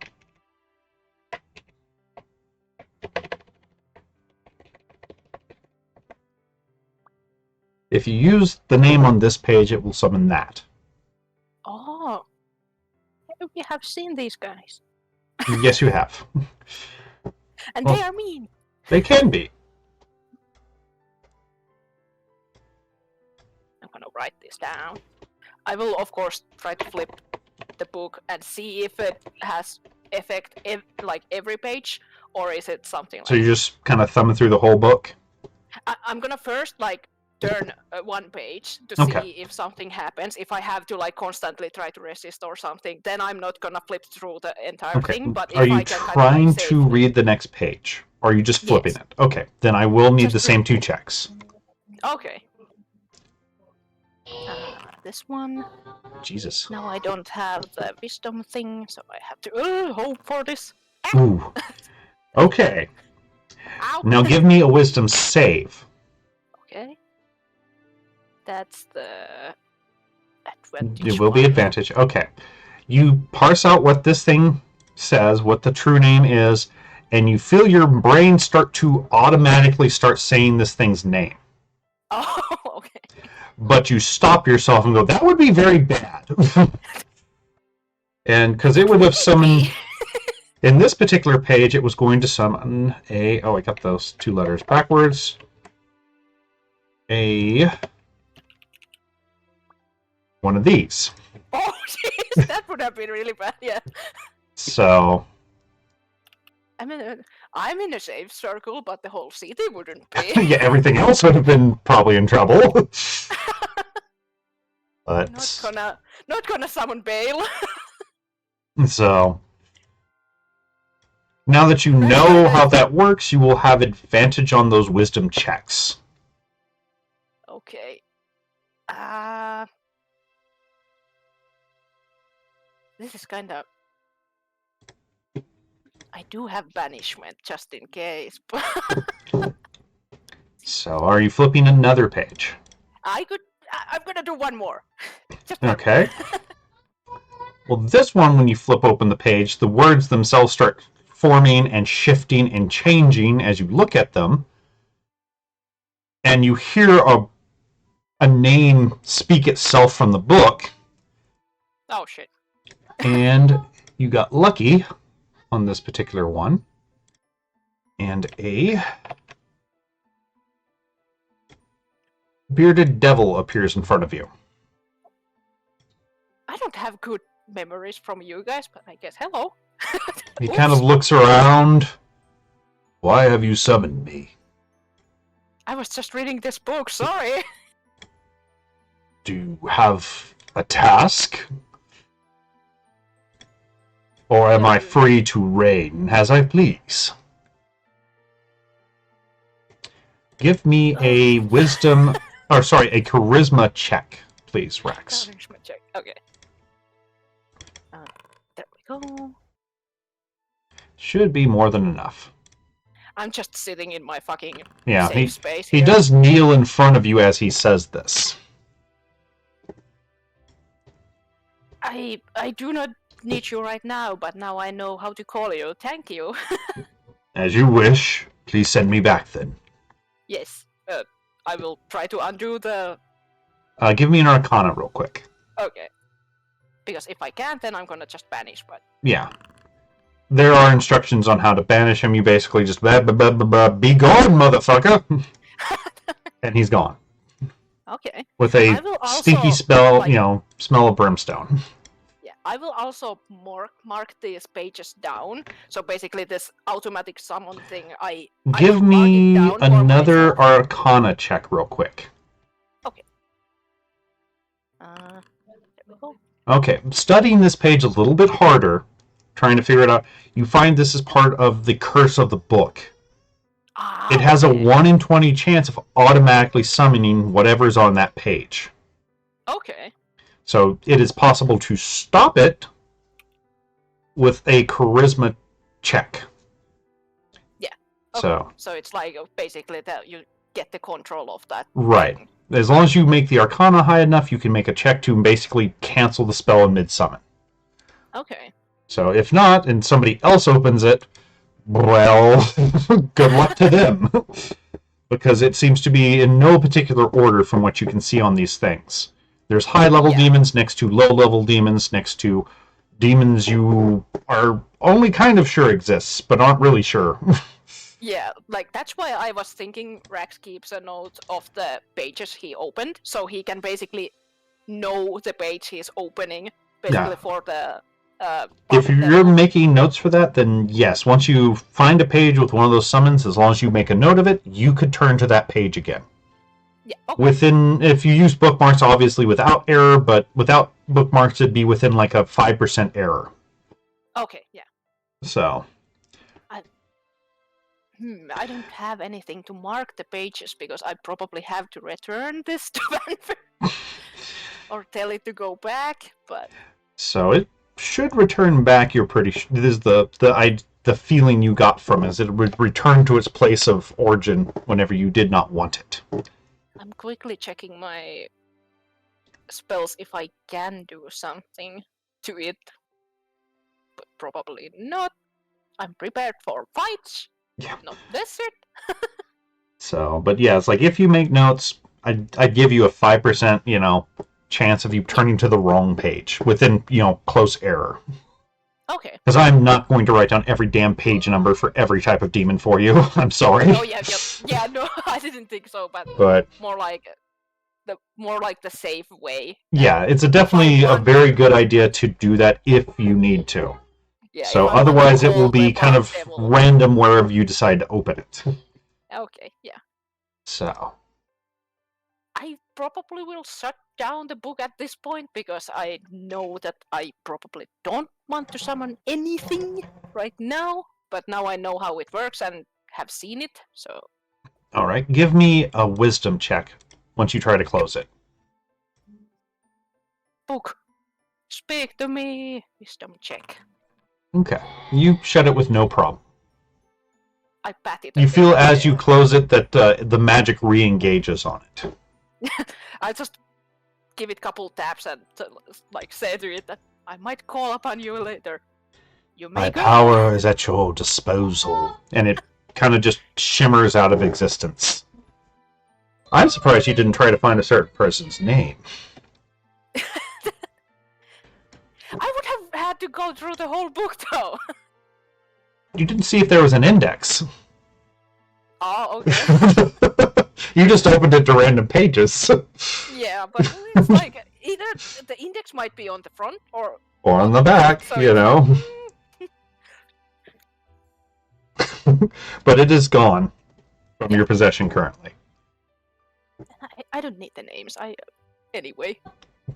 If you use the name on this page, it will summon that. Oh, we have seen these guys, Yes, you have. and Well- they are mean. They can be. I'm gonna write this down. I will, of course, try to flip the book and see if it has effect like every page, or is it something like. So you're just kind of thumbing through the whole book? I'm gonna first like turn one page to Okay. see if something happens. If I have to like constantly try to resist or something, then I'm not gonna flip through the entire Okay. thing. But Are if you I can kind of, trying like, to safely- read the next page? Or are you just flipping Yes. it? Okay. Then I will need Just the same 2 checks. Okay. This one. Jesus. Now I don't have the wisdom thing, so I have to hope for this. Ooh. Okay. Ow. Now give me a wisdom save. Okay. That's the advantage. It will be one. advantage. Okay. You parse out what this thing says, what the true name is, and you feel your brain start to automatically start saying this thing's name. Oh, okay. But you stop yourself and go, that would be very bad. And because it would have summoned, in this particular page, it was going to summon a, oh, I got those 2 letters backwards. One of these. Oh, jeez, that would have been really bad. Yeah. So, I'm in a safe circle, but the whole city wouldn't be. yeah, everything else would have been probably in trouble. But, Not gonna summon Bale. so, now that you know how that works, you will have advantage on those wisdom checks. Okay. This is kind of. I do have banishment just in case, but So, are you flipping another page? I'm gonna do one more. Just one. Okay. Well, this one, when you flip open the page, the words themselves start forming and shifting and changing as you look at them. And you hear a name speak itself from the book. Oh shit. And you got lucky on this particular one. And a bearded devil appears in front of you. I don't have good memories from you guys, but I guess hello. He kind of looks around. Why have you summoned me? I was just reading this book. Sorry. Do you have a task? Or am I free to reign as I please? Give me a wisdom, or sorry, a charisma check, please, Rex. Charisma check. Okay. There we go. Should be more than enough. I'm just sitting in my fucking Yeah, safe space he here. does kneel in front of you as he says this. I do not need you right now, but now I know how to call you. Thank you. As you wish. Please send me back then. Yes. I will try to undo the. Give me an arcana real quick. Okay. Because if I can't, then I'm gonna just banish. But Yeah. There are instructions on how to banish him. You basically just be gone, motherfucker, and he's gone okay. with I a will also, stinky spell. like- You know, smell of brimstone. Yeah, I will also mark these pages down. So basically, this automatic summon thing, I Give will mark it me down for another myself. arcana check real quick. There we go. Okay, studying this page a little bit harder, trying to figure it out, you find this is part of the curse of the book. Ah, It has a okay. 1 in 20 chance of automatically summoning whatever's on that page. Okay. So it is possible to stop it with a charisma check. Yeah. So, So it's like basically that get the control of that. Right. thing. As long as you make the Arcana high enough, you can make a check to basically cancel the spell in mid-summon. Okay. So if not, and somebody else opens it, well, good luck to them. Because it seems to be in no particular order from what you can see on these things. There's high-level Yeah. demons next to low-level demons next to demons you are only kind of sure exists, but aren't really sure. Yeah, like that's why I was thinking Rex keeps a note of the pages he opened, so he can basically know the page he's opening, basically Yeah. for the. If puppet you're demo. making notes for that, then yes, once you find a page with one of those summons, as long as you make a note of it, you could turn to that page again. Yeah. Okay. Within, if you use bookmarks, obviously without error, but without bookmarks, it'd be within like a 5% error. Okay. Yeah. So, I don't have anything to mark the pages because I probably have to return this to Vanfer or tell it to go back. But so it should return back. You're pretty. This is the feeling you got from it, is it would return to its place of origin whenever you did not want it. I'm quickly checking my spells if I can do something to it, but probably not. I'm prepared for fights. Yeah. Not desert. So, but yeah, it's like if you make notes, I'd give you a 5%, chance of you turning to the wrong page within, close error. Okay. Because I'm not going to write down every damn page number for every type of demon for you. I'm sorry. Oh yeah, yeah. No, I didn't think so, but more like the safe way. Yeah, it's definitely a very good idea to do that if you need to. Yeah. So if I want to otherwise it will call be the kind of devil. random wherever you decide to open it. Okay. Yeah. So, I probably will shut down the book at this point because I know that I probably don't want to summon anything right now. But now I know how it works and have seen it, so alright, give me a wisdom check once you try to close it. book, speak to me. Wisdom check. Okay. You shut it with no problem. I pat it. You again. feel as you close it that the magic re-engages on it. I just give it a couple taps and say to it that I might call upon you later. You may My go. power is at your disposal. And it kind of just shimmers out of existence. I'm surprised you didn't try to find a certain person's name. I would have had to go through the whole book though. You didn't see if there was an index. Oh, okay. You just opened it to random pages. Yeah, but it's like either the index might be on the front or Or on the back, so But it is gone from your possession currently. I don't need the names. Anyway.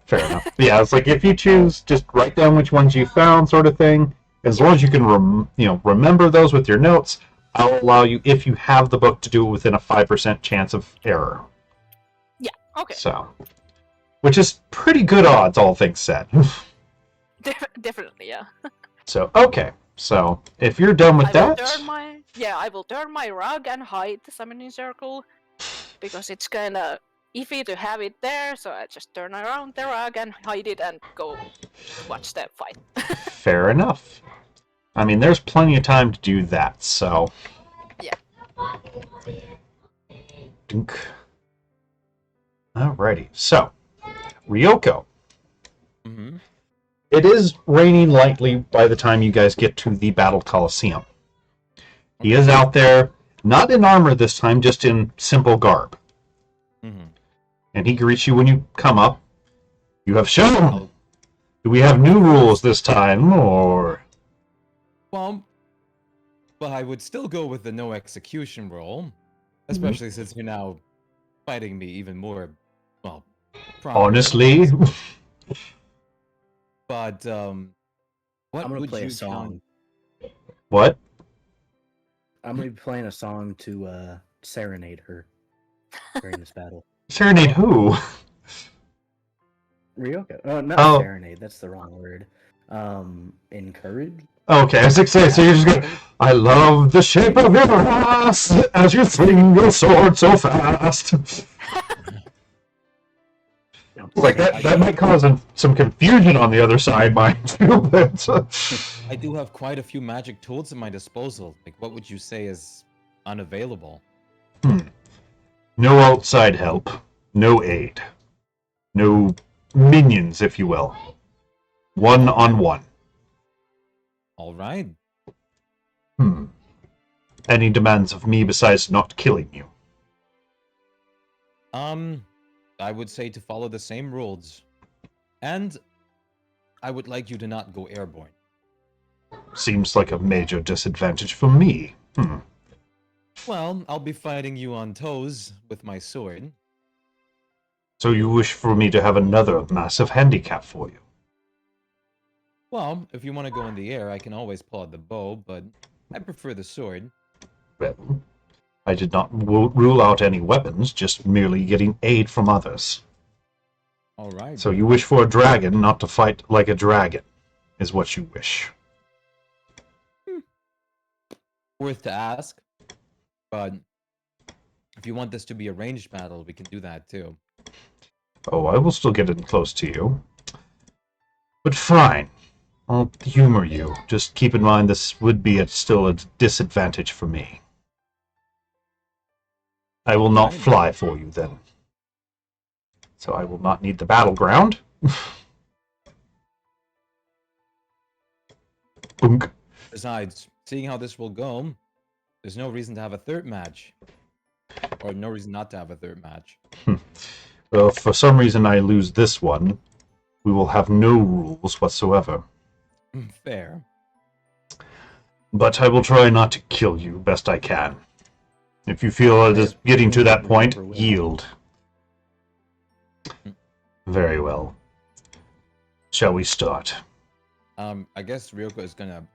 Fair enough. Yeah, it's like if you choose, just write down which ones you found, sort of thing. As long as you can, remember those with your notes, I'll allow you, if you have the book, to do it within a 5% chance of error. Yeah. Okay. So, which is pretty good odds, all things said. Definitely, yeah. So, okay. So, if you're done with that, I will turn my rug and hide the summoning circle because it's kinda iffy to have it there. So I just turn around the rug and hide it and go watch the fight. fair enough. I mean, there's plenty of time to do that. So, Yeah. Dunk. Alrighty. So, Ryoko. Mm-hmm. It is raining lightly by the time you guys get to the Battle Coliseum. He is out there, not in armor this time, just in simple garb. Mm-hmm. And he greets you when you come up. You have shown. Do we have new rules this time, or... Well, I would still go with the no execution rule, especially since you're now fighting me even more, well, prominently. Honestly? But, what I'm gonna would play you a song. What? I'm gonna be playing a song to serenade her during this battle. Serenade who? Ryoko. Oh, not Oh. serenade. That's the wrong word. Encourage. Okay, I was excited. So you're just going, I love the shape of your ass as you swing your sword so fast. Like that might cause some confusion on the other side, mind you. But, I do have quite a few magic tools at my disposal. Like, what would you say is unavailable? no outside help, no aid, no minions, if you will. 1-on-1. All right. Any demands of me besides not killing you? I would say to follow the same rules. And I would like you to not go airborne. Seems like a major disadvantage for me. Well, I'll be fighting you on toes with my sword. So you wish for me to have another massive handicap for you? Well, if you want to go in the air, I can always pull out the bow, but I prefer the sword. Well, I did not rule out any weapons, just merely getting aid from others. All right. So you wish for a dragon, not to fight like a dragon, is what you wish. Worth to ask. But if you want this to be a ranged battle, we can do that too. Oh, I will still get in close to you. But fine. I'll humor you. Just keep in mind this would be still a disadvantage for me. I will not fly for you then. So I will not need the battleground. Boonk. Besides, seeing how this will go, there's no reason to have a third match. Or no reason not to have a third match. Well, if for some reason I lose this one, we will have no rules whatsoever. Fair. But I will try not to kill you best I can. If you feel it is getting to that point, yield. Very well. Shall we start? I guess Ryoko is gonna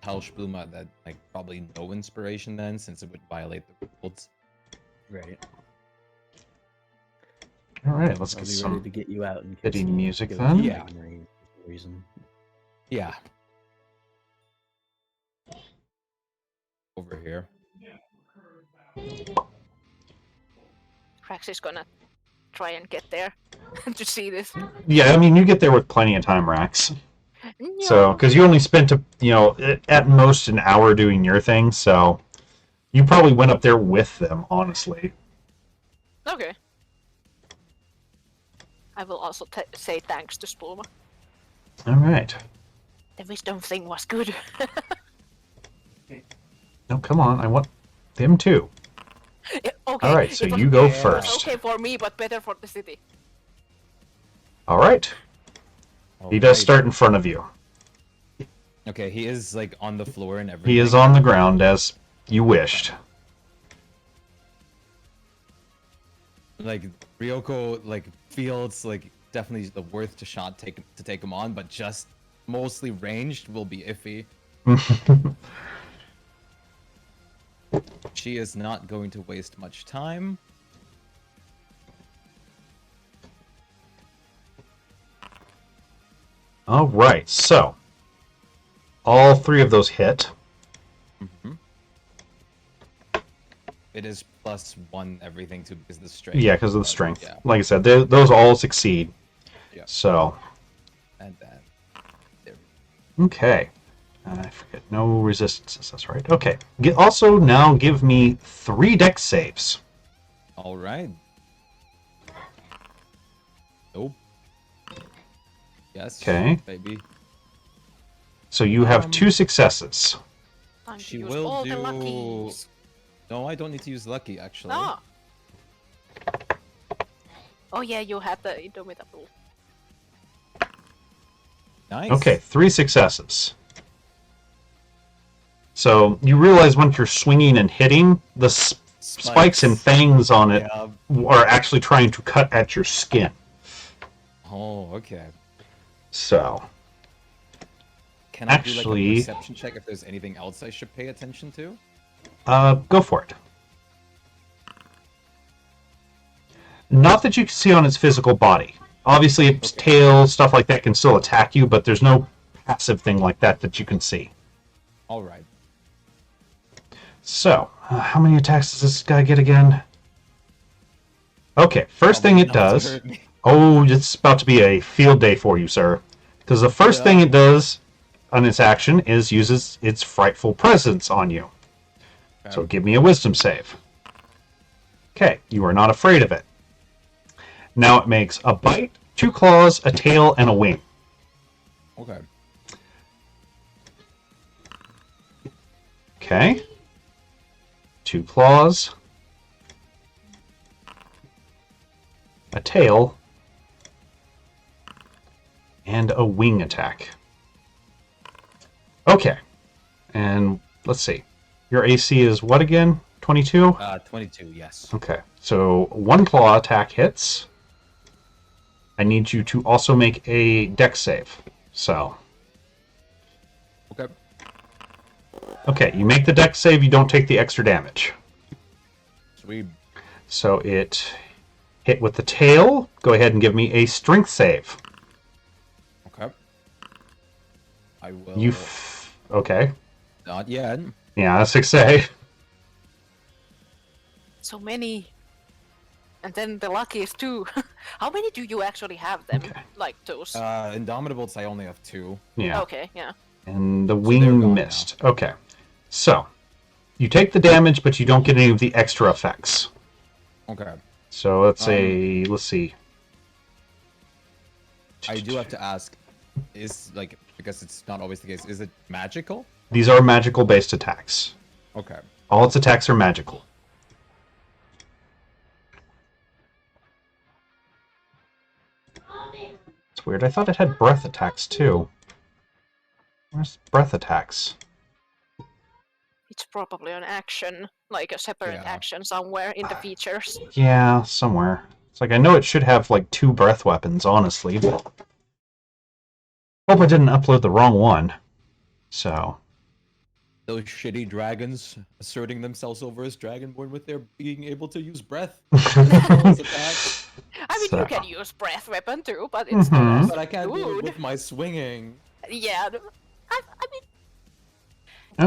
tell Spluma that, like, probably no inspiration then, since it would violate the rules. Right. Alright, let's I'll get be some ready to get you out in case hitty you music go then. to Yeah. Reason. Yeah. Over here. Rax is gonna try and get there to see this. Yeah, I mean, you get there with plenty of time, Rax. So, because you only spent, at most an hour doing your thing, so you probably went up there with them, honestly. Okay. I will also say thanks to Spulma. Alright. The wisdom thing was good. No, come on, I want them too. Yeah, okay. Alright, so it was- you go it was first. okay for me, but better for the city. Alright. He does Alright. start in front of you. Okay, he is, like, on the floor and everything. He is on the ground, as you wished. Like, Ryoko, like, feels, like, definitely the worth to take him on, but just mostly ranged will be iffy. She is not going to waste much time. Alright, so. All three of those hit. It is +1 everything too because of the strength. Yeah, because of the strength. Yeah. Like I said, those all succeed. Yeah. So, And then there. okay. I forget, no resistances, that's right. Okay. Also, now give me 3 dex saves. All right. Nope. Yes. Okay. Baby. So you have 2 successes. Time to She use will all the do- luckies. No, I don't need to use lucky actually. Ah. Oh yeah, you have the Indomitable. Nice. Okay, 3 successes. So you realize once you're swinging and hitting, the spikes and fangs on it Yeah. are actually trying to cut at your skin. Oh, okay. So, Can I do like Actually- a perception check if there's anything else I should pay attention to? go for it. Not that you can see on its physical body. Obviously, its tail, stuff like that can still attack you, but there's no passive thing like that that you can see. All right. So, how many attacks does this guy get again? Okay, first thing it does... Oh, it's about to be a field day for you, sir. Because the first thing it does on its action is uses its frightful presence on you. Okay. So give me a wisdom save. Okay, you are not afraid of it. Now it makes a bite, 2 claws, a tail, and a wing. Okay. Okay. 2 claws. A tail. And a wing attack. Okay. And let's see. Your AC is what again? 22? 22, yes. Okay. So 1 claw attack hits. I need you to also make a dex save. So. Okay. Okay, you make the dex save, you don't take the extra damage. Sweet. So it hit with the tail. Go ahead and give me a strength save. Okay. I will. Okay. Not yet. Yeah, that's 6A. So many. And then the luckiest too. How many do you actually have them? Okay. Like those? Indomitables, I only have 2. Yeah. Okay, yeah. And the they're wing gone missed. Okay. So, you take the damage, but you don't get any of the extra effects. Okay. So let's say, let's see. I do have to ask, is, like, because it's not always the case, is it magical? These are magical based attacks. Okay. All its attacks are magical. It's weird. I thought it had breath attacks too. Where's breath attacks? It's probably an action, like a separate Yeah. action somewhere in the features. Yeah, somewhere. It's like I know it should have like 2 breath weapons, honestly, but hope I didn't upload the wrong one. So Those shitty dragons asserting themselves over as Dragonborn with their being able to use breath. Attacks. I mean, So- you can use breath weapon too, but it's Mhm. not But I can't do it good. with my swinging. Yeah, I mean,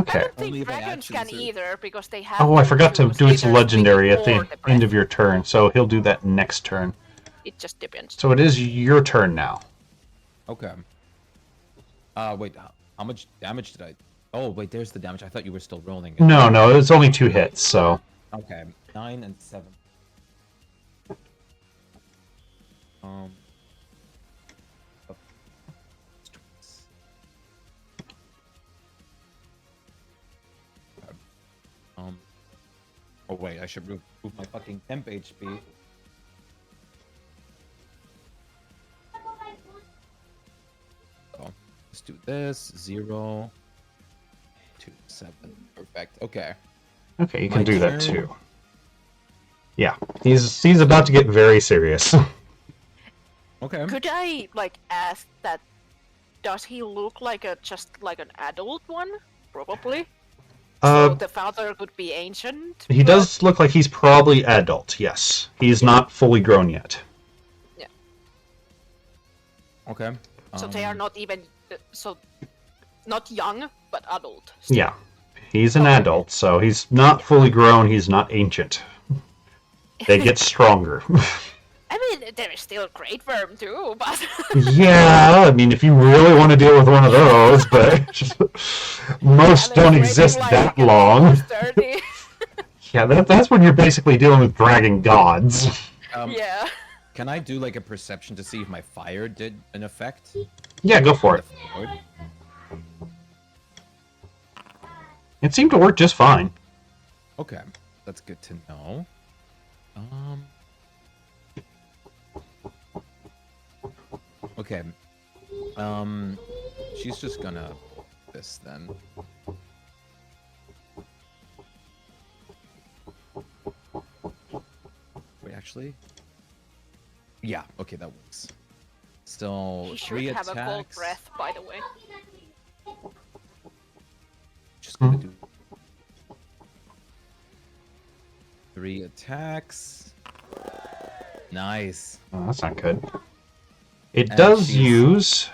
okay. I don't Only think if my dragons can actions are- either because they have. Oh, I forgot to use do its either legendary at swinging the or end breath. of your turn, so he'll do that next turn. It just depends. So it is your turn now. Okay. Wait, how much damage did I... Oh, wait, there's the damage. I thought you were still rolling it. No, it's only 2 hits, so... Okay, 9 and 7. Oh wait, I should remove my fucking temp HP. So, let's do this. 0, 2, 7. Perfect. Okay. Okay, you can My do that turn. too. Yeah, he's about to get very serious. Okay. Could I like ask that? Does he look like just like an adult one? Probably. So the father could be ancient. He but- does look like he's probably adult, yes. He's not fully grown yet. Okay. So they are not even not young, but adult. still. Yeah. He's an Okay. adult, so he's not fully grown, he's not ancient. They get stronger. I mean, there is still Great Worm too, but Yeah, I mean, if you really want to deal with one of those, but most they're don't rating, exist like, that an long. almost 30. Yeah, that's when you're basically dealing with dragon gods. Yeah. Can I do like a perception to see if my fire did an effect? Yeah, go for it. Forward? It seemed to work just fine. Okay, that's good to know. Okay. She's just gonna this then. Wait, actually. Yeah. Okay, that works. Still He should 3 have attacks. a cold breath, by the way. Just gonna do 3 attacks. Nice. Oh, that's not good. It And does she's- use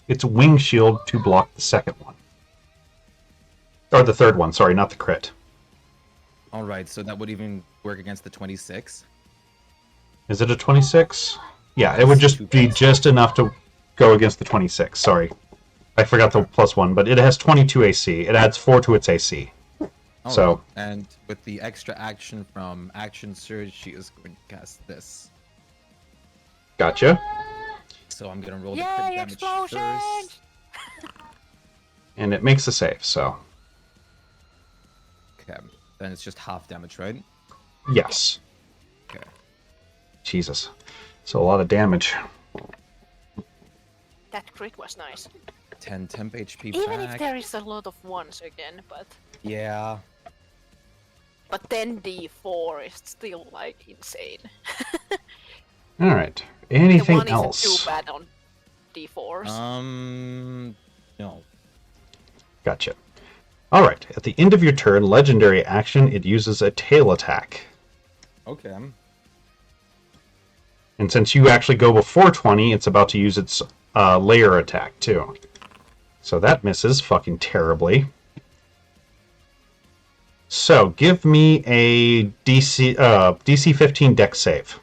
its wing shield to block the second one. Or the third one, sorry, not the crit. All right, so that would even work against the 26. Is it a 26? Yeah, it would just be just enough to go against the 26. Sorry. I forgot the +1, but it has 22 AC. It adds 4 to its AC. So, right. And with the extra action from Action Surge, she is going to cast this. gotcha. So I'm going to roll the Yay, crit damage explosions! first. And it makes a save, so Okay, then it's just half damage, right? yes. Okay. Jesus. So a lot of damage. That crit was nice. 10 temp HP Even back. if there is a lot of ones again, but Yeah. 10 D4 is still like insane. Alright. The Anything one else? isn't too bad on D4s. No. Gotcha. Alright. At the end of your turn, legendary action, it uses a tail attack. Okay. And since you actually go before 20, it's about to use its layer attack, too. So that misses fucking terribly. So, give me a DC 15 dex save.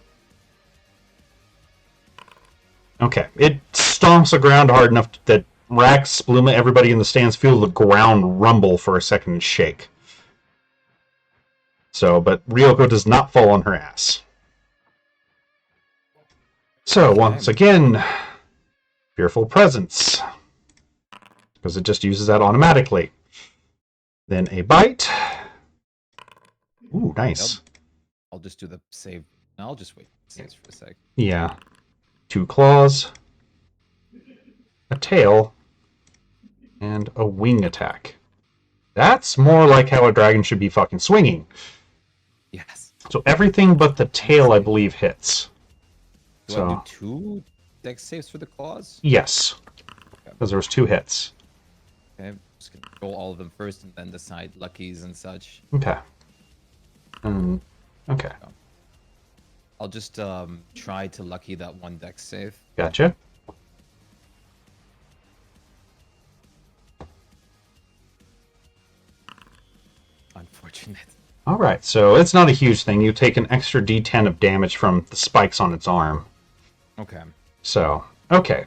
Okay. It stomps the ground hard enough that Rax, Spluma, everybody in the stands feel the ground rumble for a second and shake. So, but Ryoko does not fall on her ass. So, once again, Fearful Presence. Because it just uses that automatically. Then a bite. Ooh, nice. Yep. I'll just do the save. I'll just wait for a sec. Yeah. 2 claws. A tail. And a wing attack. That's more like how a dragon should be fucking swinging. Yes. So everything but the tail, I believe, hits. Do So I do 2 dex saves for the claws? yes. Because there was 2 hits. Okay, I'm just gonna roll all of them first and then decide luckies and such. Okay. Okay. I'll just try to lucky that 1 dex save. Gotcha. Unfortunate. Alright, so it's not a huge thing. You take an extra d10 of damage from the spikes on its arm. Okay. So, okay.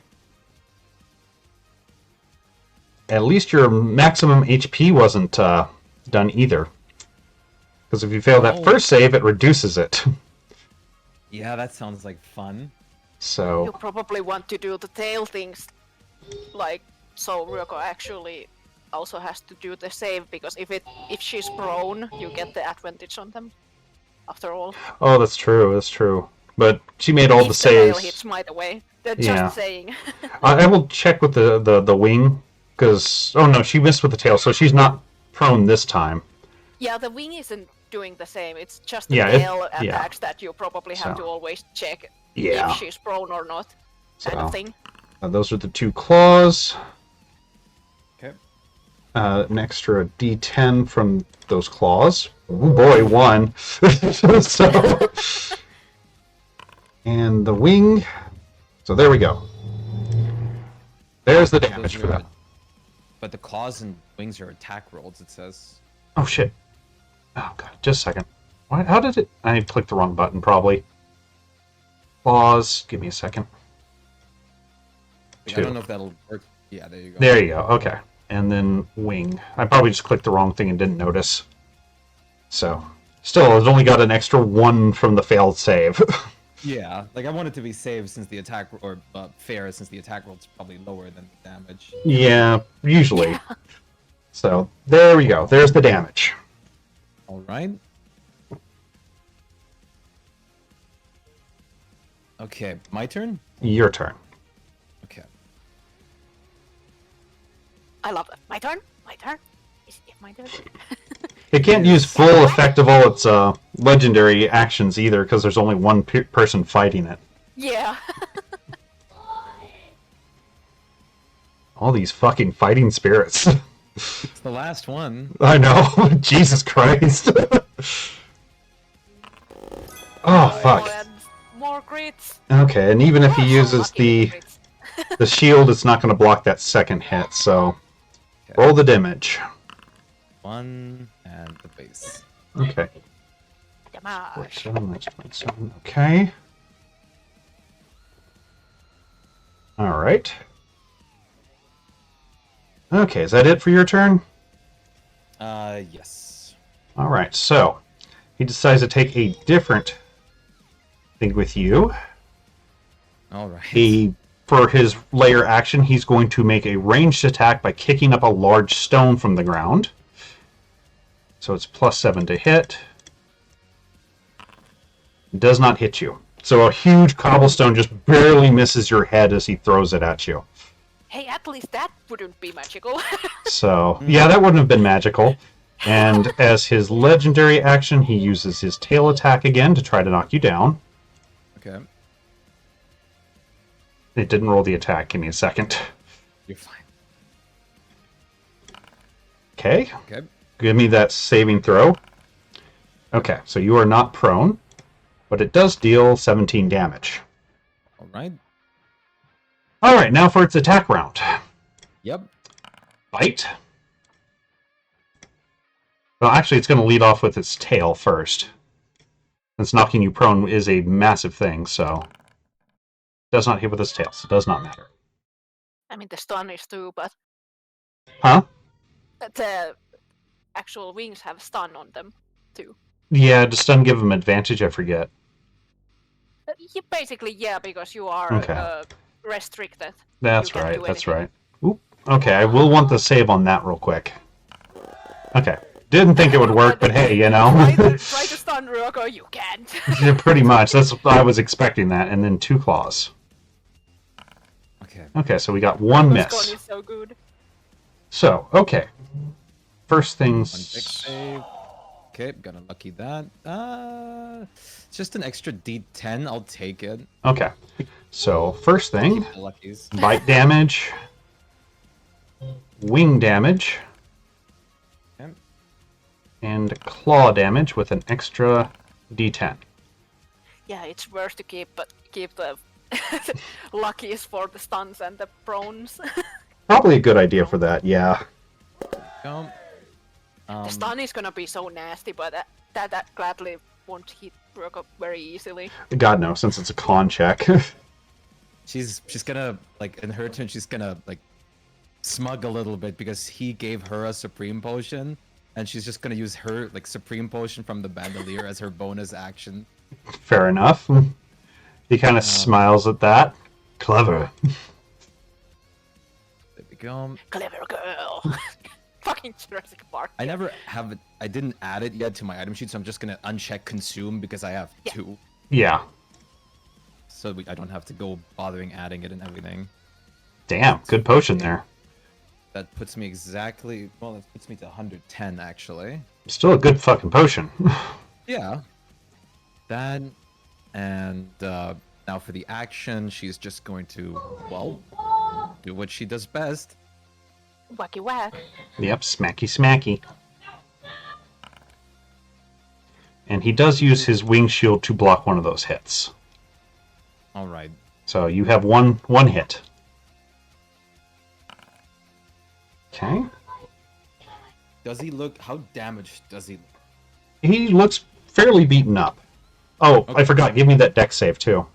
At least your maximum HP wasn't done either. Because if you fail that first save, it reduces it. Yeah, that sounds like fun. You So, probably want to do the tail things, like, so Ryoko actually also has to do the save, because if she's prone, you get the advantage on them. After all, oh, that's true, that's true. But she made all if the the tail saves. hits might away. That's Yeah. just saying. I will check with the wing, because... Oh no, she missed with the tail, so she's not prone this time. Yeah, the wing isn't doing the same. It's just the Yeah, tail attacks that you probably have So, to always check Yeah. if she's prone or not, kind So, of thing. those are the 2 claws. Okay. An extra d10 from those claws. Oh boy, 1. So, and the wing. So there we go. There's the damage Those for are- that. But the claws and wings are attack rolls, it says. Oh shit. Oh god, just a second. Why, how did it... I clicked the wrong button, probably. Claws. Give me a second. I 2. don't know if that'll work. Yeah, there you go. There you go. Okay. And then wing. I probably just clicked the wrong thing and didn't notice. So, still, it's only got an extra 1 from the failed save. Yeah, like I want it to be saved since the attack, or fair since the attack roll is probably lower than the damage. Yeah, usually. Yeah. So, there we go. There's the damage. All right. Okay, my turn? Your turn. Okay. I love that. My turn? My turn? Is it my turn? It can't use full effect of all its legendary actions either, because there's only one person fighting it. Yeah. All these fucking fighting spirits. It's the last one. I know. Jesus Christ. Oh, fuck. And more crits. Okay, and even if he Oh, so uses lucky with crits. the shield, it's not going to block that second hit, so roll the damage. 1 and the base. Okay. Damage. 47, that's 27. Okay. All right. Okay, is that it for your turn? Yes. All right, so he decides to take a different thing with you. All right. For his layer action, he's going to make a ranged attack by kicking up a large stone from the ground. So it's +7 to hit. Does not hit you. So a huge cobblestone just barely misses your head as he throws it at you. Hey, at least that wouldn't be magical. So, yeah, that wouldn't have been magical. And as his legendary action, he uses his tail attack again to try to knock you down. Okay. It didn't roll the attack. Give me a second. You're fine. Okay. Okay. Give me that saving throw. Okay, so you are not prone, but it does deal 17 damage. All right. All right, now for its attack round. Yep. Bite. Well, actually, it's going to lead off with its tail first. Since knocking you prone is a massive thing, so... Does not hit with its tail, so it does not matter. I mean, the stun is too, but Huh? the actual wings have stun on them too. Yeah, does stun give him advantage? I forget. Yeah, basically, yeah, because you are Okay. restricted. That's You can't right, do that's anything. right. Oop. Okay, I will want the save on that real quick. Okay. Didn't think it would work, but hey, you know. Try to stun Ryoko, you can't. Yeah, pretty much. That's I was expecting that. And then 2 claws. Okay. Okay, so we got 1 This gun miss. is so good. So, okay. First One big things... save. Okay, gonna lucky that. It's just an extra D10. I'll take it. Okay. So, first thing, Keep the luckies. bite damage, wing damage, Okay. and claw damage with an extra D10. Yeah, it's worth to keep the luckies for the stuns and the prones. Probably a good idea for that, yeah. Go. The stun is gonna be so nasty, but that gladly won't hit Ryoko very easily. God no, since it's a con check. She's gonna, like, in her turn, she's gonna, like, smug a little bit because he gave her a supreme potion, and she's just gonna use her, like, supreme potion from the bandolier as her bonus action. Fair enough. He kind of smiles at that. Clever. There we go. Clever girl. Fucking Jurassic Park. I didn't add it yet to my item sheet, so I'm just gonna uncheck consume because I have 2. Yeah. So I don't have to go bothering adding it and everything. Damn, good potion there. That puts me exactly, well, that puts me to 110 actually. Still a good fucking potion. Yeah. That, and now for the action, she's just going to, well, do what she does best. Wacky whack. Yep, smacky smacky. And he does use his wing shield to block one of those hits. All right. So you have one hit. Okay. Does he look, how damaged does he look? He looks fairly beaten up. Oh, I Okay. forgot. Give me that dex save, too.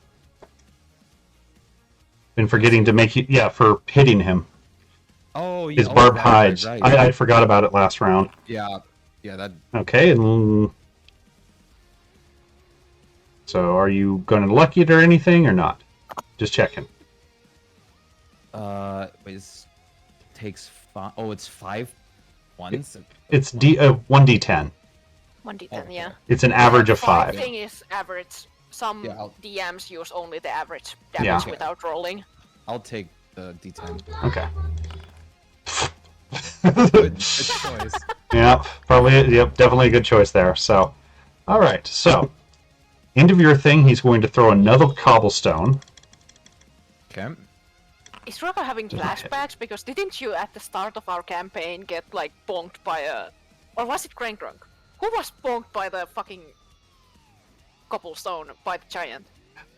Been forgetting to make you... Yeah, for hitting him. Oh, yeah. His oh, barbed right, hides. right. I forgot about it last round. Yeah, that, Okay, and... So, are you going to lucky it or anything, or not? Just checking. takes 5, oh, it's 5 ones? It's 1d10. 1d10, yeah. It's an average of 5. Thing is average. Some Yeah, I'll- DMs use only the average Yeah. damage without rolling. I'll take the D10. Okay. Good choice. Yeah, probably. Yep, definitely a good choice there. So, all right. So, end of your thing, he's going to throw another cobblestone. Okay. Is Ryoko having flashbacks? Because didn't you at the start of our campaign get like bonked by a, or was it Grangrunk? Who was bonked by the fucking cobblestone by the giant?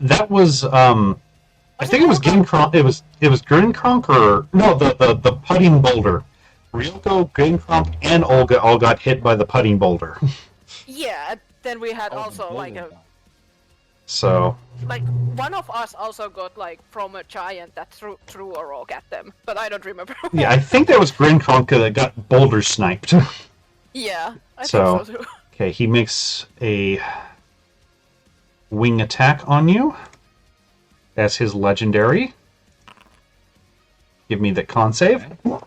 That was I think it was Grimkronk. It was Grimkronk or no, the putting boulder. Ryoko, Gaincomp, and Olga all got hit by the putting boulder. Yeah, and then we had Oh, also like bowling. So, like one of us also got like from a giant that threw a rock at them, but I don't remember. yeah, I think that was Gaincomp that got boulder sniped. Yeah, I So- think so too. Okay, he makes a wing attack on you. That's his legendary. Give me the con save. Okay.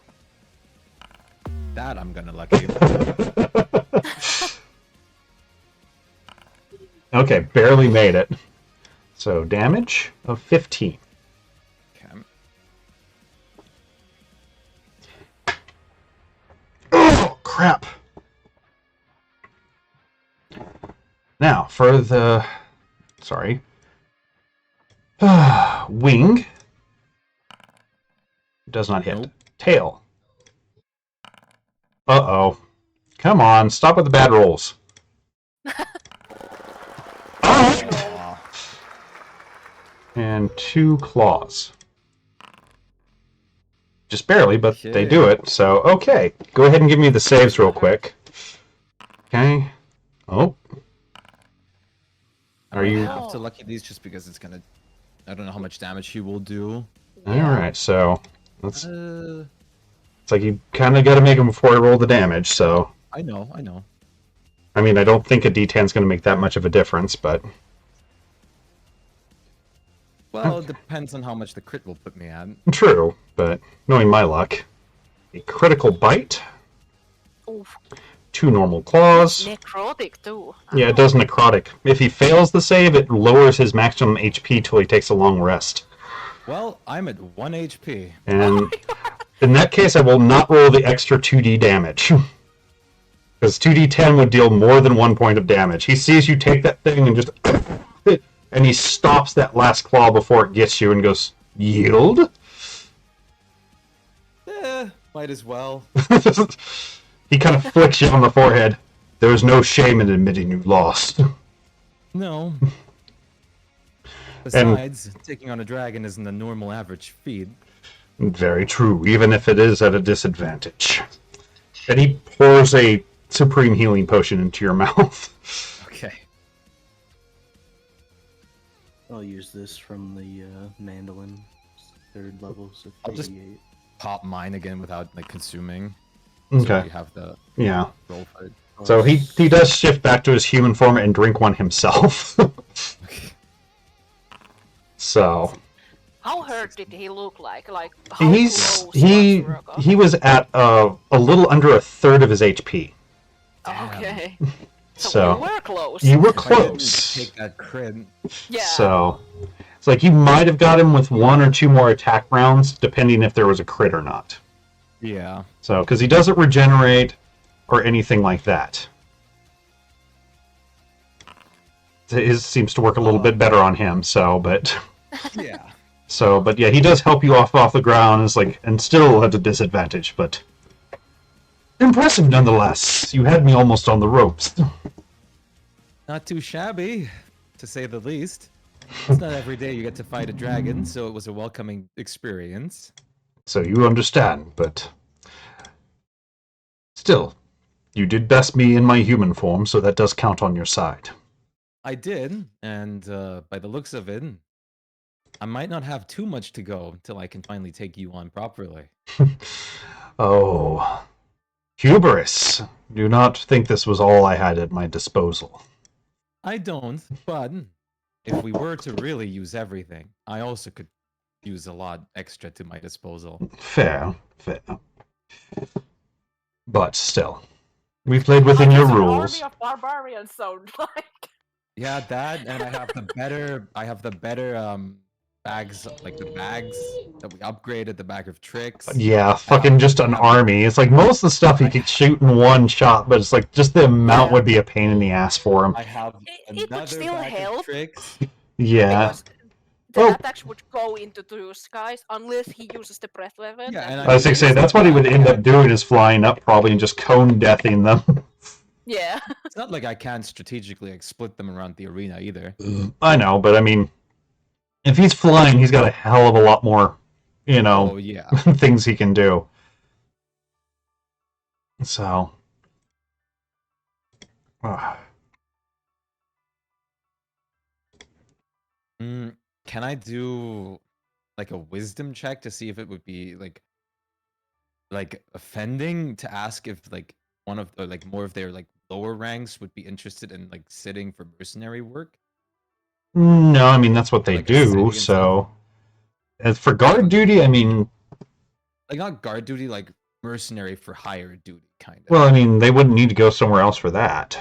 That I'm gonna lucky. Okay, barely made it. So damage of 15. Okay. Oh, crap. Now, for the... Sorry. Wing. Does not hit. Nope. Tail. Uh-oh. Come on, stop with the bad rolls. Aw. And 2 claws. Just barely, but they Okay. do it. So, okay. Go ahead and give me the saves real quick. Okay. Oh. Are I you... have to lucky these just because it's gonna. I don't know how much damage he will do. Alright, so... It's Uh, like you kind of got to make them before I roll the damage, so... I know, I know. I mean, I don't think a D10 is going to make that much of a difference, but... Well, it depends on how much the crit will put me at. True, but knowing my luck... A critical bite, Oof. 2 normal claws... Necrotic too. Yeah, it does necrotic. If he fails the save, it lowers his maximum HP till he takes a long rest. Well, I'm at 1 HP. And in that case, I will not roll the extra 2d damage. Because 2d10 would deal more than 1 point of damage. He sees you take that thing and just... and he stops that last claw before it gets you and goes, yield? Might as well. He kind of flicks you on the forehead. There is no shame in admitting you lost. No. Besides, taking on a dragon isn't a normal average feat. Very true, even if it is at a disadvantage. And he pours a supreme healing potion into your mouth. Okay. I'll use this from the mandolin, 3rd level, so I'll just- 38. Pop mine again without like consuming. So Okay, you have the yeah. roll for it. So he does shift back to his human form and drink one himself. Okay. So How hurt did he look like? Like how he close was Rogo? he was at a little under a third of his HP. Okay. So, So we were close. you were If I didn't close. take that crit. Yeah. So it's like you might have got him with 1 or 2 more attack rounds, depending if there was a crit or not. Yeah. So because he doesn't regenerate or anything like that. His seems to work a little bit better on him. So, but Yeah. but yeah, he does help you off the ground. It's like, and still at a disadvantage, but impressive nonetheless. You had me almost on the ropes. Not too shabby, to say the least. It's not every day you get to fight a dragon, so it was a welcoming experience. So you understand, but still, you did best me in my human form, so that does count on your side. I did, and by the looks of it, I might not have too much to go until I can finally take you on properly. Oh, hubris! Do not think this was all I had at my disposal. I don't, but if we were to really use everything, I also could use a lot extra to my disposal. Fair, fair. But still, we played within your rules. Army of barbarians sound like. Yeah, that, and I have the better bags, like the bags that we upgraded, the bag of tricks. Yeah, fucking just an army. It's like most of the stuff he could shoot in one shot, but it's like just the amount would be a pain in the ass for him. I have It would another still bag help. of tricks. Yeah. Because the Oh. attacks would go into the skies unless he uses the breath weapon. Yeah, and I was gonna say that's what he would end up doing is flying up probably and just cone deathing them. Yeah. It's not like I can't strategically like split them around the arena either. I know, but I mean, if he's flying, he's got a hell of a lot more, Oh yeah. things he can do. So, uh, Can I do like a wisdom check to see if it would be like offending to ask if like one of the like more of their like lower ranks would be interested in like sitting for mercenary work? no, I mean that's what they Like a city do. and stuff? So, as for guard duty, I mean, Like not guard duty, like mercenary for hire duty, kind of. well, I mean they wouldn't need to go somewhere else for that.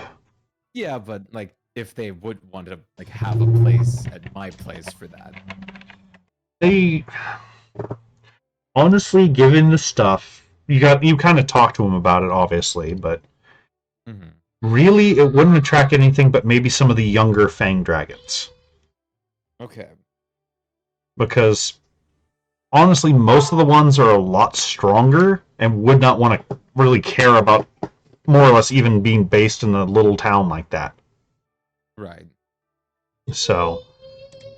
Yeah, but like if they would want to like have a place at my place for that. They honestly, given the stuff, you kind of talked to them about it, obviously, but Mhm. really, it wouldn't attract anything but maybe some of the younger Fang Dragons. Okay. Because honestly, most of the ones are a lot stronger and would not want to really care about more or less even being based in a little town like that. Right. So,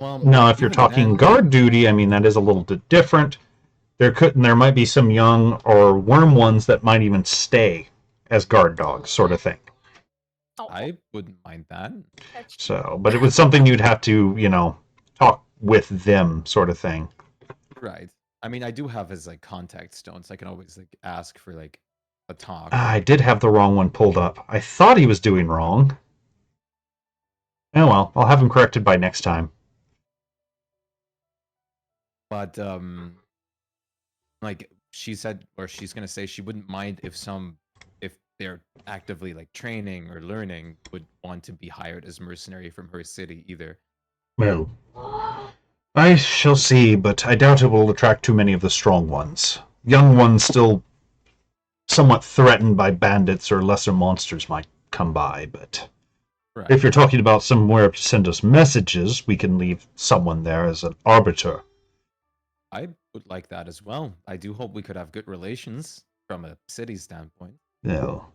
Well, now if you're even talking then- guard duty, I mean that is a little bit different. There might be some young or worm ones that might even stay as guard dogs, sort of thing. Oh, I wouldn't mind that. that's So, but it was something you'd have to, talk with them, sort of thing. Right. I mean, I do have his like contact stones. I can always like ask for like a talk. I did have the wrong one pulled up. I thought he was doing wrong. Oh well, I'll have him corrected by next time. But like she said, or she's gonna say she wouldn't mind if they're actively like training or learning would want to be hired as mercenary from her city either. Well, I shall see, but I doubt it will attract too many of the strong ones. Young ones still somewhat threatened by bandits or lesser monsters might come by, but Right. if you're talking about somewhere to send us messages, we can leave someone there as an arbiter. I would like that as well. I do hope we could have good relations from a city standpoint. No.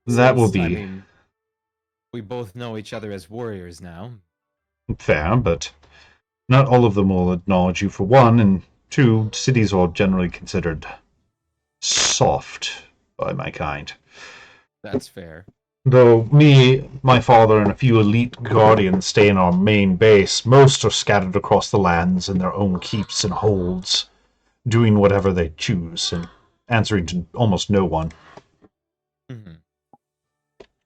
That will Since, be I mean, we both know each other as warriors now. fair, but not all of them will acknowledge you for one, and two, cities are generally considered soft by my kind. That's fair. Though me, my father, and a few elite guardians stay in our main base, most are scattered across the lands in their own keeps and holds, doing whatever they choose and answering to almost no one. Hmm.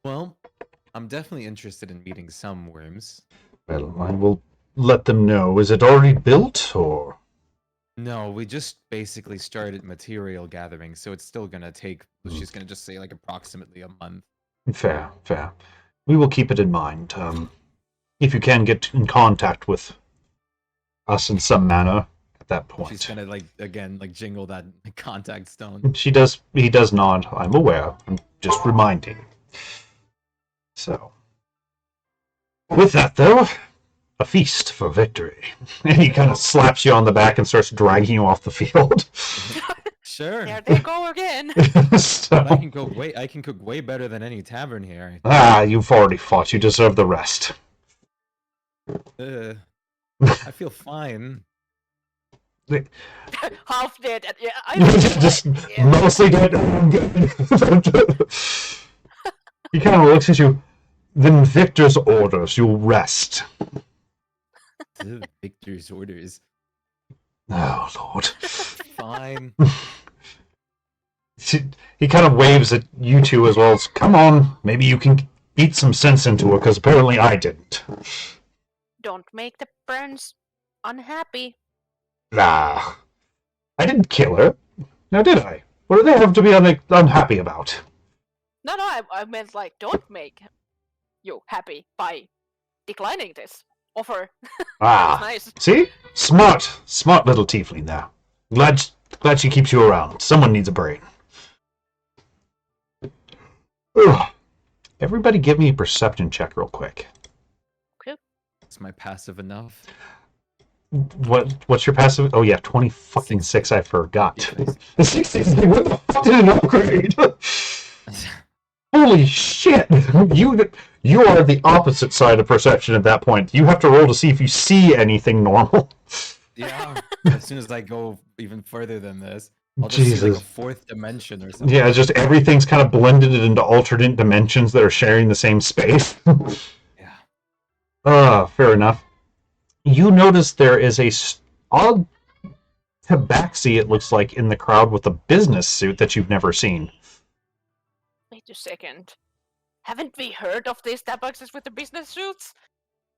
Well, I'm definitely interested in meeting some worms. Well, I will let them know. Is it already built, or? No, we just basically started material gathering, so it's still gonna take, she's gonna just say like approximately a month. Fair, fair. We will keep it in mind. If you can get in contact with us in some manner at that point. She's gonna like again like jingle that contact stone. He does nod. I'm aware. I'm just reminding. So, with that though, a feast for victory. And he kind of slaps you on the back and starts dragging you off the field. Sure. there they go again. So, But I can cook way better than any tavern here. you've already fought. You deserve the rest. I feel fine. Half dead. And, yeah, I don't know Just why. Yeah. mostly dead. He kind of looks at you. Then Victor's orders. You'll rest. Victor's orders. Oh Lord. Fine. He kind of waves at you two as well. As, come on, maybe you can beat some sense into her, because apparently I didn't. Don't make the friends unhappy. Nah. I didn't kill her. Now did I? What do they have to be unhappy about? No, I meant like don't make you happy by declining this offer. Ah. Nice. See? Smart little tiefling there. Glad she keeps you around. Someone needs a brain. Ugh. Everybody give me a perception check real quick. Is my passive enough? What's your passive? Oh yeah, 26. I forgot. Yes. The 60. What the fuck did it upgrade? Holy shit! You are the opposite side of perception at that point. You have to roll to see if you see anything normal. Yeah. As soon as I go even further than this. I'll just see like a Jesus. fourth dimension or something. Yeah, it's just everything's kind of blended into alternate dimensions that are sharing the same space. Yeah. Fair enough. You notice there is a odd tabaxi, it looks like, in the crowd with a business suit that you've never seen. Wait a second. Haven't we heard of these tabaxis with the business suits?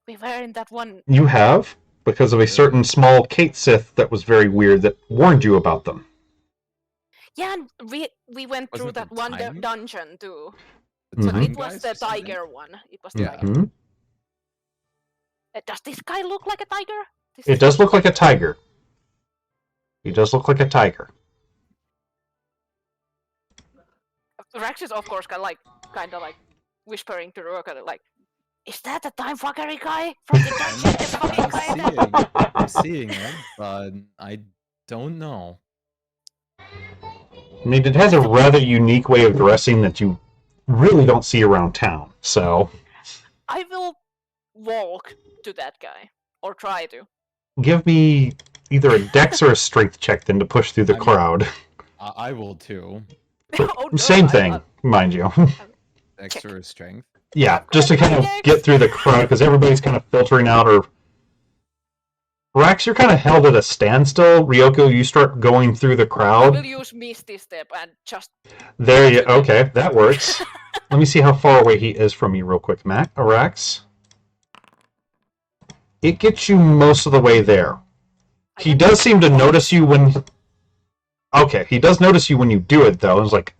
We were in that one. You have, because of a certain small Kate Sith that was very weird that warned you about them. Yeah, and we went through Wasn't it that the one time? dungeon too. The So Mhm. it time was guys the or something? tiger one. It was the Yeah. tiger. Mhm. Does this guy look like a tiger? It does look like a tiger. He does look like a tiger. Rex is of course kind of like whispering to Roka, like, "Is that the time fuckery guy from the dungeon? The fucking guy that..." I'm seeing it, but I don't know. I mean, it has a rather unique way of dressing that you really don't see around town, so I will walk to that guy or try to. give me either a dex or a strength check then to push through the I mean- crowd. I will too. Oh, no, Same thing, mind you. Extra strength. Yeah, just to kind of get through the crowd, because everybody's kind of filtering out, or... Rax, you're kind of held at a standstill. Ryoko, you start going through the I crowd. will use Misty Step and just... There you... Okay, that works. Let me see how far away he is from you real quick, Rax. It gets you most of the way there. He does seem to notice you when... Okay, he does notice you when you do it, though. It's like...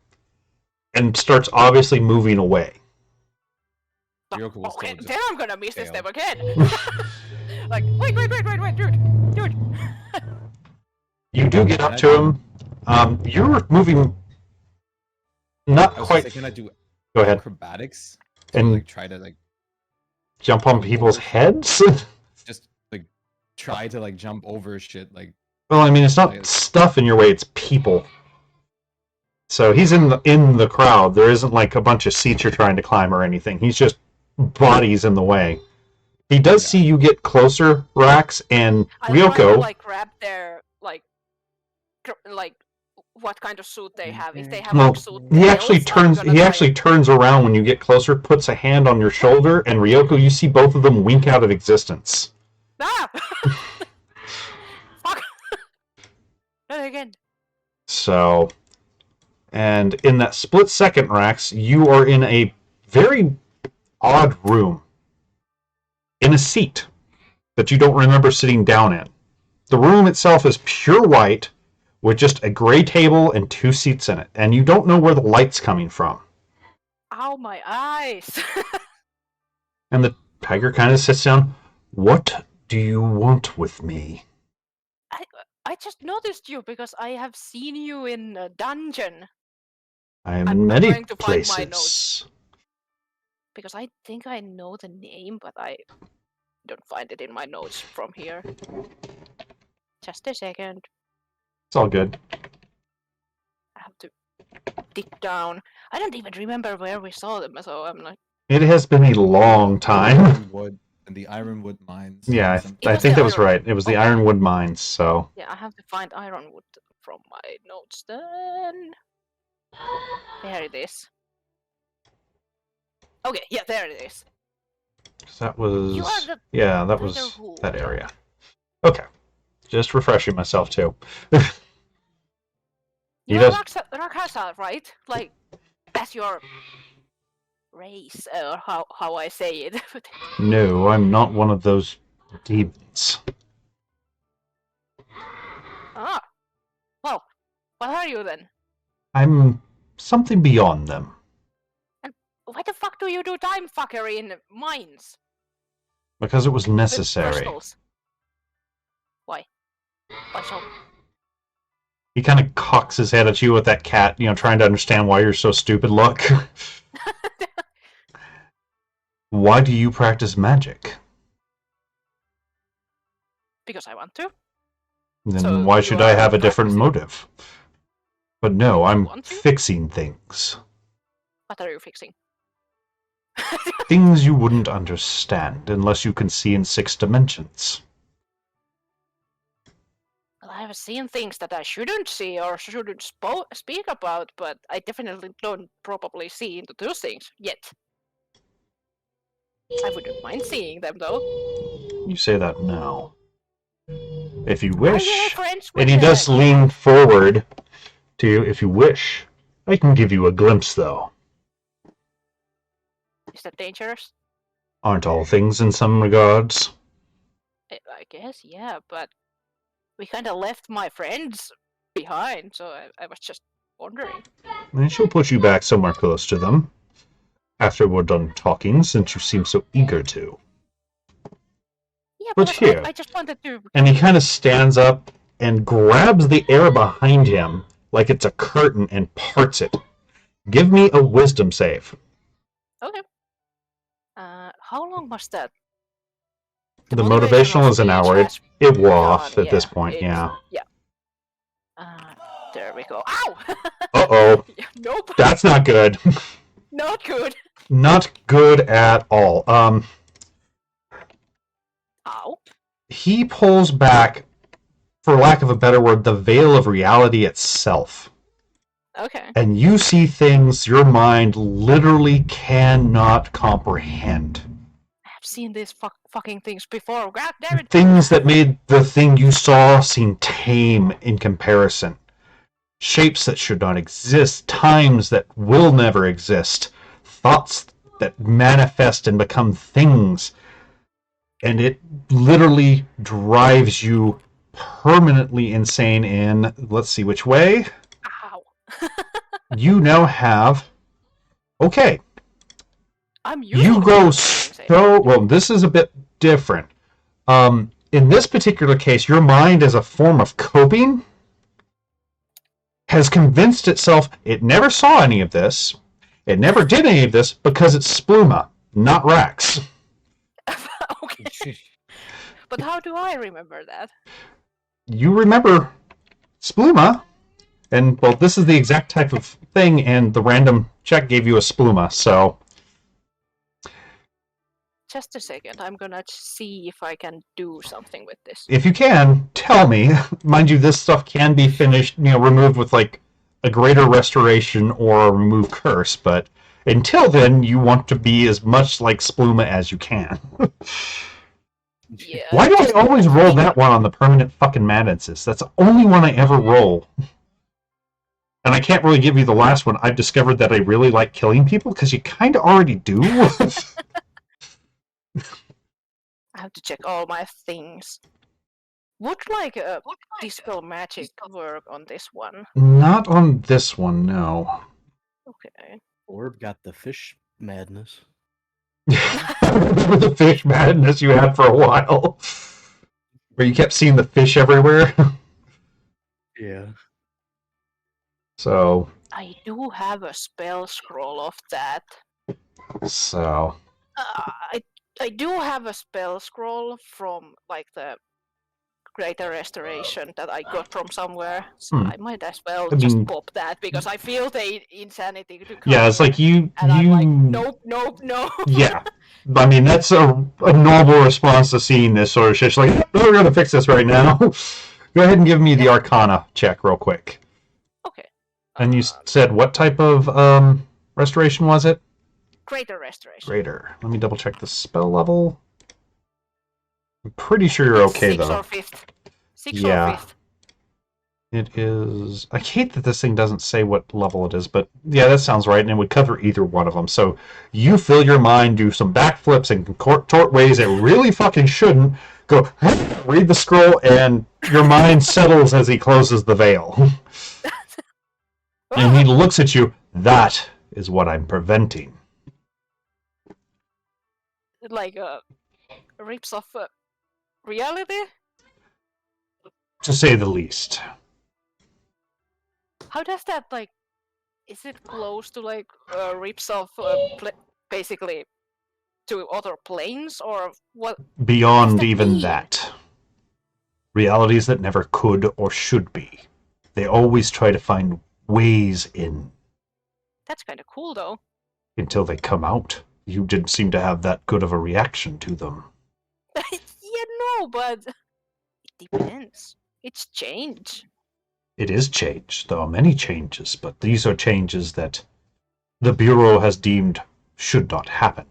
And starts obviously moving away. Ryoko will Okay, still just then I'm gonna miss this fail. step again. Like, wait, dude. You do get up to him. You're moving... Not I was quite... just like, can I do Go ahead. acrobatics? To, And- like try to like Jump on people's heads? just like try to like jump over shit like Well, I mean, it's not stuff in your way; it's people. So he's in the crowd. There isn't like a bunch of seats you're trying to climb or anything. He's just bodies in the way. He does see you get closer, Rax, and I try to Ryoko. like grab their like what kind of suit they have. If they have Well, like suit he actually tails, I'm turns. gonna He try actually and- turns around when you get closer, puts a hand on your shoulder, and Ryoko, you see both of them wink out of existence. Ah! Fuck! Not again. So, and in that split second, Rax, you are in a very odd room. In a seat that you don't remember sitting down in. The room itself is pure white, with just a gray table and 2 seats in it. And you don't know where the light's coming from. Ow, my eyes! And the tiger kind of sits down. What do you want with me? I just noticed you because I have seen you in a dungeon. I am I'm in many trying to find my places. notes. Because I think I know the name, but I don't find it in my notes from here. Just a second. It's all good. I have to dig down. I don't even remember where we saw them, so I'm like... It has been a long time. Ironwood and the Ironwood mines. or Yeah, something. It I was think the that was iron- right. It was the okay. Ironwood Mines, so... Yeah, I have to find Ironwood from my notes then. There it is. Okay, yeah, there it is. That was... You are the Yeah, that tiger was who- that area. Okay. Just refreshing myself, too. He You're does- Rakasa, right? Like, that's your race, or how I say it. No, I'm not one of those demons. Ah. Well, what are you then? I'm something beyond them. Why the fuck do you do time fuckery in mines? Because it was With necessary. crystals? Why? Why so? He kind of cocks his head at you with that cat, trying to understand why you're so stupid look. Why do you practice magic? Because I want to. Then So why you should I are have a different practicing- motive? But no, I'm want to? fixing things. What are you fixing? Things you wouldn't understand unless you can see in 6 dimensions. Well, I I've seen things that I shouldn't see or shouldn't speak about, but I definitely don't probably see into those things yet. I wouldn't mind seeing them though. You say that now. If you Are you wish, friends with and he does lean forward to you. If you wish, I can give you a glimpse, though. Is that dangerous? Aren't all things in some regards? I guess, yeah, but we kind of left my friends behind, so I was just wondering. And she'll put you back somewhere close to them after we're done talking, since you seem so eager to. Yeah, But but here, I just wanted to. and he kind of stands up and grabs the air behind him like it's a curtain and parts it. Give me a wisdom save. Okay. How long was that? The motivational is an hour. It wore off at this point, yeah. Yeah. There we go. Ow! Uh-oh. Nope. That's not good. Not good. Not good at all. Ow. He pulls back, for lack of a better word, the veil of reality itself. Okay. And you see things your mind literally cannot comprehend. I've seen these fucking things before. God damn it. Things that made the thing you saw seem tame in comparison. Shapes that should not exist, times that will never exist, thoughts that manifest and become things. And it literally drives you permanently insane in, let's see which way. Ow. You now have, okay, I'm you go so, well, this is a bit different. In this particular case, your mind as a form of coping has convinced itself it never saw any of this, it never did any of this because it's Spluma, not Rex. Okay. But how do I remember that? You remember Spluma, and, well, this is the exact type of thing, and the random check gave you a Spluma, so... Just a second, I'm gonna see if I can do something with this. If you can, tell me. Mind you, this stuff can be finished, removed with, like, a greater restoration or a remove curse, but until then, you want to be as much like Spluma as you can. Yeah. Why do I always roll that one on the permanent fucking madnesses? That's the only one I ever roll. And I can't really give you the last one. I've discovered that I really like killing people, because you kind of already do. I have to check all my things. Would like dispel magic work on this one? Not on this one, no. Okay. Orb got the fish madness. I remember the fish madness you had for a while. Where you kept seeing the fish everywhere. Yeah. So... I do have a spell scroll of that. So... I do have a spell scroll from like the Greater Restoration that I got from somewhere, so I might as well just pop that because I feel the insanity to come. Yeah, it's like you. I'm like, nope, no. Yeah, I mean that's a normal response to seeing this sort of shit. It's like, oh, we're gonna fix this right now. Go ahead and give me the Arcana check real quick. Okay. And you said what type of restoration was it? Greater Restoration. Greater. Let me double check the spell level. I'm pretty sure you're okay, though. 6 or 5th. 6 or 5th. It is... I hate that this thing doesn't say what level it is, but yeah, that sounds right, and it would cover either one of them. So you fill your mind, do some backflips, and contort ways it really fucking shouldn't. Go, read the scroll, and your mind settles as he closes the veil. And he looks at you. That is what I'm preventing. Like, rips off reality? To say the least. How does that, like, is it close to, like, rips off, basically, to other planes, or what? Beyond even that. Realities that never could or should be. They always try to find ways in. That's kind of cool, though. Until they come out. You didn't seem to have that good of a reaction to them. Yeah, no, but it depends. It's change. It is change. There are many changes, but these are changes that the Bureau has deemed should not happen.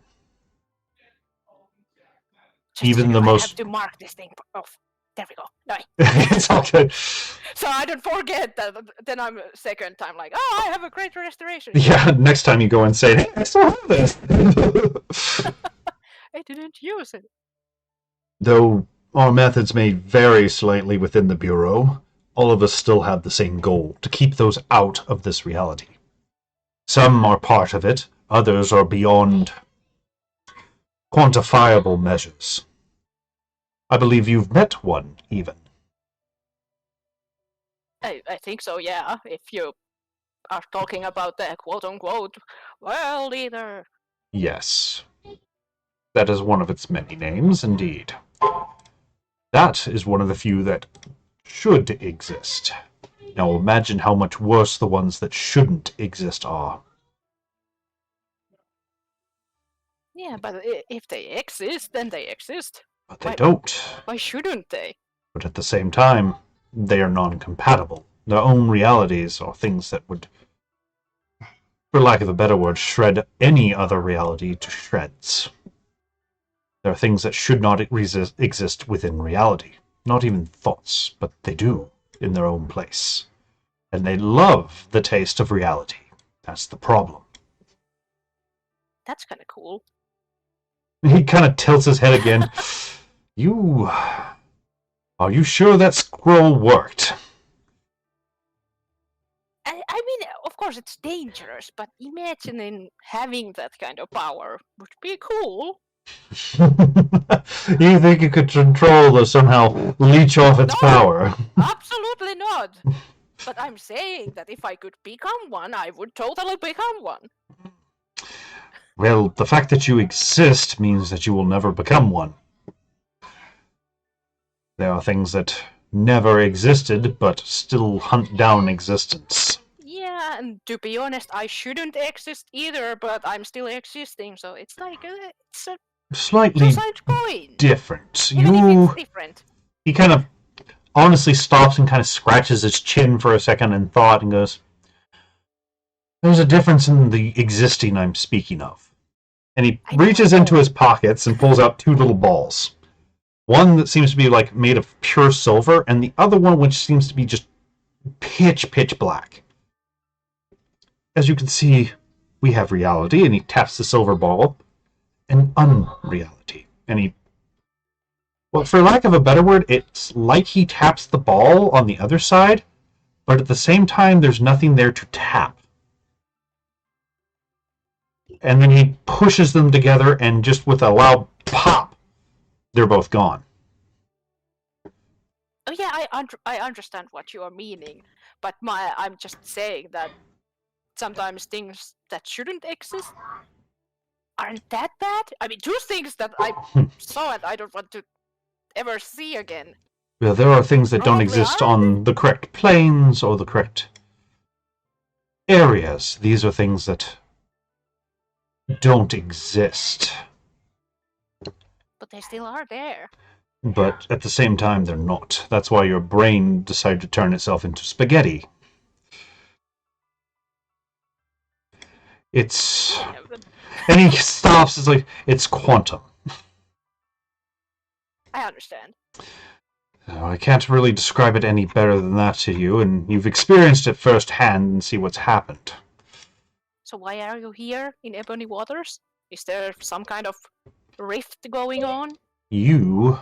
Just Even the I most... have to mark this thing off. There we go. No. It's all good. So I don't forget that. Then I'm second time like, oh, I have a great restoration. Yeah, next time you go and say, hey, I still have this. I didn't use it. Though our methods may vary slightly within the Bureau, all of us still have the same goal, to keep those out of this reality. Some are part of it, others are beyond quantifiable measures. I believe you've met one, even. I think so, yeah. If you are talking about the quote-unquote world leader. Yes. That is one of its many names, indeed. That is one of the few that should exist. Now imagine how much worse the ones that shouldn't exist are. Yeah, but if they exist, then they exist. But they don't. Why shouldn't they? But at the same time, they are non-compatible. Their own realities are things that would, for lack of a better word, shred any other reality to shreds. There are things that should not exist within reality. Not even thoughts, but they do, in their own place. And they love the taste of reality. That's the problem. That's kind of cool. He kind of tilts his head again. Are you sure that scroll worked? I mean, of course it's dangerous, but imagining having that kind of power would be cool. You think you could control or somehow leech off its power? Absolutely not. But I'm saying that if I could become one, I would totally become one. Well, the fact that you exist means that you will never become one. There are things that never existed, but still hunt down existence. Yeah, and to be honest, I shouldn't exist either, but I'm still existing, so it's like, it's a Slightly two-sided coin. different. Even if it's different. He kind of honestly stops and kind of scratches his chin for a second in thought and goes, there's a difference in the existing I'm speaking of. And he reaches into his pockets and pulls out two little balls. One that seems to be like made of pure silver, and the other one which seems to be just pitch black. As you can see, we have reality, and he taps the silver ball, and unreality. And he, well, for lack of a better word, it's like he taps the ball on the other side, but at the same time, there's nothing there to tap. And then he pushes them together, and just with a loud pop, they're both gone. Oh yeah, I understand what you are meaning, but I'm just saying that sometimes things that shouldn't exist aren't that bad. I mean, two things that I saw and I don't want to ever see again. Well, there are things that don't exist on the correct planes or the correct areas. These are things that don't exist. But they still are there. But at the same time, they're not. That's why your brain decided to turn itself into spaghetti. It's... And he stops, it's like, it's quantum. I understand. I can't really describe it any better than that to you, and you've experienced it firsthand and see what's happened. So why are you here in Ebony Waters? Is there some kind of rift going on? You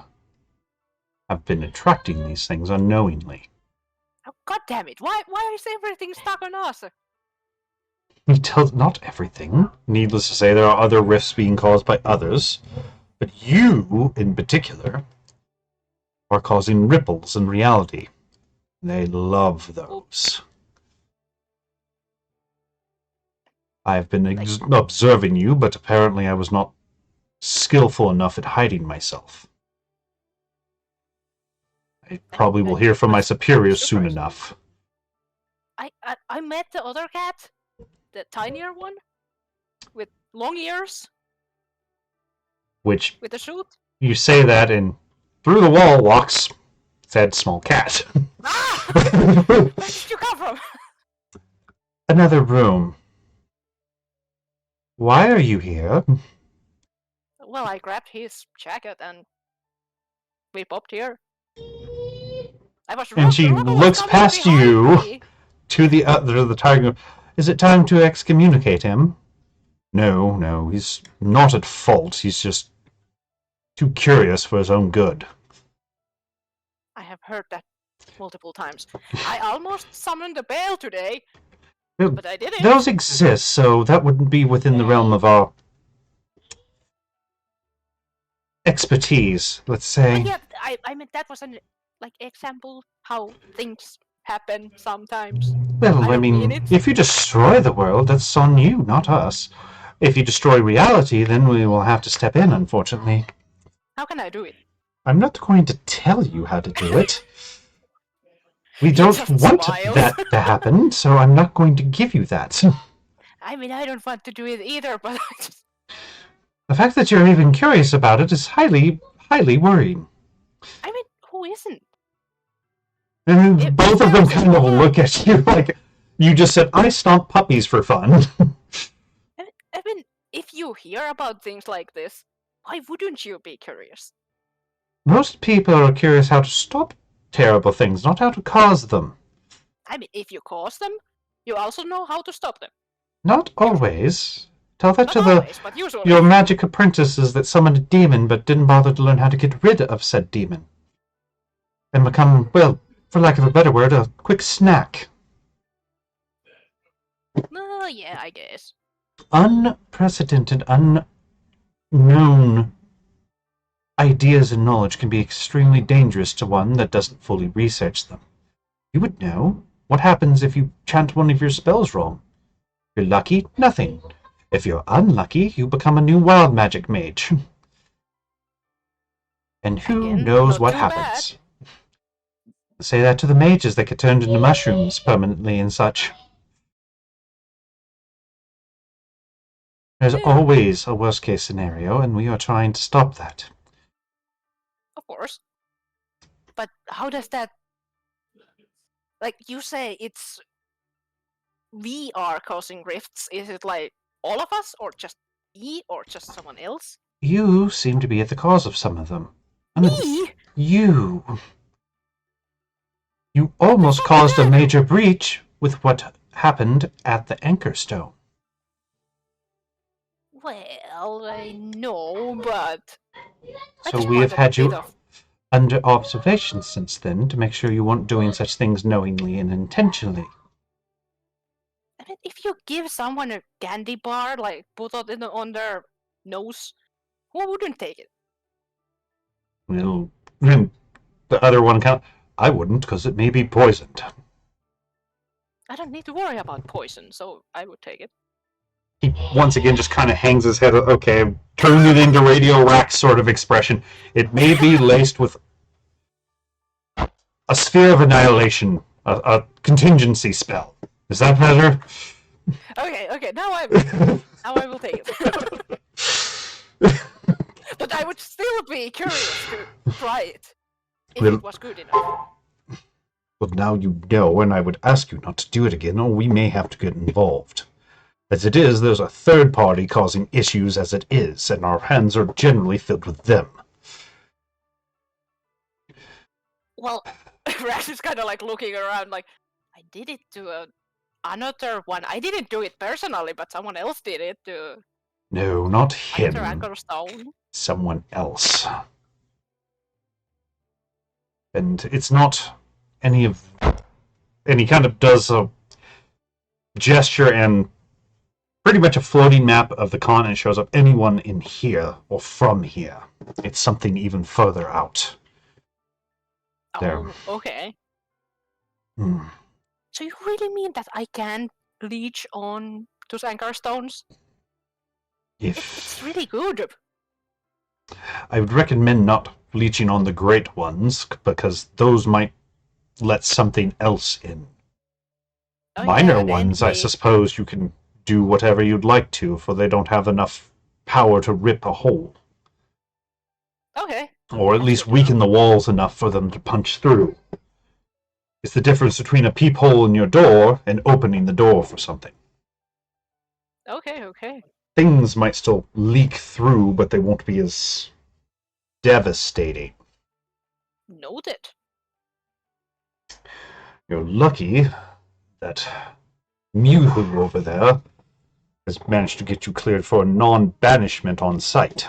have been attracting these things unknowingly. Oh, God damn it! Why is everything stuck on us? He tells not everything. Needless to say, there are other rifts being caused by others, but you, in particular, are causing ripples in reality. They love those. I have been observing you, but apparently I was not skillful enough at hiding myself. I probably will hear from my superiors soon enough. I met the other cat, the tinier one, with long ears. Which, with a suit. You say that, and through the wall walks said small cat. Ah! Where did you come from? Another room. Why are you here? Well, I grabbed his jacket and we popped here. And she looks past you to the other, the tiger. Is it time to excommunicate him? No, he's not at fault. He's just too curious for his own good. I have heard that multiple times. I almost summoned a bear today, Well, but I didn't. those exist, so that wouldn't be within the realm of our expertise, let's say. But yeah, I mean that was an example how things happen sometimes. Well, I I don't mean mean, it. if you destroy the world, that's on you, not us. If you destroy reality, then we will have to step in, unfortunately. How can I do it? I'm not going to tell you how to do it. We don't just want smiles. that to happen, so I'm not going to give you that. I mean, I don't want to do it either, but I just... The fact that you're even curious about it is highly, highly worrying. I mean, who isn't? And If both of there them was a kind of war- look at you like you just said, I stomp puppies for fun. I mean, if you hear about things like this, why wouldn't you be curious? Most people are curious how to stop terrible things, not how to cause them. I mean, if you cause them, you also know how to stop them. Not always. Tell that Not to always, but usually. your magic apprentices that summoned a demon but didn't bother to learn how to get rid of said demon. And become, well, for lack of a better word, a quick snack. Oh, yeah, I guess. Unprecedented, unknown ideas and knowledge can be extremely dangerous to one that doesn't fully research them. You would know. What happens if you chant one of your spells wrong? If you're lucky, nothing. If you're unlucky, you become a new wild magic mage. And who Again, knows not what too happens? Say that to the mages that get turned into mushrooms permanently and such. There's Yeah. always a worst case scenario, and we are trying to stop that. Of course. But how does that... Like, you say it's... We are causing rifts. Is it like all of us, or just me, or just someone else? You seem to be at the cause of some of them. I mean, Me? you almost fuck caused was a that? major breach with what happened at the Anchor Stone. Well, I know, but... I So just we have wanted a had you bit of- under observation since then to make sure you weren't doing such things knowingly and intentionally. I mean, if you give someone a candy bar, like put it on their nose, who wouldn't take it? Well, the other one I wouldn't, because it may be poisoned. I don't need to worry about poison, so I would take it. He once again just kind of hangs his head. Okay, turns it into Radio Rack sort of expression. It may be laced with a sphere of annihilation, a contingency spell. Is that better? Okay, now I will take it. But I would still be curious to try it if Well- it was good enough. Well, now you know, and I would ask you not to do it again, or we may have to get involved. As it is, there's a third party causing issues as it is, and our hands are generally filled with them. Well, Rash is kind of like looking around, like I did it to another one. I didn't do it personally, but someone else did it to No, not him. another Anchor Stone. Someone else. And it's not any kind of does a gesture and pretty much a floating map of the continent shows up anyone in here or from here. It's something even further out. There. Oh, okay. Hmm. So you really mean that I can leech on those Anchor Stones? It's If really good. I would recommend not leeching on the great ones, because those might let something else in. Oh, Minor yeah, ones, I anyway. suppose you can do whatever you'd like to, for they don't have enough power to rip a hole. Okay, Or at That's least good to know. weaken the walls enough for them to punch through. It's the difference between a peephole in your door and opening the door for something. Okay. Things might still leak through, but they won't be as devastating. Noted. You're lucky that Mewhu over there has managed to get you cleared for a non-banishment on site.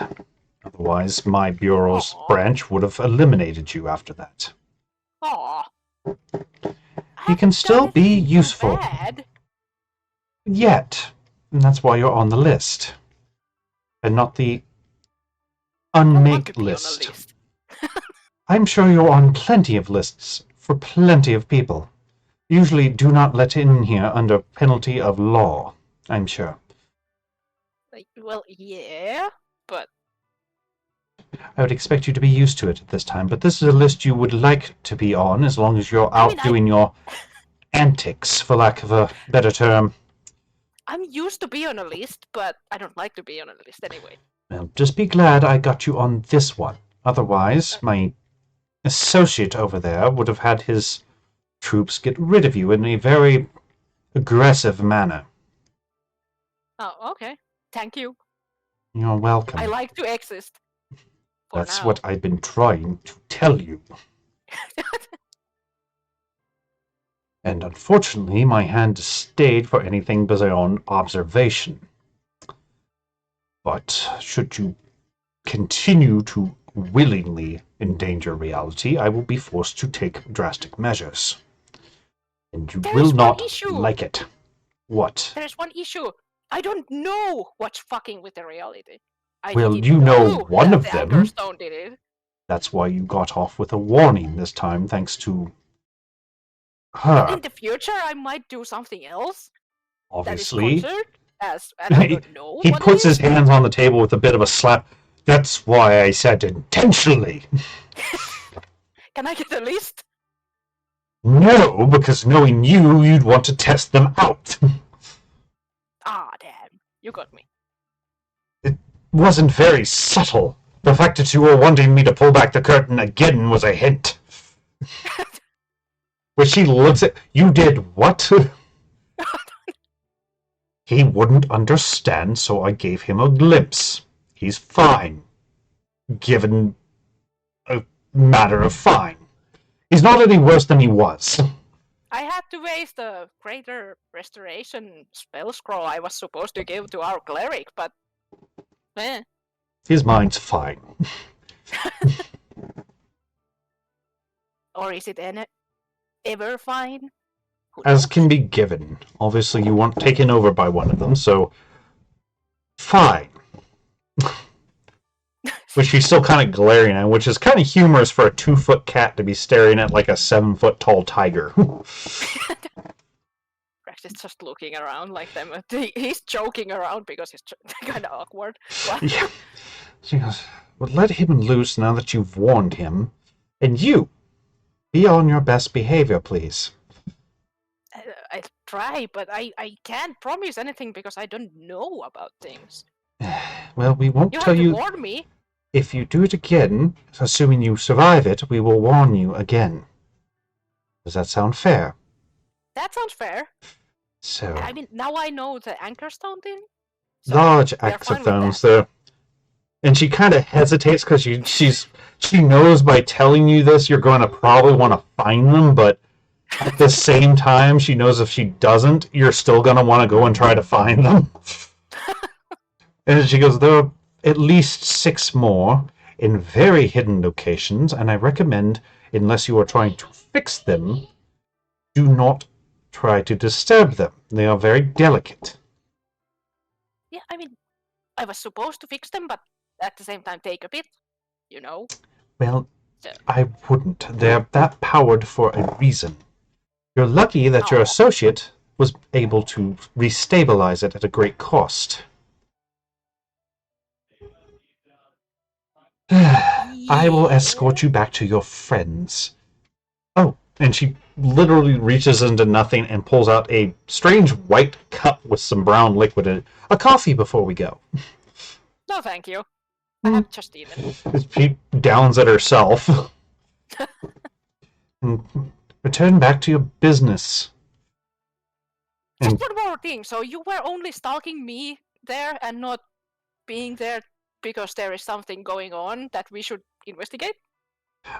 Otherwise, my bureau's Aw. branch would have eliminated you after that. Aw. He can still be useful. Bad. Yet. And that's why you're on the list. And not the I want to unmake be on a list. list. I'm sure you're on plenty of lists for plenty of people. Usually do not let in here under penalty of law, I'm sure. Like, well, yeah, but I would expect you to be used to it at this time, but this is a list you would like to be on as long as you're out doing your antics, for lack of a better term. I'm used to be on a list, but I don't like to be on a list anyway. Well, just be glad I got you on this one. Otherwise, my associate over there would have had his troops get rid of you in a very aggressive manner. Oh, okay. Thank you. You're welcome. I like to exist. That's now. what I've been trying to tell you. And unfortunately, my hand stayed for anything beyond observation. But should you continue to willingly endanger reality, I will be forced to take drastic measures. And you will not like it. What? There's one issue. I don't know what's fucking with the reality. Well, you know one of them. Anchorstone did it. That's why you got off with a warning this time, thanks to her. In the future, I might do something else. Obviously. That is as I don't know. He puts his hands on the table with a bit of a slap. That's why I said intentionally. Can I get a list? No, because knowing you, you'd want to test them out. Ah, damn. You got me. It wasn't very subtle. The fact that you were wanting me to pull back the curtain again was a hint. Where she looks at... You did what? He wouldn't understand, so I gave him a glimpse. He's fine. Given a matter of fine. He's not any worse than he was. I had to waste the greater restoration spell scroll I was supposed to give to our cleric, but... His mind's fine. Or is it ever fine? As can be given. Obviously, you weren't taken over by one of them, so... Fine. Which she's still kind of glaring at, which is kind of humorous for a 2-foot cat to be staring at like a 7-foot-tall tiger. Rex is just looking around like them. He's joking around because he's kind of awkward. Yeah. She goes, well, let him loose now that you've warned him. And you, be on your best behavior, please. I try, but I can't promise anything because I don't know about things. Well, we won't tell you. You have to warn me. If you do it again, assuming you survive it, we will warn you again. Does that sound fair? That sounds fair. So. I mean, now I know the Anchorstone thing. So large axothones, though. And she kind of hesitates because she knows by telling you this you're going to probably want to find them, but at the same time, she knows if she doesn't, you're still going to want to go and try to find them. And she goes, there are at least 6 more in very hidden locations, and I recommend, unless you are trying to fix them, do not try to disturb them. They are very delicate. Yeah, I mean, I was supposed to fix them, but at the same time take a bit, you know? Well, so. I wouldn't. They're that powered for a reason. You're lucky that your associate was able to restabilize it at a great cost. I will escort you back to your friends. Oh, and she literally reaches into nothing and pulls out a strange white cup with some brown liquid in it. A coffee before we go. No, thank you. I have just eaten. She downs at herself. And return back to your business. Just And one more thing. So you were only stalking me there and not being there because there is something going on that we should investigate?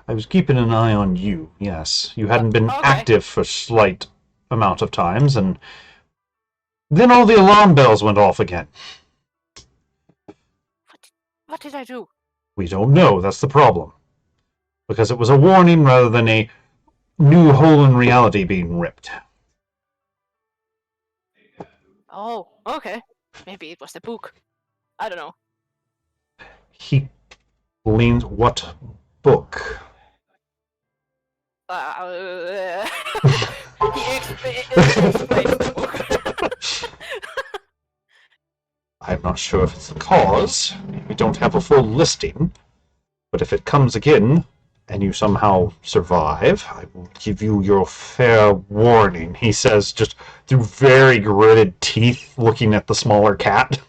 I was keeping an eye on you, yes. You hadn't been Okay. active for a slight amount of times, and then all the alarm bells went off again. What did I do? We don't know, that's the problem. Because it was a warning rather than a new hole in reality being ripped. Oh, okay. Maybe it was the book. I don't know. He leans, what book? He explains the book. I'm not sure if it's the cause. We don't have a full listing. But if it comes again, and you somehow survive, I will give you your fair warning, he says, just through very gritted teeth, looking at the smaller cat.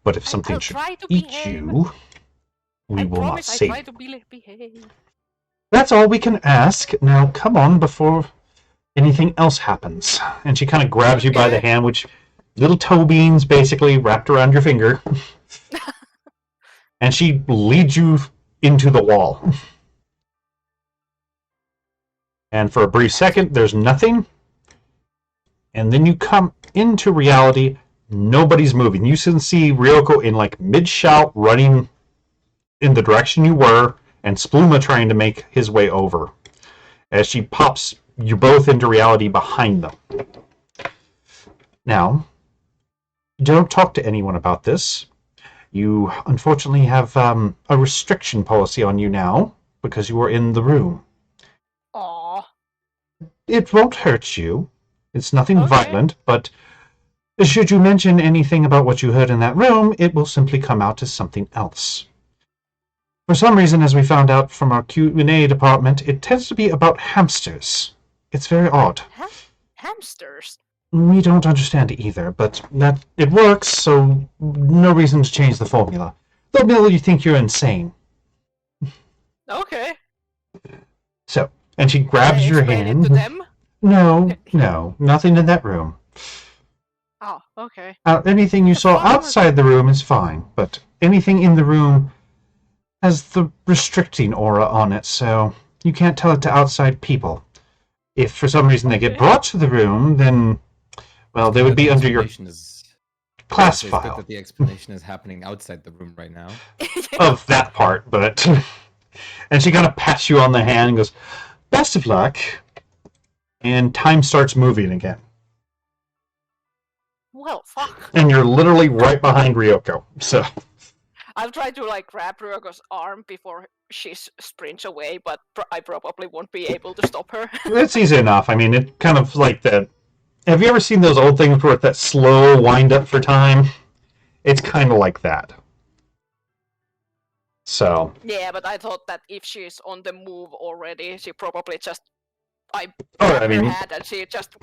But if something I'll should try to eat behave. you, we I will not promise I save try you. to behave. That's all we can ask. Now, come on before anything else happens. And she kind of grabs you by the Okay. hand, which little toe beans basically wrapped around your finger. And she leads you into the wall. And for a brief second, there's nothing. And then you come into reality. Nobody's moving. You can see Ryoko in like mid-shout running in the direction you were, and Spluma trying to make his way over. As she pops you both into reality behind them. Now, don't talk to anyone about this. You unfortunately have a restriction policy on you now because you were in the room. Aw. It won't hurt you. It's nothing Okay. violent, but should you mention anything about what you heard in that room, it will simply come out as something else. For some reason, as we found out from our Q&A department, it tends to be about hamsters. It's very odd. Hamsters? We don't understand it either, but that it works, so no reason to change the formula. They'll merely think you're insane. Okay. So, and she grabs Can I your explain hand. it to them? No, nothing in that room. Oh, okay. Anything you saw problem is- outside the room is fine, but anything in the room has the restricting aura on it, so you can't tell it to outside people. If for some reason they get Okay. brought to the room, then, well, they would be under your Explanation is- class it's good file that the explanation is happening outside the room right now. of that part, but... And she kind of pats you on the hand and goes, best of luck. And time starts moving again. Well, fuck. And you're literally right behind Ryoko, so... I'll try to like grab Ryoko's arm before she sprints away, but I probably won't be able to stop her. It's easy enough. I mean, it kind of like that. Have you ever seen those old things where it's that slow wind up for time? It's kind of like that. So, Yeah, but I thought that if she's on the move already, she probably just I grab mean- her hand and she just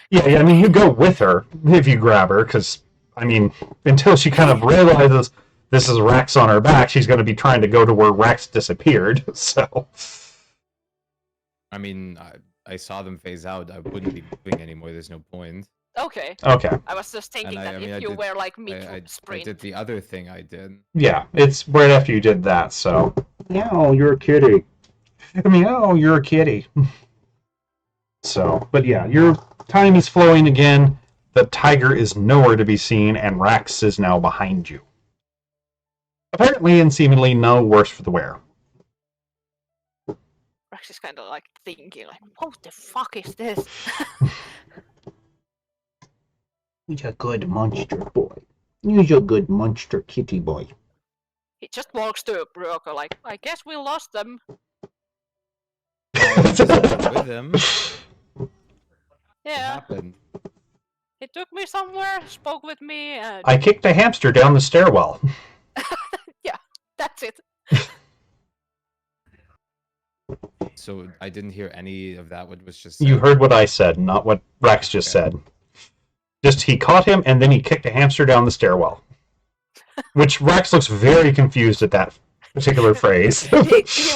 yeah, I mean, you go with her if you grab her, because, I mean, until she kind of realizes this is Rex on her back, she's going to be trying to go to where Rex disappeared, so... I mean, I saw them phase out. I wouldn't be doing anymore. There's no point. Okay. Okay, I was just thinking And that I mean, if I you did- were like I mid-sprint. did the other thing I did. yeah, it's right after you did that, so... Meow, you're a kitty. Meow, you're a kitty. So, but yeah, your time is flowing again. The tiger is nowhere to be seen, and Rax is now behind you. Apparently and seemingly no worse for the wear. Rex is kind of like thinking, like, what the fuck is this? He's a good monster boy. He's a good monster kitty boy. He just walks to Ryoko like, I guess we lost them. With him. What Yeah, happened? he took me somewhere, spoke with me, and I kicked a hamster down the stairwell. that's it. So I didn't hear any of that. What was just You said. heard what I said, not what Rex just Okay. said. Just he caught him, and then he kicked a hamster down the stairwell. Which Rex looks very confused at that particular phrase. He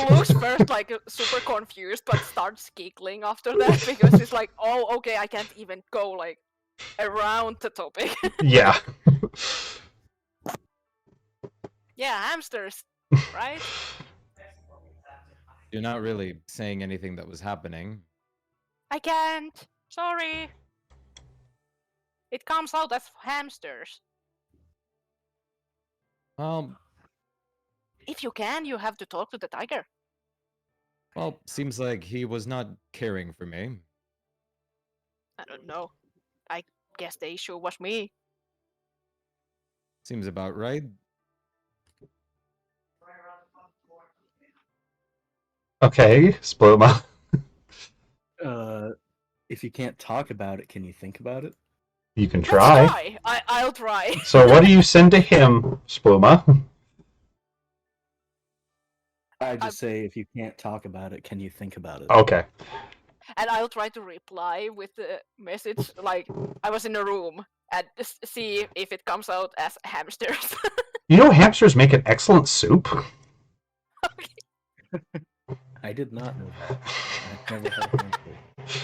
looks first like super confused, but starts giggling after that because he's like, "Oh, okay, I can't even go like around the topic." Yeah. Yeah, hamsters, right? You're not really saying anything that was happening. I can't. Sorry. It comes out as hamsters. If you can, you have to talk to the tiger. Well, seems like he was not caring for me. I don't know. I guess the issue was me. Seems about right. Okay, Spluma. If you can't talk about it, can you think about it? You can Let's try. I'll try. So what do you send to him, Spluma? I just say, if you can't talk about it, can you think about it? Okay. And I'll try to reply with the message like I was in a room and see if it comes out as hamsters. You know hamsters make an excellent soup? I did not know that. I've never had a hamster.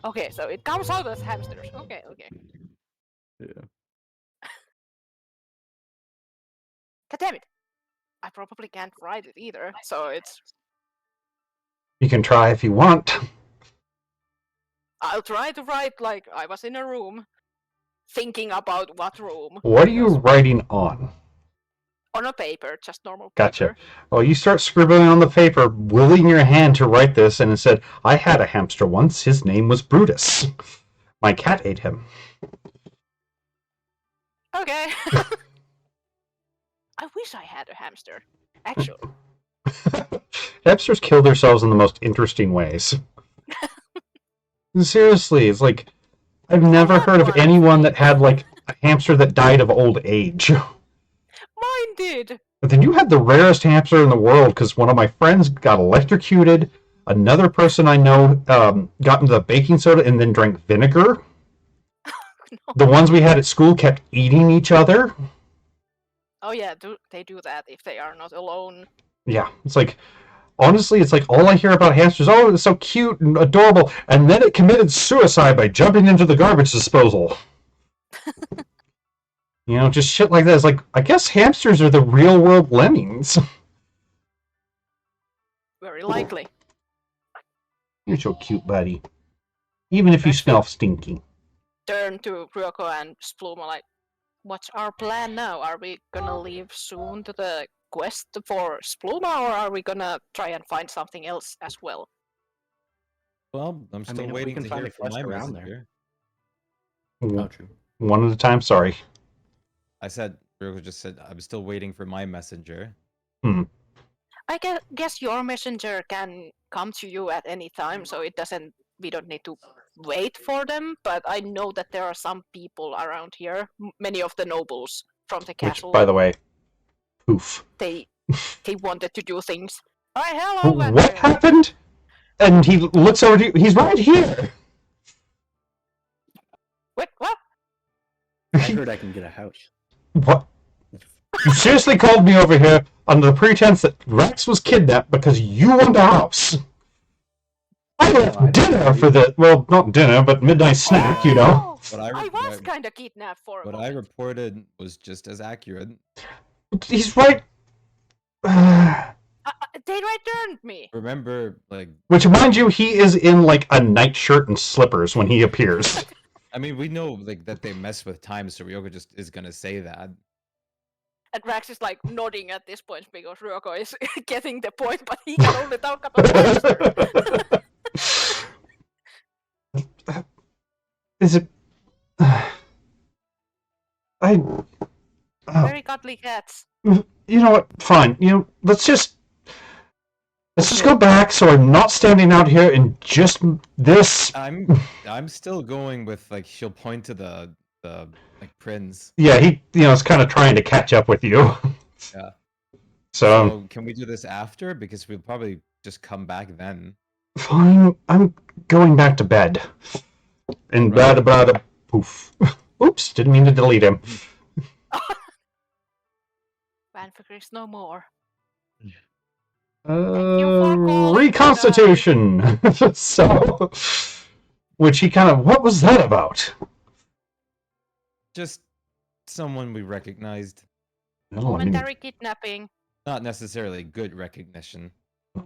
Okay, so it comes out as hamsters. Okay. Yeah. God damn it. I probably can't write it either, so it's... You can try if you want. I'll try to write like I was in a room, thinking about what room. What are you writing on? On a paper, just normal Gotcha. paper. Well, you start scribbling on the paper, willing your hand to write this, and it said, I had a hamster once. His name was Brutus. My cat ate him. Okay. I wish I had a hamster, actually. Hamsters kill themselves in the most interesting ways. Seriously, it's like, I've never heard of anyone that had, like, a hamster that died of old age. Mine did! But then you had the rarest hamster in the world, because one of my friends got electrocuted, another person I know got into the baking soda and then drank vinegar. No. The ones we had at school kept eating each other. Oh yeah, they do that if they are not alone. Yeah, it's like, honestly, it's like all I hear about hamsters, oh, it's so cute and adorable, and then it committed suicide by jumping into the garbage disposal. You know, just shit like that. It's like, I guess hamsters are the real world lemmings. Very likely. You're so cute, buddy. Even if you smell stinky. Turn to Ryoko and Spluma like, what's our plan now? Are we gonna leave soon to the quest for Spluma, or are we gonna try and find something else as well? Well, I'm still if we waiting can to find hear a from my quest around there. messenger. Oh, true. One at a time, sorry. I said, Ryoko just said, I'm still waiting for my messenger. I guess your messenger can come to you at any time, so we don't need to wait for them, but I know that there are some people around here, many of the nobles from the Which, castle. by the way, poof. They wanted to do things. Hi, hello, What Vander. happened? And he looks over to you. He's right here. Wait, what? I heard I can get a house. What? You seriously called me over here under the pretense that Rex was kidnapped because you want a house. I left dinner for the, well, not dinner, but midnight snack, you know. What I was kind of kidnapped for a What I moment. reported was just as accurate. He's right. They returned me. Remember, like, Which, mind you, he is in, like, a nightshirt and slippers when he appears. I mean, we know like that they mess with time, so Ryoko just is gonna say that. And Rax is like nodding at this point because Ryoko is getting the point, but he can only talk about hamster. Is it? Very cuddly cats. You know what? Fine. You know, let's just go back, so I'm not standing out here in just this. I'm still going with like she'll point to the like prince. Yeah, he is kind of trying to catch up with you. Yeah. So can we do this after? Because we'll probably just come back then. fine. I'm going back to bed. And Right. blah poof. Oops, didn't mean to delete him. Banfagris no more. you for calling, Reconstitution. So, which he kind of, what was that about? Just someone we recognized. No, I mean, Momentary kidnapping. Not necessarily good recognition.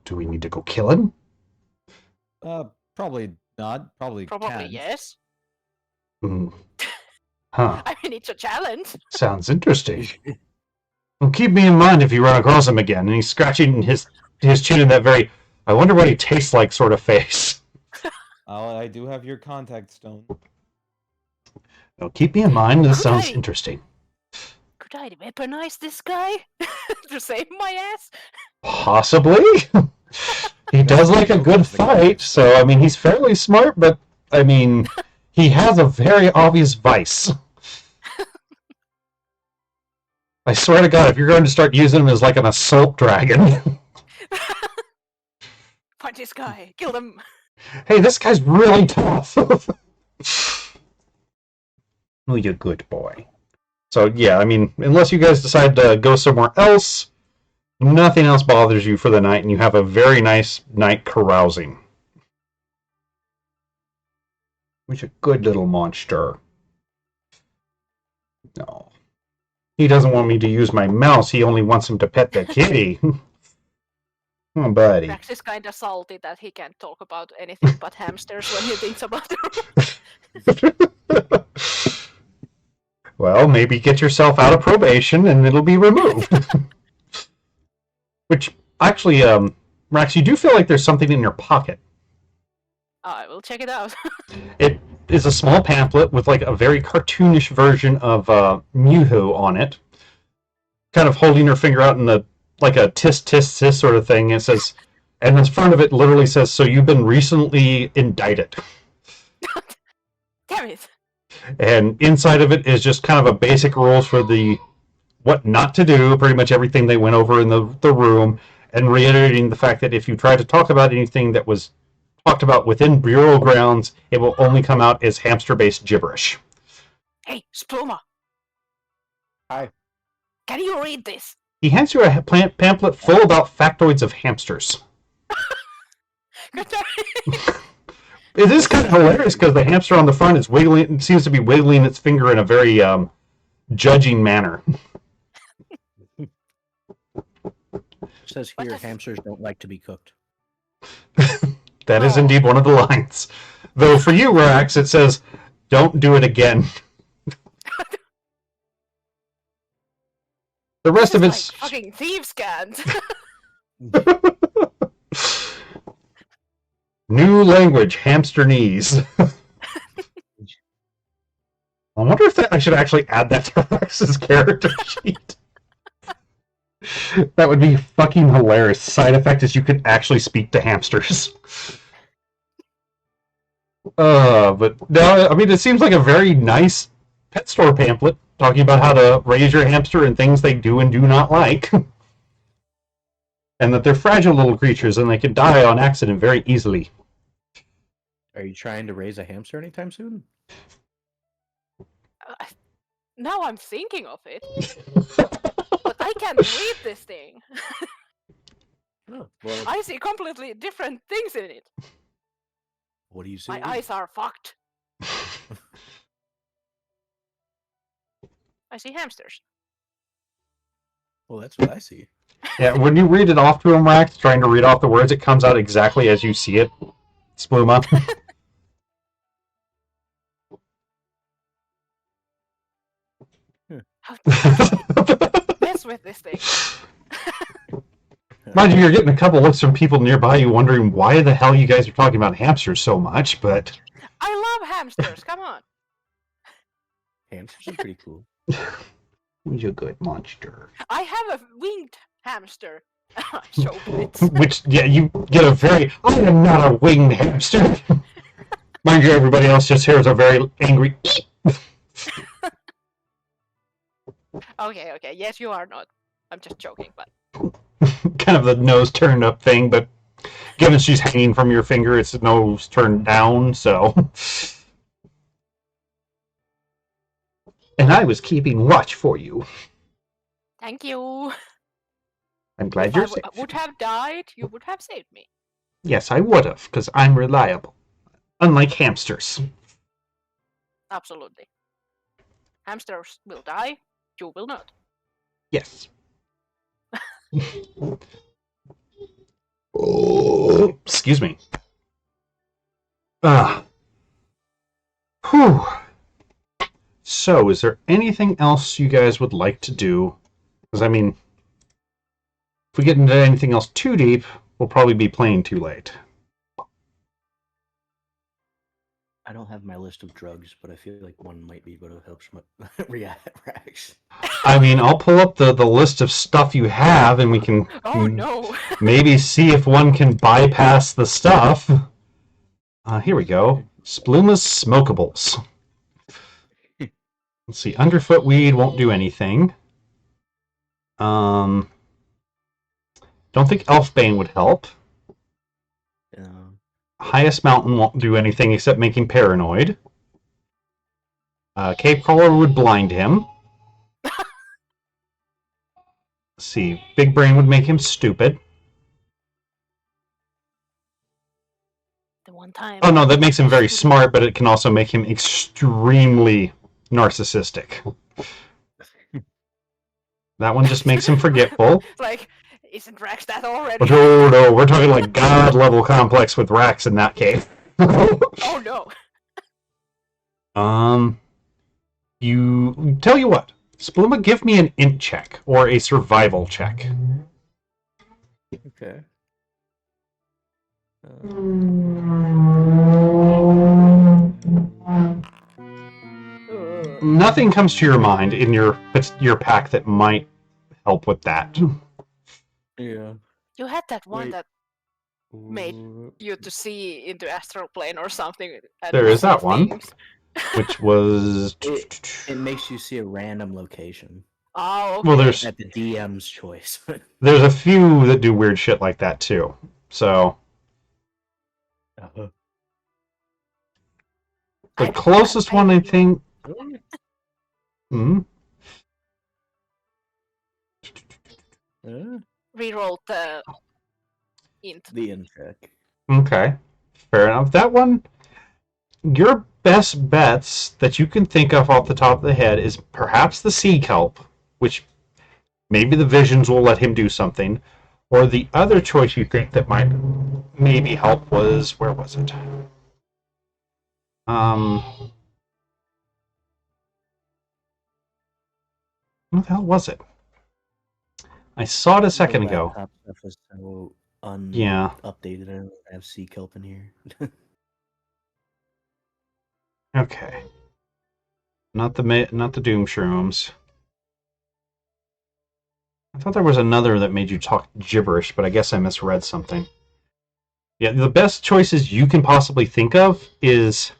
do we need to go kill him? Probably not. Probably can't. Yes. Hmm. Huh. I mean, it's a challenge. Sounds interesting. Well, keep me in mind if you run across him again. And he's scratching his chin in that very, I wonder what he tastes like sort of face. I do have your contact stone. No, keep me in mind. This sounds Right. interesting. Could I weaponize this guy to save my ass? Possibly. He does like a good fight, so I mean, he's fairly smart, but I mean, he has a very obvious vice. I swear to God, if you're going to start using him as like an assault dragon, Find this guy. Kill him. hey, this guy's really tough. Oh, you good boy. So yeah, I mean, unless you guys decide to go somewhere else, nothing else bothers you for the night, and you have a very nice night carousing. Which a good little monster. No. He doesn't want me to use my mouse, he only wants him to pet the kitty. Oh, buddy. Rex is kind of salty that he can't talk about anything but hamsters when he thinks about them. Well, maybe get yourself out of probation and it'll be removed. Which, actually, Rax, you do feel like there's something in your pocket. I will check it out. It is a small pamphlet with like a very cartoonish version of Mewho on it. Kind of holding her finger out in the like a tisk tisk tisk sort of thing. It says, and in front of it literally says, "So you've been recently indicted." Damn it. And inside of it is just kind of a basic rules for the what not to do, pretty much everything they went over in the room, and reiterating the fact that if you try to talk about anything that was talked about within Bureau grounds, it will only come out as hamster-based gibberish. Hey, Spluma. Hi. Can you read this? He hands you a pamphlet full about factoids of hamsters. It is kind of hilarious because the hamster on the front is wiggling, seems to be wiggling its finger in a very judging manner. It says What here, the f- hamsters don't like to be cooked. That is Oh. indeed one of the lines. Though for you, Rax, it says, "Don't do it again." The rest of This it's is like fucking thieves' can't. new language, hamster knees. I wonder if I should actually add that to Rax's character sheet. That would be fucking hilarious. Side effect is you could actually speak to hamsters. But no, I mean, it seems like a very nice pet store pamphlet talking about how to raise your hamster and things they do and do not like. And that they're fragile little creatures and they can die on accident very easily. Are you trying to raise a hamster anytime soon? Now I'm thinking of it. But I can't read this thing. Oh, well, I see completely different things in it. what do you see? My eyes are fucked. I see hamsters. Well, that's what I see. Yeah, when you read it off to him, Rax, trying to read off the words, it comes out exactly as you see it. Spluma. How dare you mess with this thing? Mind you, you're getting a couple looks from people nearby you wondering why the hell you guys are talking about hamsters so much, but... I love hamsters, come on. Hamsters are pretty cool. You good monster. I have a winged hamster. I show it. Which, yeah, you get a very... I am not a winged hamster. Mind you, everybody else just hears a very angry... Okay, yes, you are not. I'm just joking, but kind of the nose turned up thing, but given she's hanging from your finger, it's nose turned down, so... And I was keeping watch for you. thank you. I'm glad If you're I safe. would have died, you would have saved me. Yes, I would have, because I'm reliable. Unlike hamsters. Absolutely. Hamsters will die, you will not. Yes. Oh, excuse me. Whew. So, is there anything else you guys would like to do? Because, I mean, if we get into anything else too deep, we'll probably be playing too late. I don't have my list of drugs, but I feel like one might be able to help Rax. I mean, I'll pull up the list of stuff you have, and we can Oh no! maybe see if one can bypass the stuff. Here we go. Spluma's Smokables. Let's see. Underfoot weed won't do anything. Don't think Elfbane would help. Highest Mountain won't do anything except making paranoid. Cave Crawler would blind him. Let's see. Big Brain would make him stupid. The one time. Oh no, that makes him very smart, but it can also make him extremely narcissistic. That one just makes him forgetful. Like, isn't Rax that already? But oh no, we're talking like god level complex with Rax in that case. Oh no. You tell you what, Spluma, give me an int check or a survival check. Okay. Nothing comes to your mind in your pack that might help with that. Yeah. You had that one Wait. that made you to see into astral plane or something. And There is see that one. things. Which was It makes you see a random location Oh, okay. well, there's at the DM's choice. there's a few that do weird shit like that too. So the closest one I think. Hmm? Reroll the int. The int check. Okay, fair enough. That one, your best bets that you can think of off the top of the head is perhaps the sea kelp, which maybe the visions will let him do something, or the other choice you think that might maybe help was, where was it? What the hell was it? I saw it a second ago. Laptop stuff is so Yeah. updated. I don't have sea kelp in here. Okay. Not the Doom Shrooms. I thought there was another that made you talk gibberish, but I guess I misread something. Yeah, the best choices you can possibly think of is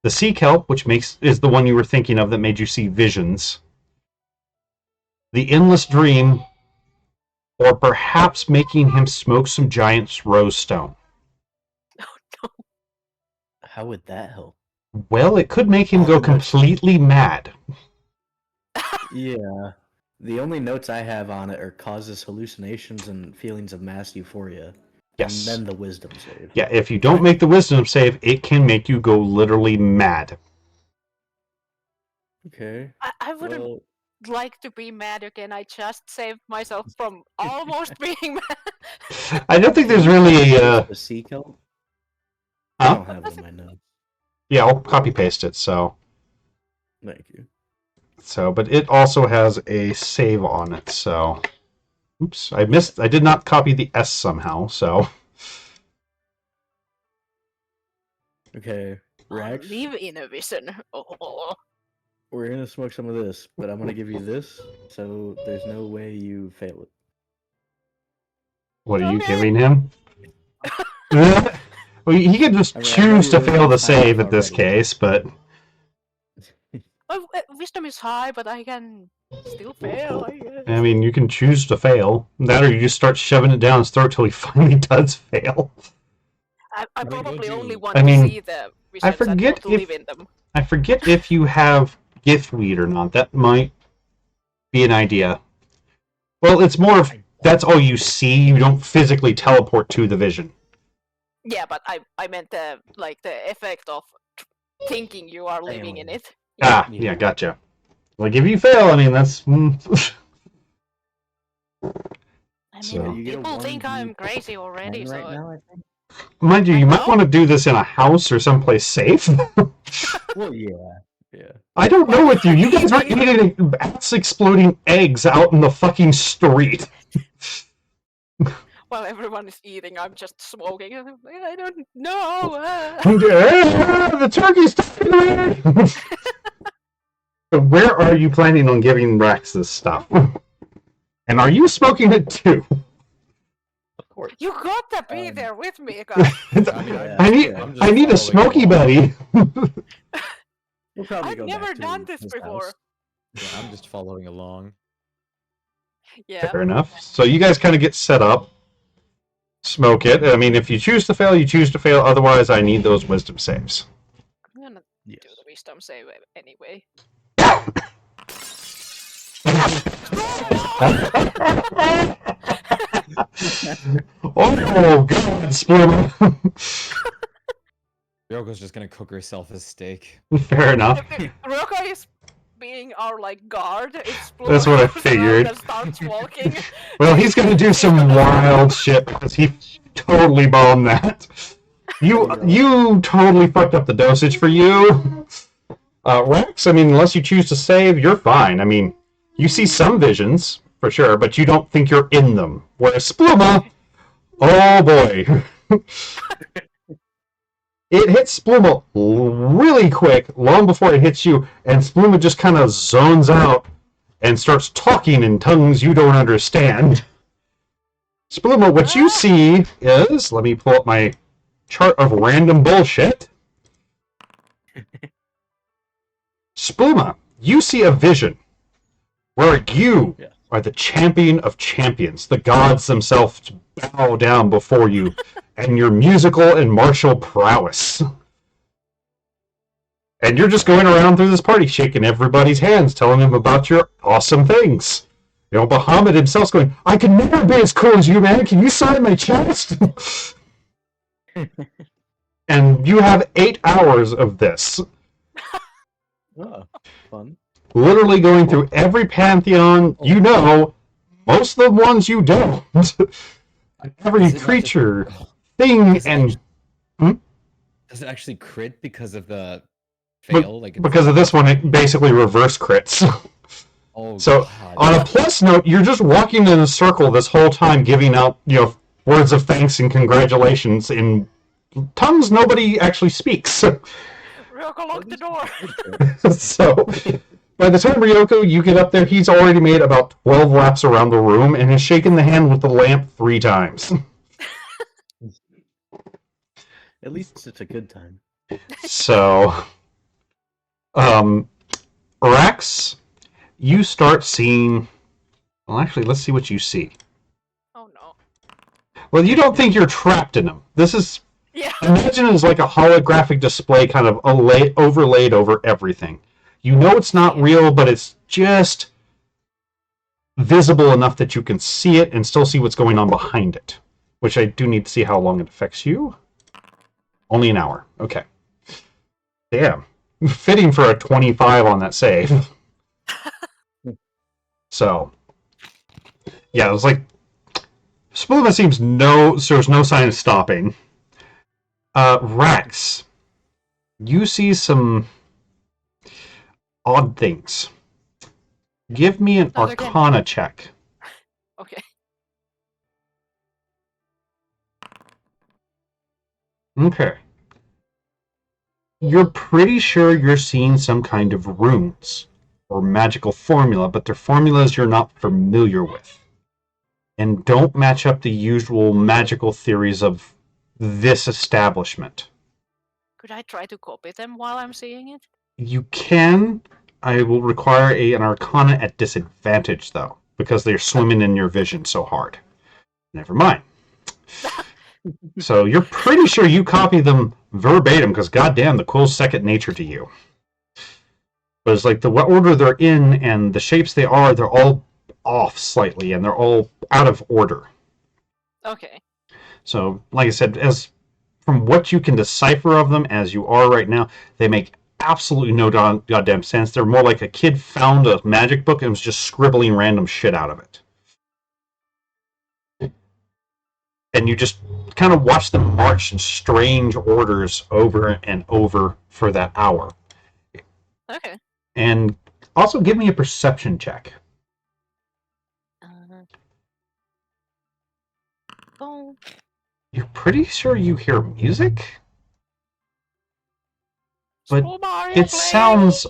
the sea kelp, which is the one you were thinking of that made you see visions. The endless dream, or perhaps making him smoke some giant rose stone. How would that help? Well, it could make him go completely mad. Yeah. The only notes I have on it are causes hallucinations and feelings of mass euphoria. Yes. And then the wisdom save. Yeah, if you don't make the wisdom save, it can make you go literally mad. Okay. I wouldn't like to be mad again. I just saved myself from almost being mad. I don't think there's really a... The sea kelp? Huh? I don't have it in my notes. Yeah, I'll copy paste it, so... Thank you. So, but it also has a save on it, so... Oops, I did not copy the S somehow, so... Okay, Rax, Live in a vision. Oh. we're gonna smoke some of this, but I'm gonna give you this, so there's no way you fail it. What are you Okay. giving him? Well, he can just I choose to know you fail the already save in this already. case, but... Oh, wisdom is high, but I can still fail, I guess. I mean, you can choose to fail. That or you just start shoving it down his throat till he finally does fail. I mean, probably would only you- want I mean, to see the visions and forget want to if- live in them. I forget if you have gift weed or not. That might be an idea. Well, it's more of that's all you see. You don't physically teleport to the vision. Yeah, but I meant the effect of thinking you are living in it. Yeah, gotcha. Like if you fail, I mean that's. I mean, So- You get a people think 1d10 I'm crazy already, so right now, I think. Mind you, you might want to do this in a house or someplace safe. Well, yeah. I don't know with you. You guys are eating ass exploding eggs out in the fucking street. while everyone is eating, I'm just smoking. I don't know. The turkey's taken. So where are you planning on giving Rex this stuff? And are you smoking it too? Of course. You got to be there with me, guys. I need a smoky buddy. We'll probably I've go never back to done this his before. house. Yeah, I'm just following along. Yeah. Fair enough. So you guys kind of get set up. Smoke it. I mean, if you choose to fail, you choose to fail. Otherwise, I need those wisdom saves. I'm gonna Yes. do the wisdom save anyway. Oh, God, Splooma. Ryoko's just gonna cook herself a steak. Fair enough. Ryoko is being our guard. It's That's what I goes around figured. and starts walking. Well, he's going to do some wild shit because he totally bombed that. You totally fucked up the dosage for you. Rex, I mean, unless you choose to save, you're fine. I mean, you see some visions, for sure, but you don't think you're in them. Whereas Splooma, oh boy. It hits Splooma really quick, long before it hits you, and Splooma just kind of zones out and starts talking in tongues you don't understand. Splooma, what you see is, let me pull up my chart of random bullshit. Splooma, you see a vision where you are the champion of champions. The gods themselves bow down before you and your musical and martial prowess. And you're just going around through this party, shaking everybody's hands, telling them about your awesome things. You know, Bahamut himself's going, I can never be as cool as you, man. Can you sign my chest? And you have 8 hours of this. Oh, fun. Literally going through every pantheon you know, most of the ones you don't. Every Is it not creature, just- thing, Is it and Does it actually crit because of the But- fail? Like it's, because of this one, it basically reverse crits. oh, So, God. on a plus note, you're just walking in a circle this whole time, giving out, words of thanks and congratulations in tongues nobody actually speaks. Ryoko, lock the door. So, by the time Ryoko, you get up there, he's already made about 12 laps around the room and has shaken the hand with the lamp 3 times. At least it's a good time. So, Rex, you start seeing. Well, actually, let's see what you see. Oh no. Well, you don't think you're trapped in them. This is. Yeah. Imagine it's like a holographic display kind of overlaid over everything. You know it's not real, but it's just visible enough that you can see it and still see what's going on behind it. Which I do need to see how long it affects you. Only an hour. Okay. Damn. Fitting for a 25 on that save. So, yeah, it was like Splooma seems there's no sign of stopping. Rex, you see some odd things. Give me an Not again. Arcana check. Okay. Okay. You're pretty sure you're seeing some kind of runes or magical formula, but they're formulas you're not familiar with and don't match up the usual magical theories of this establishment. Could I try to copy them while I'm seeing it? You can. I will require an Arcana at disadvantage, though, because they're swimming in your vision so hard. Never mind. So you're pretty sure you copy them verbatim, because goddamn, the quill's second nature to you. But it's like what order they're in and the shapes they are, they're all off slightly, and they're all out of order. Okay. So, like I said, as from what you can decipher of them as you are right now, they make absolutely no goddamn sense. They're more like a kid found a magic book and was just scribbling random shit out of it. And you just kind of watch them march in strange orders over and over for that hour. Okay. And also give me a perception check. Oh. You're pretty sure you hear music? But it sounds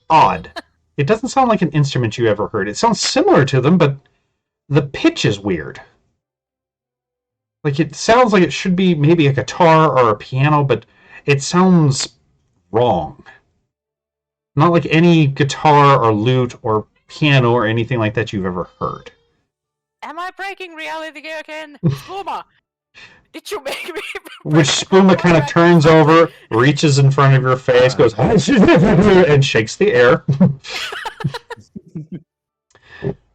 odd. It doesn't sound like an instrument you ever heard. It sounds similar to them, but the pitch is weird. Like, it sounds like it should be maybe a guitar or a piano, but it sounds wrong. Not like any guitar or lute or piano or anything like that you've ever heard. Am I breaking reality again? Spuma! Did you make me... Which Spuma kind of turns over, reaches in front of your face, goes, and shakes the air.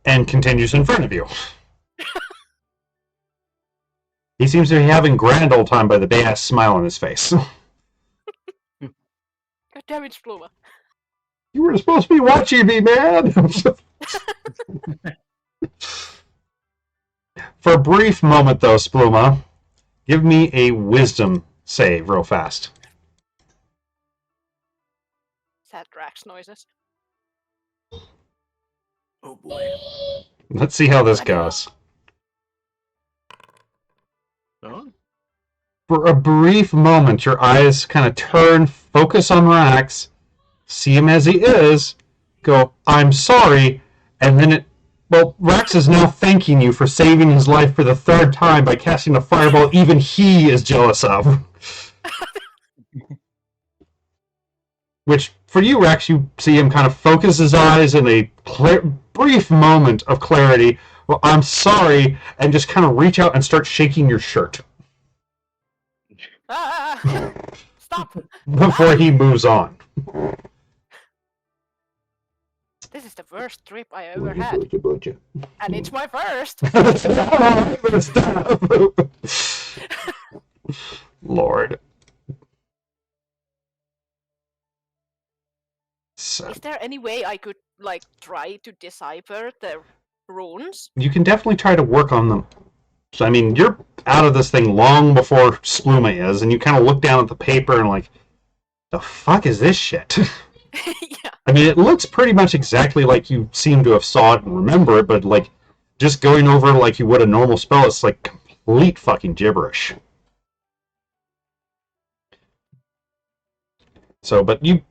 And continues in front of you. He seems to be having grand old time by the big-ass smile on his face. God damn it, Spuma. You were supposed to be watching me, man! For a brief moment, though, Spluma, give me a wisdom save real fast. Sad Drax noises. Oh boy. Let's see how this goes. Oh? For a brief moment, your eyes kind of turn, focus on Rax, see him as he is, go, I'm sorry, and then it... Well, Rax is now thanking you for saving his life for the third time by casting a fireball even he is jealous of. Which, for you, Rax, you see him kind of focus his eyes in a brief moment of clarity. Well, I'm sorry, and just kind of reach out and start shaking your shirt. Ah! Stop! Before he moves on. This is the worst trip I ever had. And it's my first! Lord. So, Is there any way I could, like, try to decipher the runes? you can definitely try to work on them. So, I mean, you're out of this thing long before Spluma is, and you kind of look down at the paper and like, the fuck is this shit? Yeah. I mean, it looks pretty much exactly like you seem to have saw it and remember it, but like, just going over like you would a normal spell, it's like complete fucking gibberish. So, but you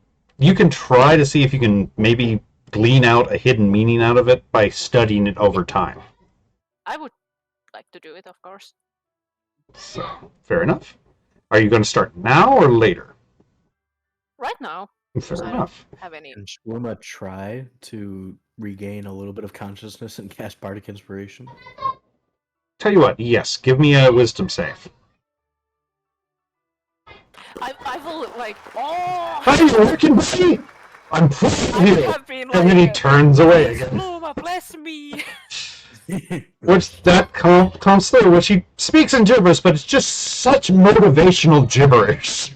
can try to see if you can maybe glean out a hidden meaning out of it by studying it over time. I would like to do it, of course. So, fair enough. Are you going to start now or later? Right now. Fair I enough. don't have any. Can Spluma try to regain a little bit of consciousness and cast Bardic Inspiration? Tell you what, yes, give me a wisdom save. I will, like, oh! How are you working with me? I'm proud of I you. have been, like, And then he turns away again. Spuma, bless me! Which that comes through, which he speaks in gibberish, but it's just such motivational gibberish.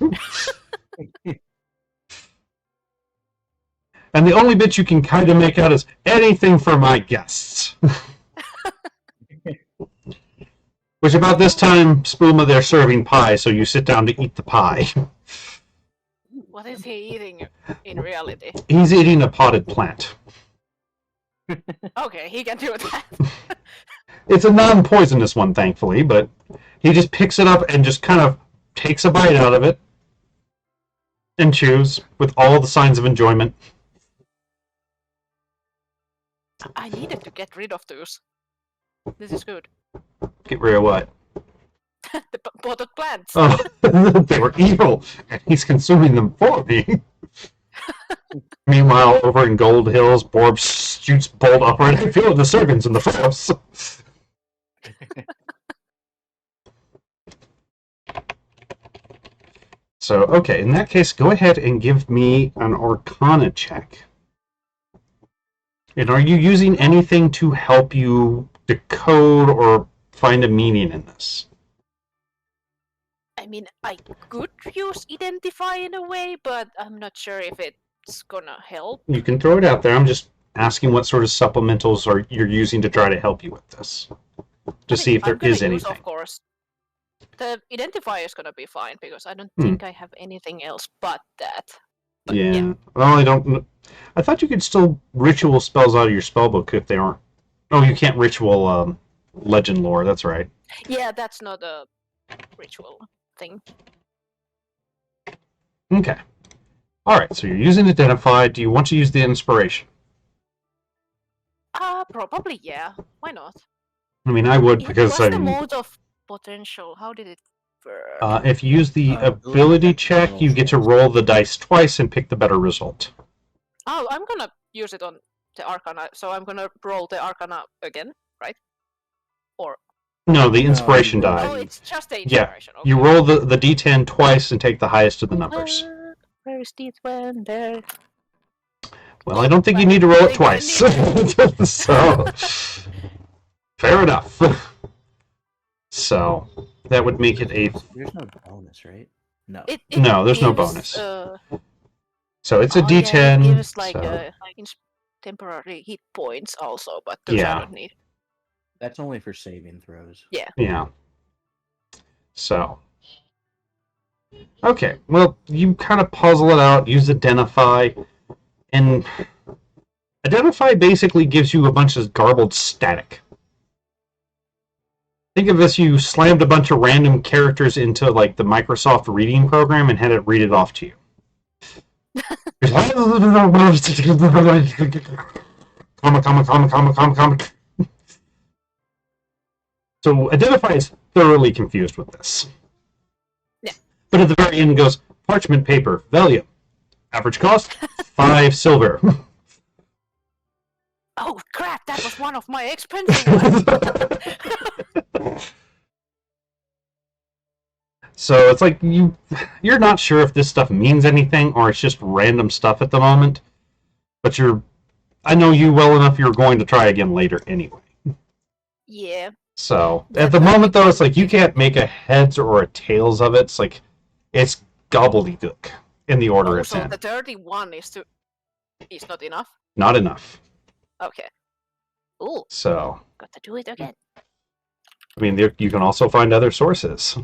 And the only bit you can kind of make out is anything for my guests. Which about this time, Spuma, they're serving pie, so you sit down to eat the pie. What is he eating in reality? He's eating a potted plant. Okay, he can do that. It's a non-poisonous one, thankfully, but he just picks it up and just kind of takes a bite out of it and chews with all the signs of enjoyment. I needed to get rid of those. This is good. Get rid of what? The potted plants. Oh, they were evil, and he's consuming them for me. Meanwhile, over in Gold Hills, Borb shoots bolt upright. I feel the servants in the house. So, okay, in that case, go ahead and give me an Arcana check. And are you using anything to help you decode or find a meaning in this? I mean, I could use identify in a way, but I'm not sure if it's gonna help. You can throw it out there. I'm just asking what sort of supplementals you're using to try to help you with this. To see if there is anything. Of course. The identifier is gonna be fine because I don't think I have anything else but that. But yeah. Well, I don't. I thought you could still ritual spells out of your spellbook if they aren't. Oh, you can't ritual legend lore. That's right. Yeah, that's not a ritual thing. Okay. All right. So you're using identify. Do you want to use the inspiration? Probably yeah. Why not? I mean, I would because What's the mode of potential? How did it work? if you use the ability check, you get to roll the dice twice and pick the better result. Oh, I'm gonna use it on the Arcana, so I'm gonna roll the Arcana again, right? Or no, the inspiration die. oh, it's just the inspiration. Yeah, okay. you roll the d10 twice and take the highest of the numbers. Where is D10 there? Well, I don't think you need to roll it twice. So, fair enough. So, that would make it a... There's no bonus, right? No. No, there's no bonus. So it's a D10. Yeah, it gives like so... temporary hit points also, but those I don't need. That's only for saving throws. Yeah. Yeah. So. Okay, well, you kind of puzzle it out, use identify, and identify basically gives you a bunch of garbled static. Think of this, you slammed a bunch of random characters into like the Microsoft reading program and had it read it off to you. Comma. So identify is thoroughly confused with this. Yeah. But at the very end it goes, parchment paper, value. Average cost, 5 silver. Oh crap, that was one of my expensive ones. So it's like you're not sure if this stuff means anything or it's just random stuff at the moment. But I know you well enough you're going to try again later anyway. Yeah. So at the moment though, it's like you can't make a heads or a tails of it. It's like it's gobbledygook in the order it's so in. The 31 is not enough? Not enough. Okay. Ooh. So got to do it again. I mean, you can also find other sources.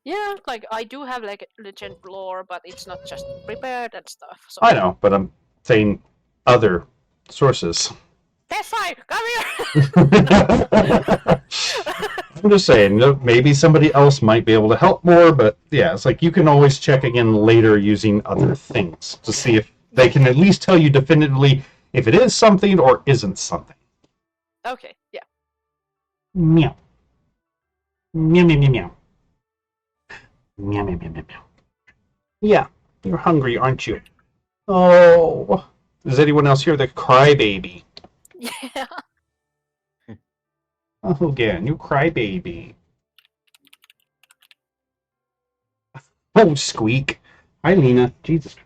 Yeah, like I do have like legend lore, but it's not just prepared and stuff. So. I know, but I'm saying other sources. That's fine. Come here. I'm just saying, maybe somebody else might be able to help more, but yeah, it's like you can always check again later using other things to see if they can at least tell you definitively if it is something or isn't something. Okay, yeah. Meow. Meow, meow, meow, meow. Meow, meow, meow, meow, meow. Yeah, you're hungry, aren't you? Oh, is anyone else here the crybaby? Yeah. Oh, again, you crybaby. Oh, squeak. Hi, Lena. Jesus.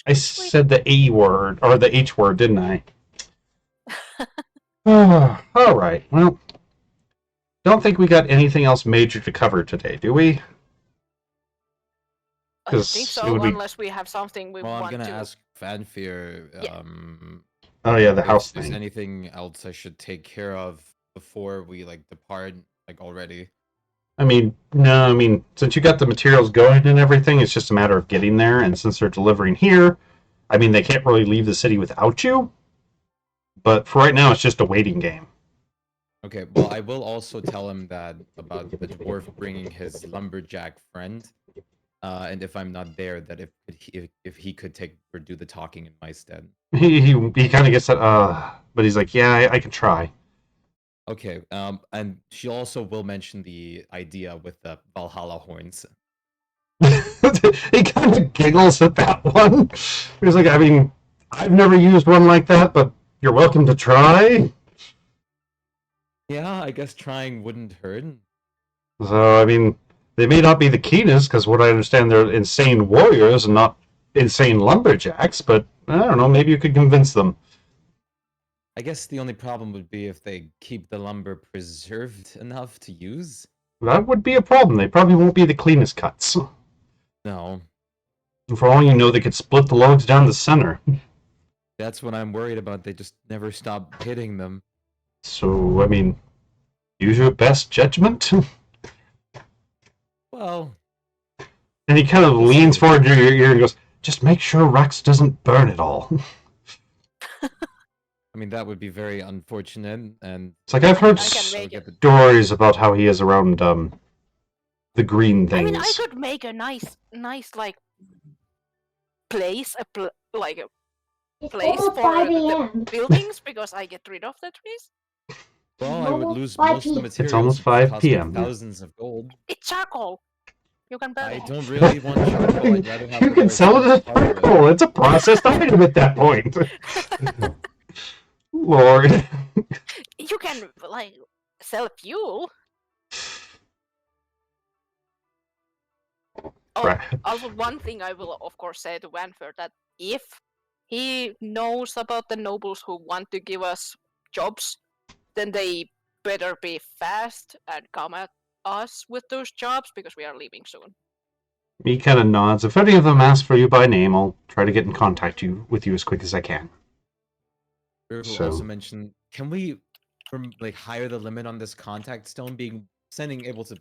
I said the A word, or the H word, didn't I? All right. Well, don't think we got anything else major to cover today, do we? I don't think so, unless we have something we want to... Well, I'm gonna ask Fanfear, oh yeah, the house thing. Is thing. Anything else I should take care of before we depart already? I mean, no, since you got the materials going and everything, it's just a matter of getting there, and since they're delivering here, I mean, they can't really leave the city without you, but for right now, it's just a waiting game. Okay, well, I will also tell him that about the dwarf bringing his lumberjack friend, and if I'm not there, that if he could do the talking in my stead. He kind of gets that, but he's like, yeah, I can try. Okay, and she also will mention the idea with the Valhalla horns. He kind of giggles at that one. He's like, I mean, I've never used one like that, but you're welcome to try. Yeah, I guess trying wouldn't hurt. So, I mean, they may not be the keenest, because what I understand, they're insane warriors and not insane lumberjacks, but I don't know, maybe you could convince them. I guess the only problem would be if they keep the lumber preserved enough to use. That would be a problem. They probably won't be the cleanest cuts. No, And for all you know, they could split the logs down the center. that's what I'm worried about. They just never stop hitting them. So, I mean, use your best judgment. Well, And he kind of leans forward to your ear and goes, just make sure Rex doesn't burn it all. I mean, that would be very unfortunate, and It's like I've heard I can make it. stories about how he is around the green things. I mean, I could make a nice like place, like a It's place almost for 5 the a.m. buildings because I get rid of the trees. well, I would almost lose 5 most of the p.m. materials. It's almost which 5 cost me p.m. Thousands of gold. It's charcoal. You can burn I it. don't really want charcoal. I'd rather have You the can more sell it as expensive hardwood. charcoal. It's a processed item at that point. Lord. You can like sell fuel. Oh, Right. also one thing I will of course say to Vanford that if he knows about the nobles who want to give us jobs, then they better be fast and come at us with those jobs because we are leaving soon. He kind of nods. If any of them ask for you by name, I'll try to get in contact with you as quick as I can. Will So- also mention, can we like higher the limit on this contact stone? Being able to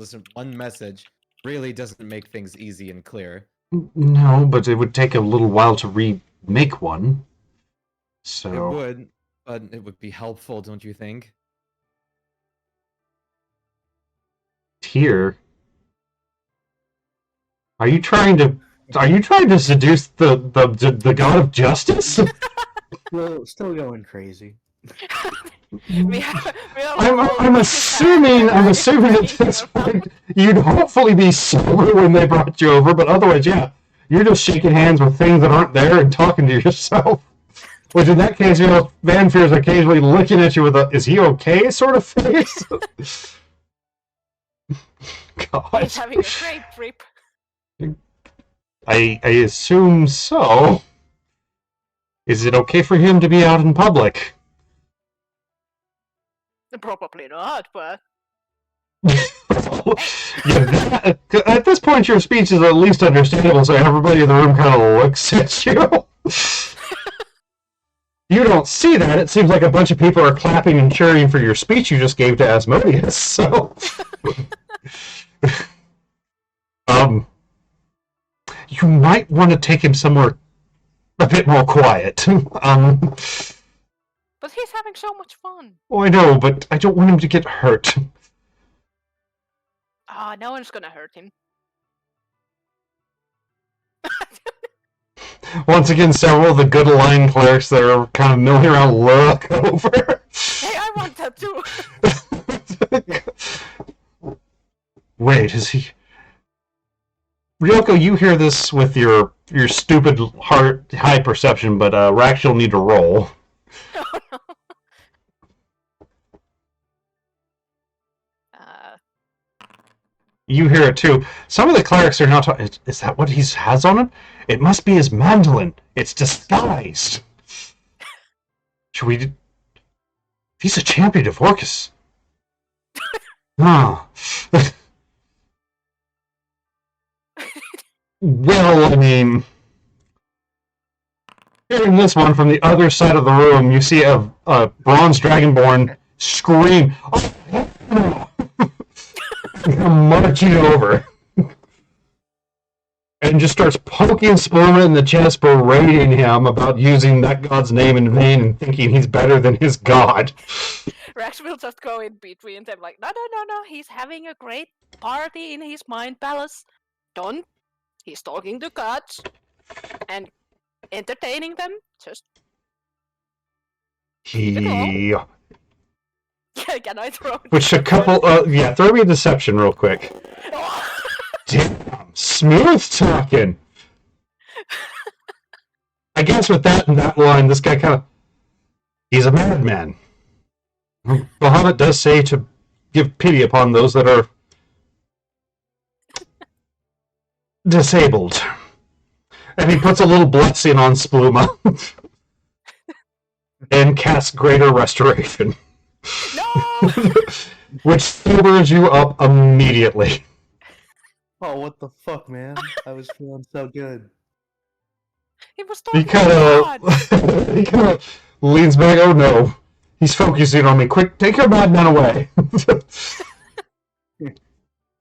send one message really doesn't make things easy and clear. No, but it would take a little while to remake one. It So would, but it would be helpful, don't you think? here, are you trying to seduce the god of justice? Still going crazy. we are I'm assuming at this point you'd hopefully be sober when they brought you over, but otherwise, yeah, you're just shaking hands with things that aren't there and talking to yourself. Which in that case, Vanfear's occasionally looking at you with a "is he okay" sort of face. God, He's having a great trip. I assume so. Is it okay for him to be out in public? Probably not, but Yeah, at this point, your speech is at least understandable, so everybody in the room kind of looks at you. You don't see that. It seems like a bunch of people are clapping and cheering for your speech you just gave to Asmodeus. So, you might want to take him somewhere a bit more quiet. but he's having so much fun. Oh, I know, but I don't want him to get hurt. Ah, no one's gonna hurt him. Once again, several of the good line clerics that are kind of milling around look over. Hey, I want that too. Wait, is he... Ryoko, you hear this with your stupid high perception, but Rax, you'll need to roll. Oh no. You hear it too. Some of the clerics are now talking. Is that what he has on him? It must be his mandolin. It's disguised. Should we... He's a champion of Orcus. Oh. Well, I mean... Hearing this one from the other side of the room, you see a bronze dragonborn scream, "Oh, no!" Marching over. And just starts poking Spluma in the chest, berating him about using that god's name in vain and thinking he's better than his god. Rex will just go in between them like, no, he's having a great party in his mind palace. Don't. He's talking to gods and entertaining them. Just, He... can I throw it? Which a couple... yeah, throw me a deception real quick. Damn, smooth talking. I guess with that and that line, this guy kind of... He's a madman. Bahamut does say to give pity upon those that are disabled. And he puts a little blessing on Spluma. and cast Greater Restoration, No! which sobers you up immediately. Oh, what the fuck, man? I was feeling so good. He was He talking kind to God! of he kind of leans back. Oh no, he's focusing on me. Quick, take your madman away.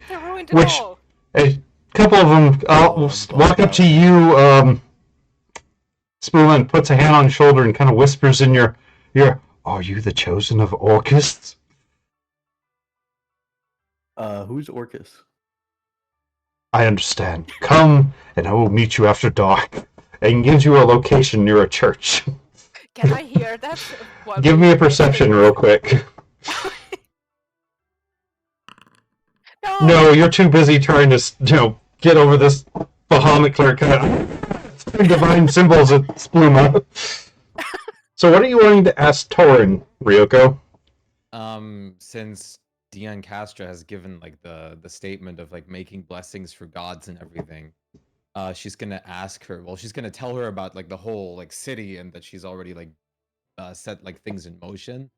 They ruined it Which- all! A couple of them walk up to you, Spoon, and puts a hand on your shoulder and kind of whispers in your ear, "Are you the chosen of Orcus?" Who's Orcus? I understand. Come, and I will meet you after dark, and gives you a location near a church. Can I hear that? while Give we me a make perception things? real quick. No! No, you're too busy trying to, get over this Bahamut cleric divine symbols at Spluma. So what are you wanting to ask Torin, Ryoko? Since Dion Castra has given like the statement of like making blessings for gods and everything, she's gonna ask her. Well, she's gonna tell her about like the whole like city and that she's already like set like things in motion,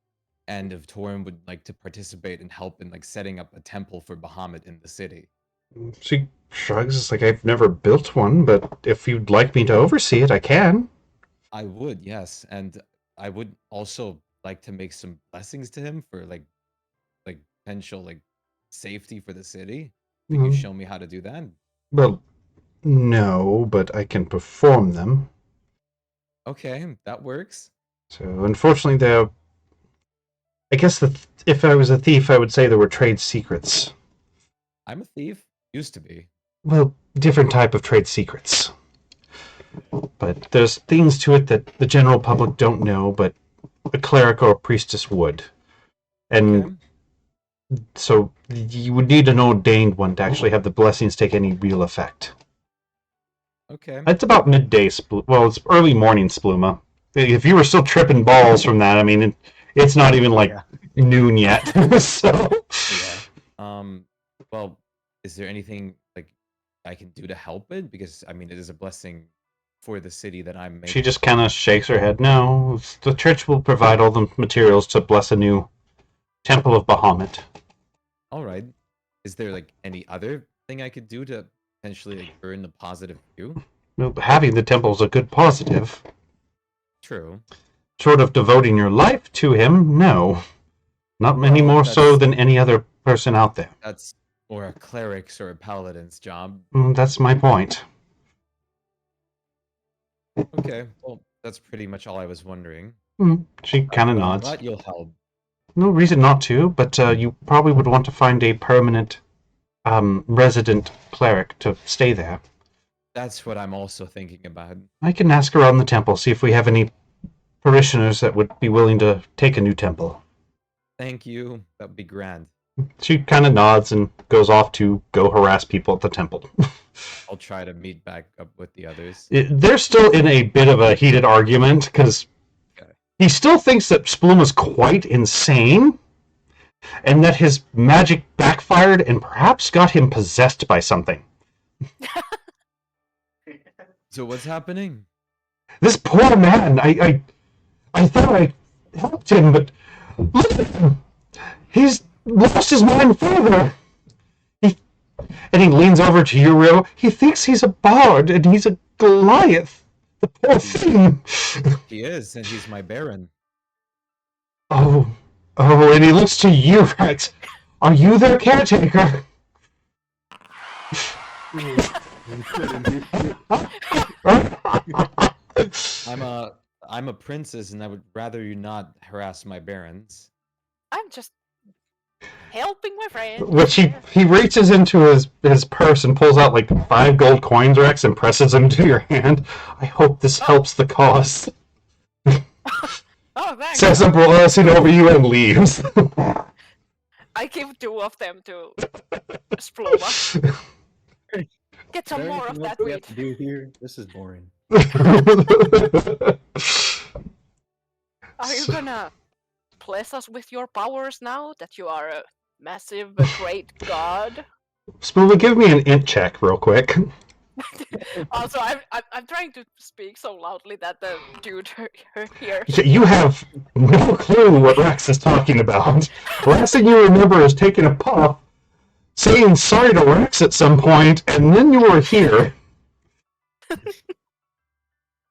and if Torin would like to participate and help in like setting up a temple for Bahamut in the city. She shrugs. It's like, I've never built one, but if you'd like me to oversee it, I can. I would, yes, and I would also like to make some blessings to him for like potential like safety for the city. Could you Mhm. show me how to do that? Well, no, but I can perform them. Okay, that works. So, unfortunately, I guess if I was a thief, I would say there were trade secrets. I'm a thief. Used to be. Well, different type of trade secrets. But there's things to it that the general public don't know, but a cleric or a priestess would. And Okay. so you would need an ordained one to actually have the blessings take any real effect. Okay. It's about midday, well, it's early morning, Spluma. If you were still tripping balls from that, I mean, it's not even like noon yet. So, Yeah. Well, is there anything like I can do to help it? Because I mean, it is a blessing for the city that I'm making. she just kind of shakes her head. No, the church will provide all the materials to bless a new temple of Bahamut. All right. Is there like any other thing I could do to potentially like, earn the positive view? Well, having the temple is a good positive. True. Short of devoting your life to him, no. Not any Well, more so that's- than any other person out there. That's or a cleric's or a paladin's job. That's my point. Okay. Well, that's pretty much all I was wondering. She kind of But I'm nods. glad you'll help. No reason not to, but you probably would want to find a permanent resident cleric to stay there. That's what I'm also thinking about. I can ask around the temple, see if we have any parishioners that would be willing to take a new temple. Thank you. That would be grand. She kind of nods and goes off to go harass people at the temple. I'll try to meet back up with the others. They're still in a bit of a heated argument because Okay. he still thinks that Spluma's quite insane and that his magic backfired and perhaps got him possessed by something. So what's happening? This poor man, I thought I helped him, but look at him. He's lost his mind further. And he leans over to Uriel. He thinks he's a bard and he's a Goliath. The poor thing. He is, and he's my baron. Oh, and he looks to you, Rex. Are you their caretaker? I'm a princess, and I would rather you not harass my barons. I'm just helping my friend. Which he reaches into his purse and pulls out like 5 gold coins, Rex, and presses them to your hand. I hope this helps the cause. Oh, thanks. Says a blessing over you and leaves. I give 2 of them to Spluma. Get some Is there more of anything else that we have weed. to do here? This is boring. Are you gonna bless us with your powers now that you are a massive, great god? Spoolie, give me an int check real quick. Also, I'm trying to speak so loudly that the dude hears. You have no clue what Rex is talking about. Last thing you remember is taking a puff, saying sorry to Rex at some point, and then you were here. I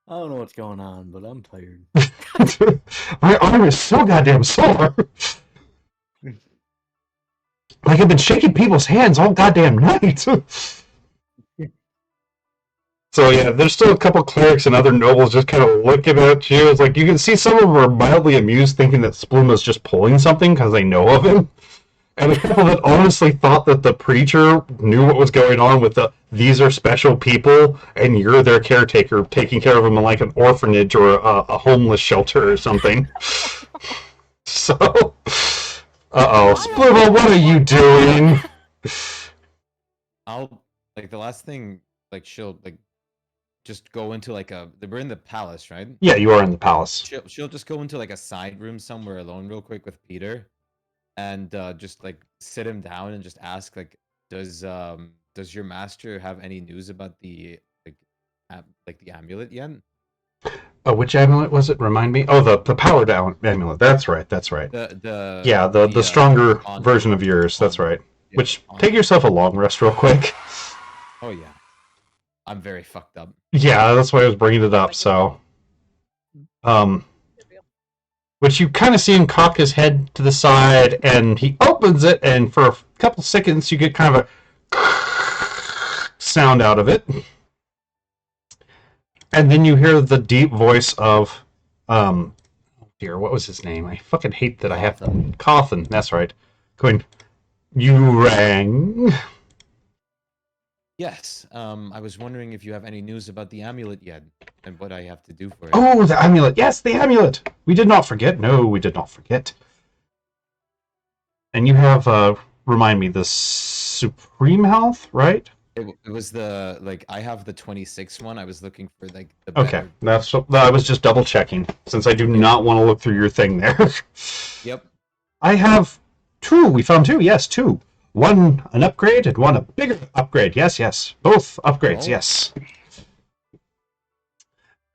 don't know what's going on, but I'm tired. My arm is so goddamn sore. Like I've been shaking people's hands all goddamn night. So yeah, there's still a couple clerics and other nobles just kind of looking at you. It's like you can see some of them are mildly amused, thinking that Spluma's just pulling something because they know of him. And a couple that honestly thought that the preacher knew what was going on with these are special people, and you're their caretaker, taking care of them in like an orphanage or a homeless shelter or something. So, Spluma, what are you doing? I'll like the last thing. Like she'll like just go into like we're in the palace, right? Yeah, you are in the palace. She'll just go into like a side room somewhere alone real quick with Peter, and just like sit him down and just ask like, does your master have any news about the the amulet yet? Oh, which amulet was it? Remind me. Oh, the power down amulet. That's right. That's right. The stronger version of yours. That's right. Which take yourself a long rest real quick. Oh yeah. I'm very fucked up. Yeah, that's why I was bringing it up. So, which you kind of see him cock his head to the side, and he opens it, and for a couple seconds you get kind of a sound out of it, and then you hear the deep voice of, oh dear, what was his name? I fucking hate that I have to. Cawthon, that's right. Going, you rang. Yes. I was wondering if you have any news about the amulet yet, and what I have to do for it. Oh, the amulet. Yes, the amulet. We did not forget. No, we did not forget. And you have, remind me, the Supreme Health, right? It was the, I have the 26 one. I was looking for, the Okay, better... that's what, I was just double checking, since I do not want to look through your thing there. Yep. I have two. We found two. Yes, two. One an upgrade and one a bigger upgrade. Yes, yes. Both upgrades, yes.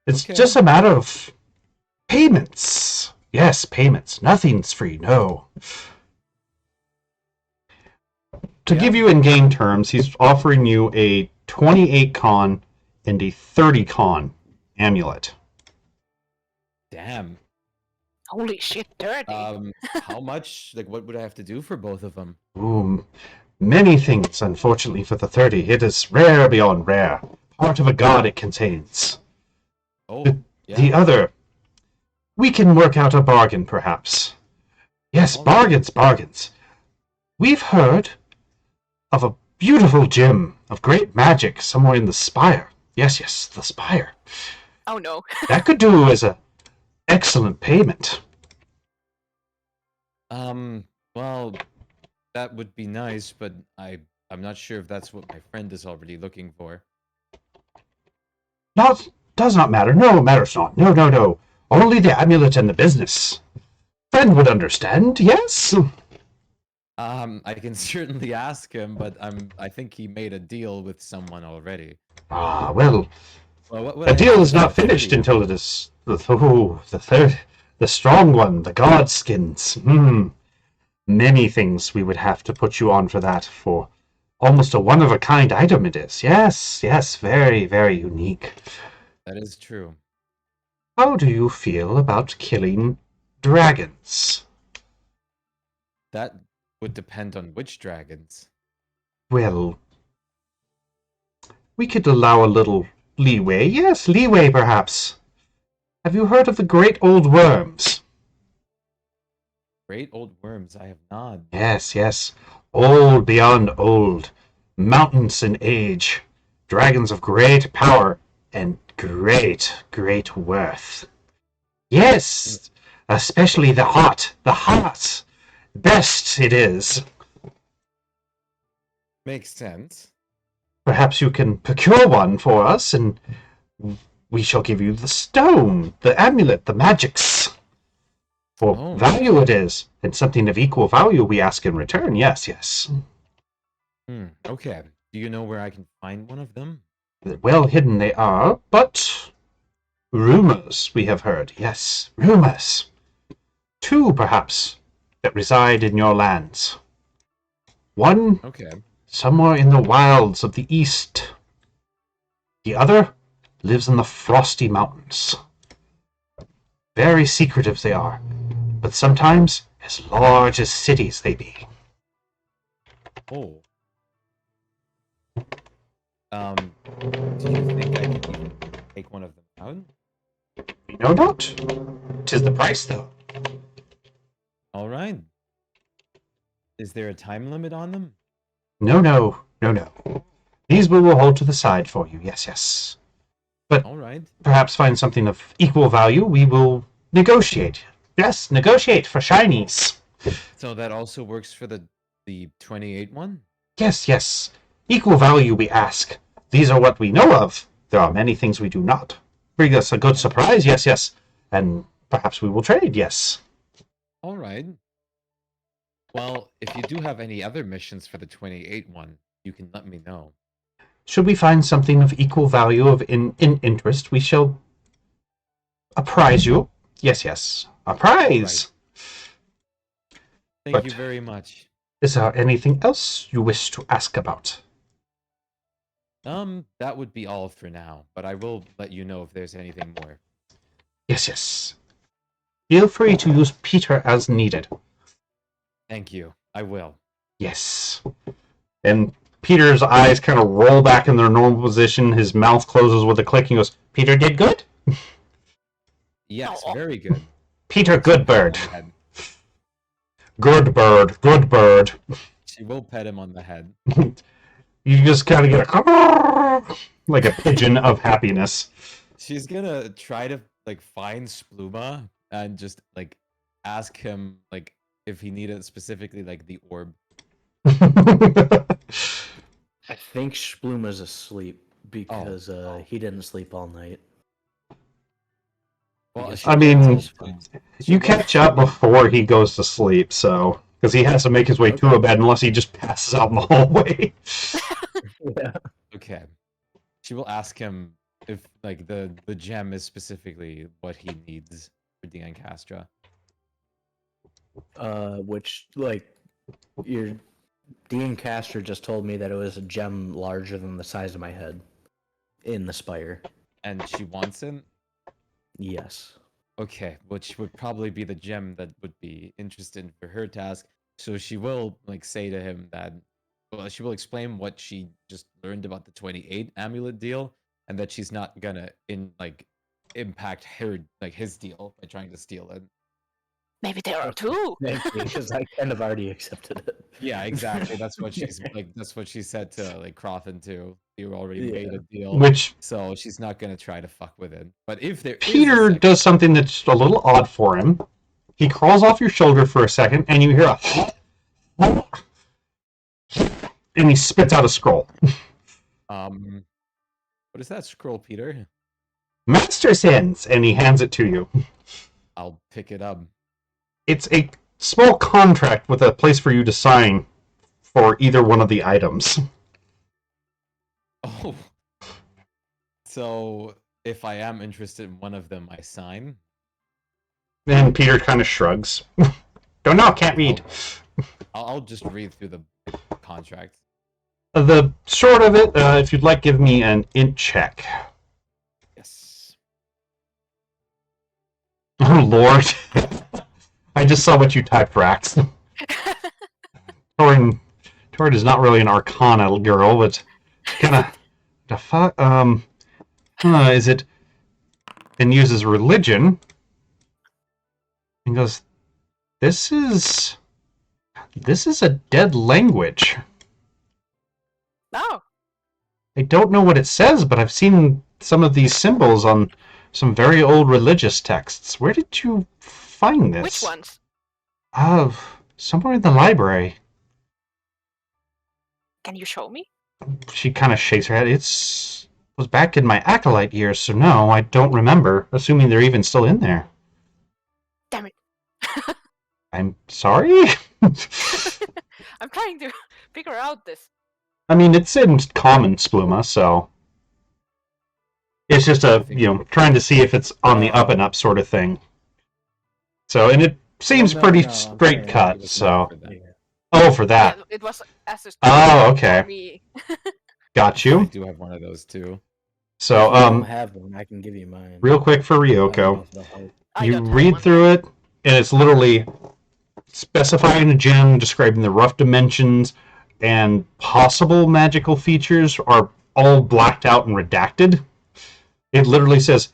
It's just a matter of payments. Yes, payments. Nothing's free, no. To give you in-game terms, he's offering you a 28 con and a 30 con amulet. Damn. Holy shit, dirty. How much? What would I have to do for both of them? Ooh, many things, unfortunately, for the 30. It is rare beyond rare. Part of a god it contains. Oh, yeah. The other, we can work out a bargain, perhaps. Yes, bargains, bargains. We've heard of a beautiful gem of great magic somewhere in the Spire. Yes, yes, the Spire. Oh no. That could do as a excellent payment. Well, that would be nice, but I'm not sure if that's what my friend is already looking for. Does not matter. No, it matters not. No, no, no. Only the amulet and the business. Friend would understand, yes? I can certainly ask him, but I think he made a deal with someone already. Ah, well, what the deal is not finished until it is the strong one, the Godskins. Many things we would have to put you on for that, for almost a one-of-a-kind item it is. Yes, yes, very, very unique. That is true. How do you feel about killing dragons? That would depend on which dragons. Well, we could allow a little leeway. Yes, leeway, perhaps. Have you heard of the Great Old Worms? Great Old Worms? I have not. Yes, yes. Old beyond old. Mountains in age. Dragons of great power and great, great worth. Yes, especially the heart. The heart. Best it is. Makes sense. Perhaps you can procure one for us, and we shall give you the stone, the amulet, the magics. For value it is, and something of equal value we ask in return. Yes, yes. Okay. Do you know where I can find one of them? Well hidden they are, but rumors we have heard. Yes, rumors. 2, perhaps, that reside in your lands. 1 Okay. somewhere in the wilds of the east. The other lives in the frosty mountains. Very secretive they are, but sometimes as large as cities they be. Oh. Do you think I can even take one of them out? We know not. 'Tis the price, though. All right. Is there a time limit on them? No. These we will hold to the side for you. Yes. But All right. perhaps find something of equal value. We will negotiate. Yes, negotiate for shinies. So that also works for the 28 one? Yes. Equal value, we ask. These are what we know of. There are many things we do not. Bring us a good surprise, yes. And perhaps we will trade, yes. All right. Well, if you do have any other missions for the 28 one, you can let me know. Should we find something of equal value of in interest, we shall apprise you. Yes. A prize. Thank you very much. Is there anything else you wish to ask about? That would be all for now, but I will let you know if there's anything more. Yes. Feel free to use Peter as needed. Thank you. I will. Yes. And Peter's eyes kind of roll back in their normal position. His mouth closes with a click. He goes, Peter did good? Yes, Oh. very good. Peter Goodbird. And Good bird. she will pet him on the head. You just kind of get a like a pigeon of happiness. She's gonna try to find Spluma and just ask him if he needed specifically the orb. I think Spluma's asleep because he didn't sleep all night. Well, I mean, She you will- catch up before he goes to sleep, so because he has to make his way to a bed unless he just passes out in the hallway. Yeah. Okay. She will ask him if the gem is specifically what he needs for Dean Castra. Which your Dean Castor just told me that it was a gem larger than the size of my head in the spire. And she wants it? Yes. Okay, which would probably be the gem that would be interesting for her task. So she will say to him that, well, she will explain what she just learned about the 28 amulet deal, and that she's not gonna impact her his deal by trying to steal it. Maybe there are 2. Thank you, because I kind of already accepted it. Yeah, exactly. That's what she's that's what she said to Crofton too. You already made Yeah. a deal, Which so she's not gonna try to fuck with it. But if there is a Peter second- does something that's a little odd for him. He crawls off your shoulder for a second, and you hear a and he spits out a scroll. what is that scroll, Peter? Master's Hands, and he hands it to you. I'll pick it up. It's a small contract with a place for you to sign for either one of the items. Oh. So if I am interested in one of them, I sign. And Peter kind of shrugs. Don't know, can't read. I'll just read through the contract. The short of it, if you'd like, give me an int check. Yes. Oh, Lord. I just saw what you typed, Rax. Torin is not really an Arcana girl, but kind of the fuck. Is it? And uses religion. And goes, this is a dead language. No. I don't know what it says, but I've seen some of these symbols on some very old religious texts. Where did you find this? Which ones? Somewhere in the library. Can you show me? She kind of shakes her head. Was back in my acolyte years, so no, I don't remember. Assuming they're even still in there. Damn it. I'm sorry. I'm trying to figure out this. I mean, it's in common Spluma, so It's just trying to see if it's on the up and up sort of thing. So, and it seems pretty straight cut. So, for that. Yeah, it was as a Oh, okay. for me. Got I you. do have one of those too. So, If you don't have one, I can give you mine. real quick for I don't know Ryoko, if it'll help. I you don't have read one. through it, and it's literally specifying a gem, describing the rough dimensions, and possible magical features are all blacked out and redacted. It literally says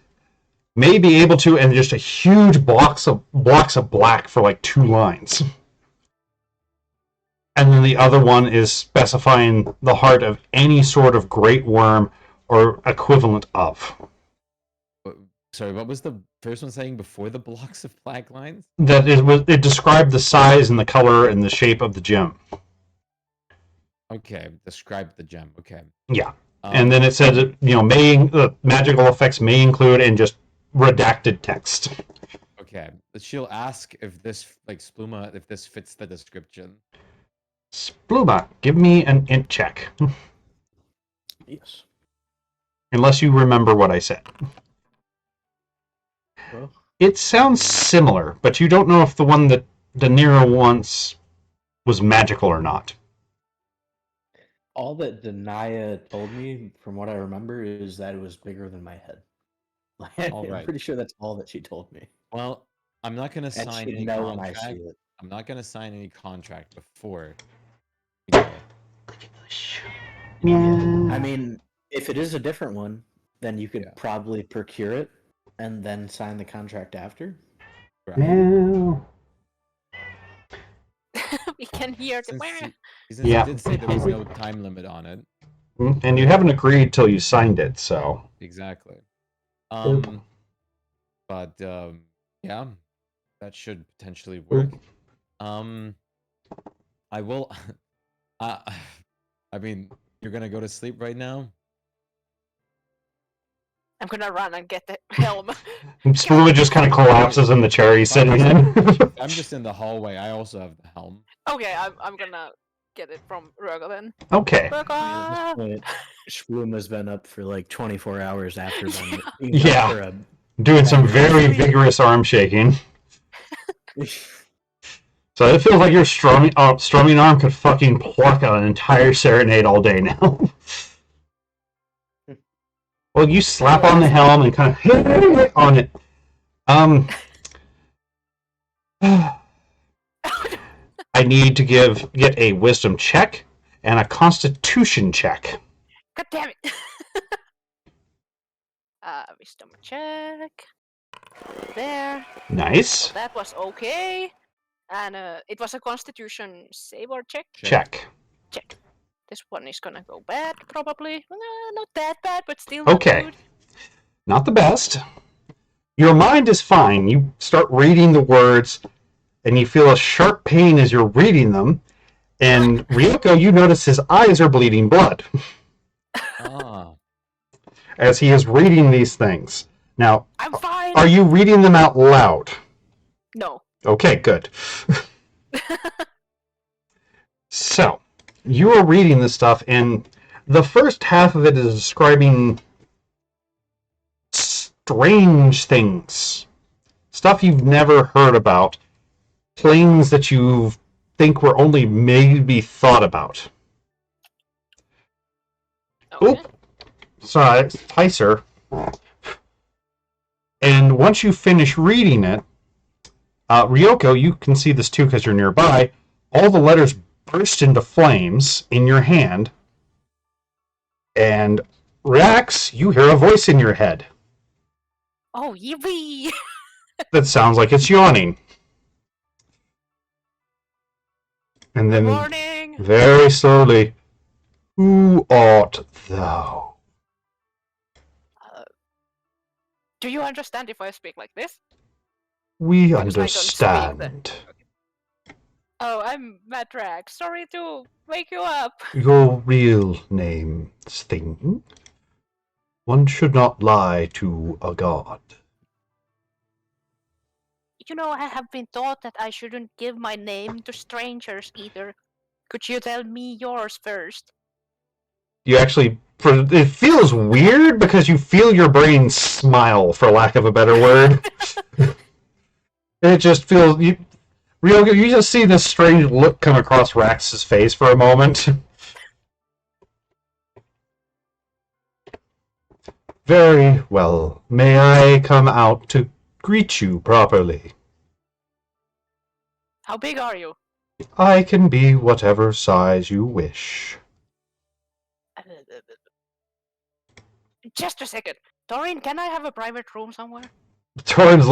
may be able to, and just a huge blocks of black for like 2 lines. And then the other one is specifying the heart of any sort of great worm or equivalent of. Sorry, what was the first one saying before the blocks of black lines? That it described the size and the color and the shape of the gem. Okay, describe the gem. Okay. Yeah. And then it says magical effects may include, and just redacted text. Okay, she'll ask if this, like Spluma, if this fits the description. Spluma, give me an int check. Yes. Unless you remember what I said. Well, It sounds similar, but you don't know if the one that De Niro wants was magical or not. all that Denia told me, from what I remember, is that it was bigger than my head. I'm Alright. pretty sure that's all that she told me. Well, I'm not gonna And sign she'd any know when I see contract. it. I'm not gonna sign any contract before. we go. I mean, if it is a different one, then you could Yeah. probably procure it and then sign the contract after. Right. No. We can hear the Since wah. Since Yeah. you did say there was no time limit on it. And you haven't agreed till you signed it, so. Exactly. Oop. But yeah, that should potentially work. I will. I mean, you're gonna go to sleep right now. I'm gonna run and get the helm. Spluma just kind of collapses in the chair he's sitting in. I'm just in the hallway. I also have the helm. Okay, I'm gonna get it from Rogo then. Okay. Rogo! Shluma's been up for like 24 hours after them. Yeah. Doing some very vigorous arm shaking. So it feels like your strumming arm could fucking pluck an entire serenade all day now. Well, you slap on the helm and kind of hit on it. I need to get a wisdom check and a constitution check. God damn it! Wisdom check. There. Nice. That was okay. And it was a constitution save or check? Check. Check. This one is gonna go bad, probably. Not that bad, but still not Okay. good. Not the best. Your mind is fine. You start reading the words, and you feel a sharp pain as you're reading them. And Ryoko, you notice his eyes are bleeding blood Ah, as he is reading these things. Now, I'm fine! are you reading them out loud? No. Okay, good. So, you are reading this stuff, and the first half of it is describing strange things. Stuff you've never heard about. Things that you think were only maybe thought about. Okay. Oop. Sorry, it's Tyser. And once you finish reading it, Ryoko, you can see this too because you're nearby. All the letters burst into flames in your hand. And Rax, you hear a voice in your head Oh, yippee! that sounds like it's yawning. And Good then morning! very slowly, who art thou? Do you understand if I speak like this? We Because I don't speak understand. Oh, I'm Matrax. Sorry to wake you up. Your real name, Sting? One should not lie to a god. You know, I have been taught that I shouldn't give my name to strangers either. Could you tell me yours first? You actually it feels weird because you feel your brain smile, for lack of a better word. It just feels Ryoga, you just see this strange look come across Rax's face for a moment. Very well. May I come out to greet you properly? How big are you? I can be whatever size you wish. Just a second. Doreen, can I have a private room somewhere? Torin's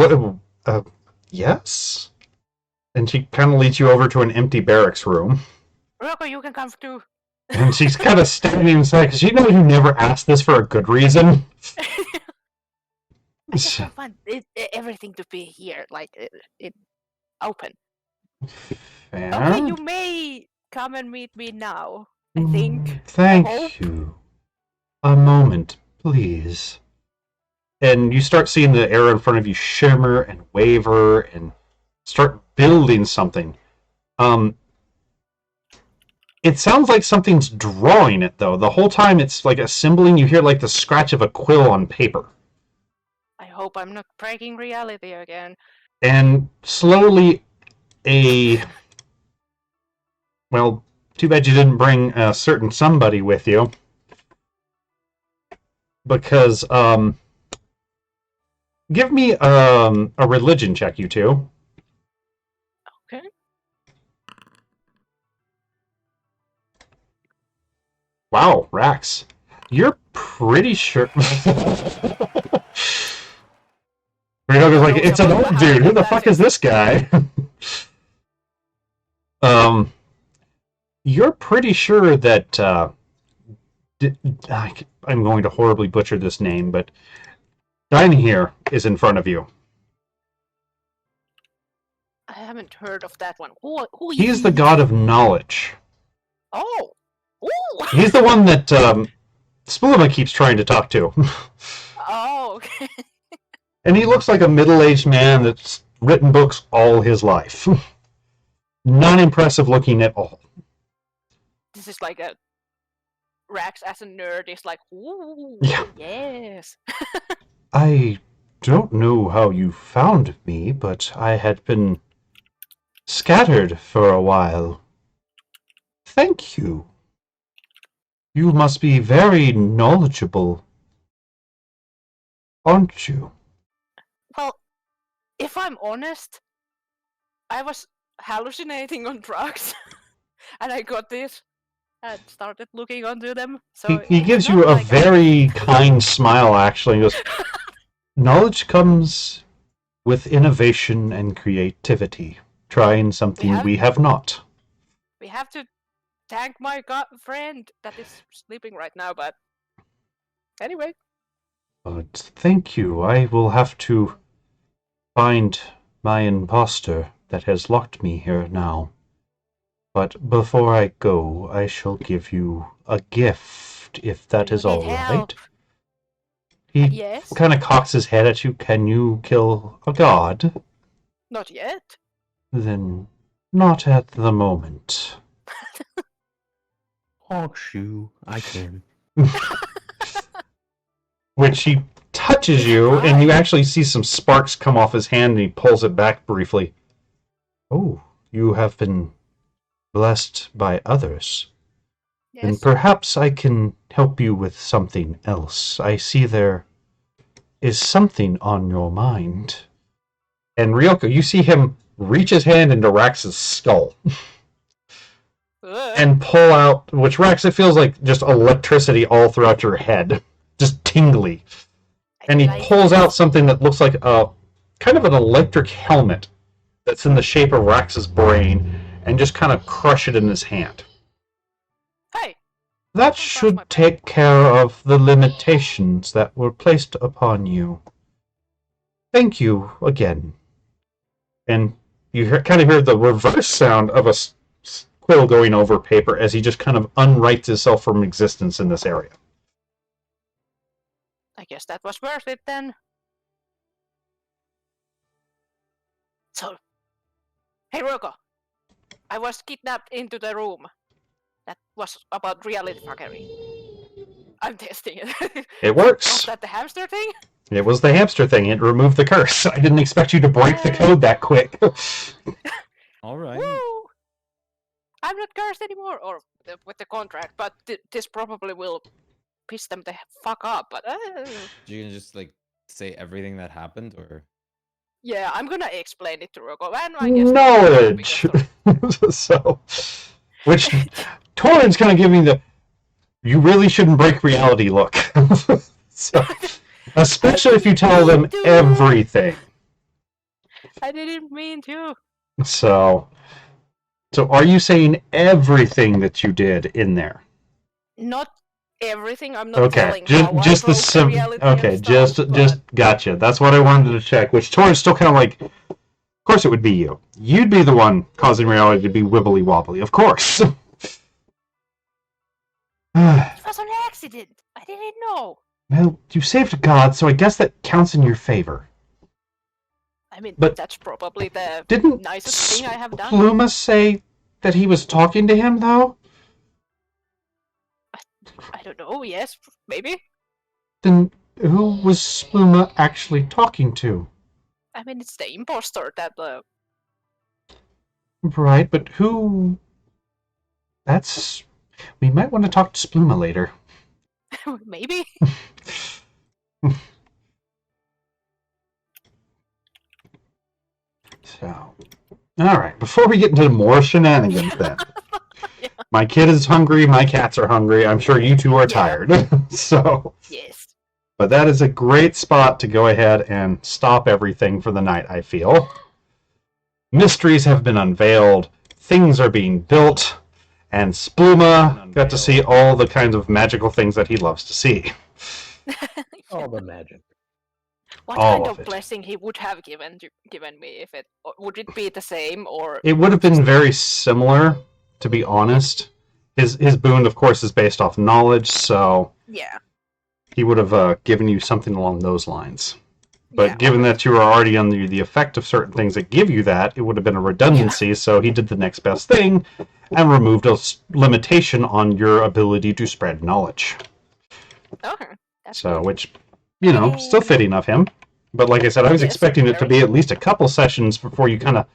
yes? And she kind of leads you over to an empty barracks room. Rocco, you can come too. And she's kind of standing inside because she knows you never asked this for a good reason. I just want everything to be here, like it open. Fair. Okay, you may come and meet me now. I think. Thank you. A moment, please. And you start seeing the air in front of you shimmer and waver and start building something. It sounds like something's drawing it, though. The whole time it's like assembling, you hear like the scratch of a quill on paper. I hope I'm not breaking reality again. And slowly well, too bad you didn't bring a certain somebody with you. Because, give me a religion check, you two. Okay. Wow, Rax. You're pretty sure... Ryoga's like, it's an old dude. Who the fuck is this guy? You're pretty sure that, I'm going to horribly butcher this name, but Dynahir is in front of you. I haven't heard of that one. Who He's the god of knowledge. Oh! Ooh. He's the one that Spulima keeps trying to talk to. Oh, okay. And he looks like a middle-aged man that's written books all his life. Not impressive looking at all. This is like a Rax as a nerd is like, ooh, Yeah. yes. I don't know how you found me, but I had been scattered for a while. Thank you. You must be very knowledgeable, aren't you? Well, if I'm honest, I was hallucinating on drugs, and I got this and started looking onto them. So He it's gives not you a like very kind smile, actually. He goes, knowledge comes with innovation and creativity, trying something we have not. We have to thank my friend that is sleeping right now, but anyway. But thank you. I will have to find my imposter that has locked me here now. But before I go, I shall give you a gift, if that is all right. He Yes. kind of cocks his head at you. Can you kill a god? Not yet. Then not at the moment. Hawkshoe, I can. Which he touches you, and you actually see some sparks come off his hand, and he pulls it back briefly. Oh, you have been blessed by others. Yes. And perhaps I can help you with something else. I see there is something on your mind. And Ryoko, you see him reach his hand into Rax's skull and pull out, which Rax, it feels like just electricity all throughout your head. Just tingly. And he pulls out something that looks like a kind of an electric helmet that's in the shape of Rax's brain and just kind of crush it in his hand. Hey. That should take care of the limitations that were placed upon you. Thank you again. And you kind of hear the reverse sound of a quill going over paper as he just kind of unwrites himself from existence in this area. I guess that was worth it then. So, hey Roko, I was kidnapped into the room that was about reality fuckery. I'm testing it. It Was works. that the hamster thing? It was the hamster thing. It removed the curse. I didn't expect you to break the code that quick. All right. Woo! I'm not cursed anymore, or with the contract, but this probably will piss them the fuck up. But You can just like say everything that happened, or yeah, I'm gonna explain it to Rocco. And I guess Knowledge. So, which Torin's kind of giving the "you really shouldn't break reality" look. So, especially if you tell them everything. I didn't mean to. So are you saying everything that you did in there? Not everything. I'm not Okay, telling how I just the broke sim. reality Okay, and stuff, just gotcha. That's what I wanted to check. Which Torin's still kind of like, of course it would be you. You'd be the one causing reality to be wibbly wobbly, of course. It was an accident. I didn't know. Well, you saved a god, so I guess that counts in your favor. I mean, But that's probably the Didn't nicest thing I have done. Pluma say that he was talking to him, though? I don't know. Yes, maybe. Then who was Spluma actually talking to? I mean, it's the impostor that Right, but who... That's... We might want to talk to Spluma later. maybe. So... Alright, before we get into more shenanigans then. Yeah. My kid is hungry, my cats are hungry, I'm sure you two are tired. So... Yes. But that is a great spot to go ahead and stop everything for the night, I feel. Mysteries have been unveiled, things are being built, and Spluma got to see all the kinds of magical things that he loves to see. All the magic. What All kind of of it. blessing he would have given me if it would it be the same or It would have been very similar, to be honest. His boon, of course, is based off knowledge, so yeah. he would have given you something along those lines. But yeah. given that you are already under the effect of certain things that give you that, it would have been a redundancy, so he did the next best thing and removed a limitation on your ability to spread knowledge. Okay. That's So, good. which, you know, still fitting of him. But like I said, I was Yes, expecting it to very. be at least a couple sessions before you kind of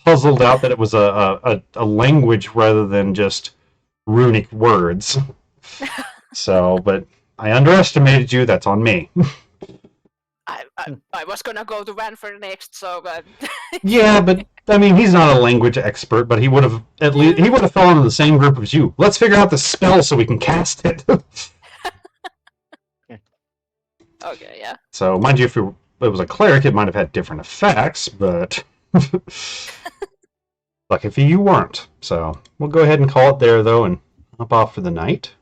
puzzled out that it was a language rather than just runic words. So, but I underestimated you. That's on me. I was gonna go to Vanford next, so but Yeah, but I mean, he's not a language expert, but he would have at least he would have fallen in the same group as you. Let's figure out the spell so we can cast it. okay, yeah. So, mind you, if it was a cleric, it might have had different effects, but lucky for you weren't. So, we'll go ahead and call it there, though, and hop off for the night.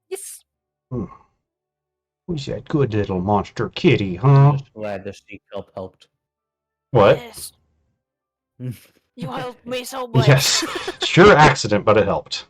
Yes. Who's that good little monster kitty, huh? Just glad the seek helped. What? Yes. You helped me so much. Yes. Sure accident, but it helped.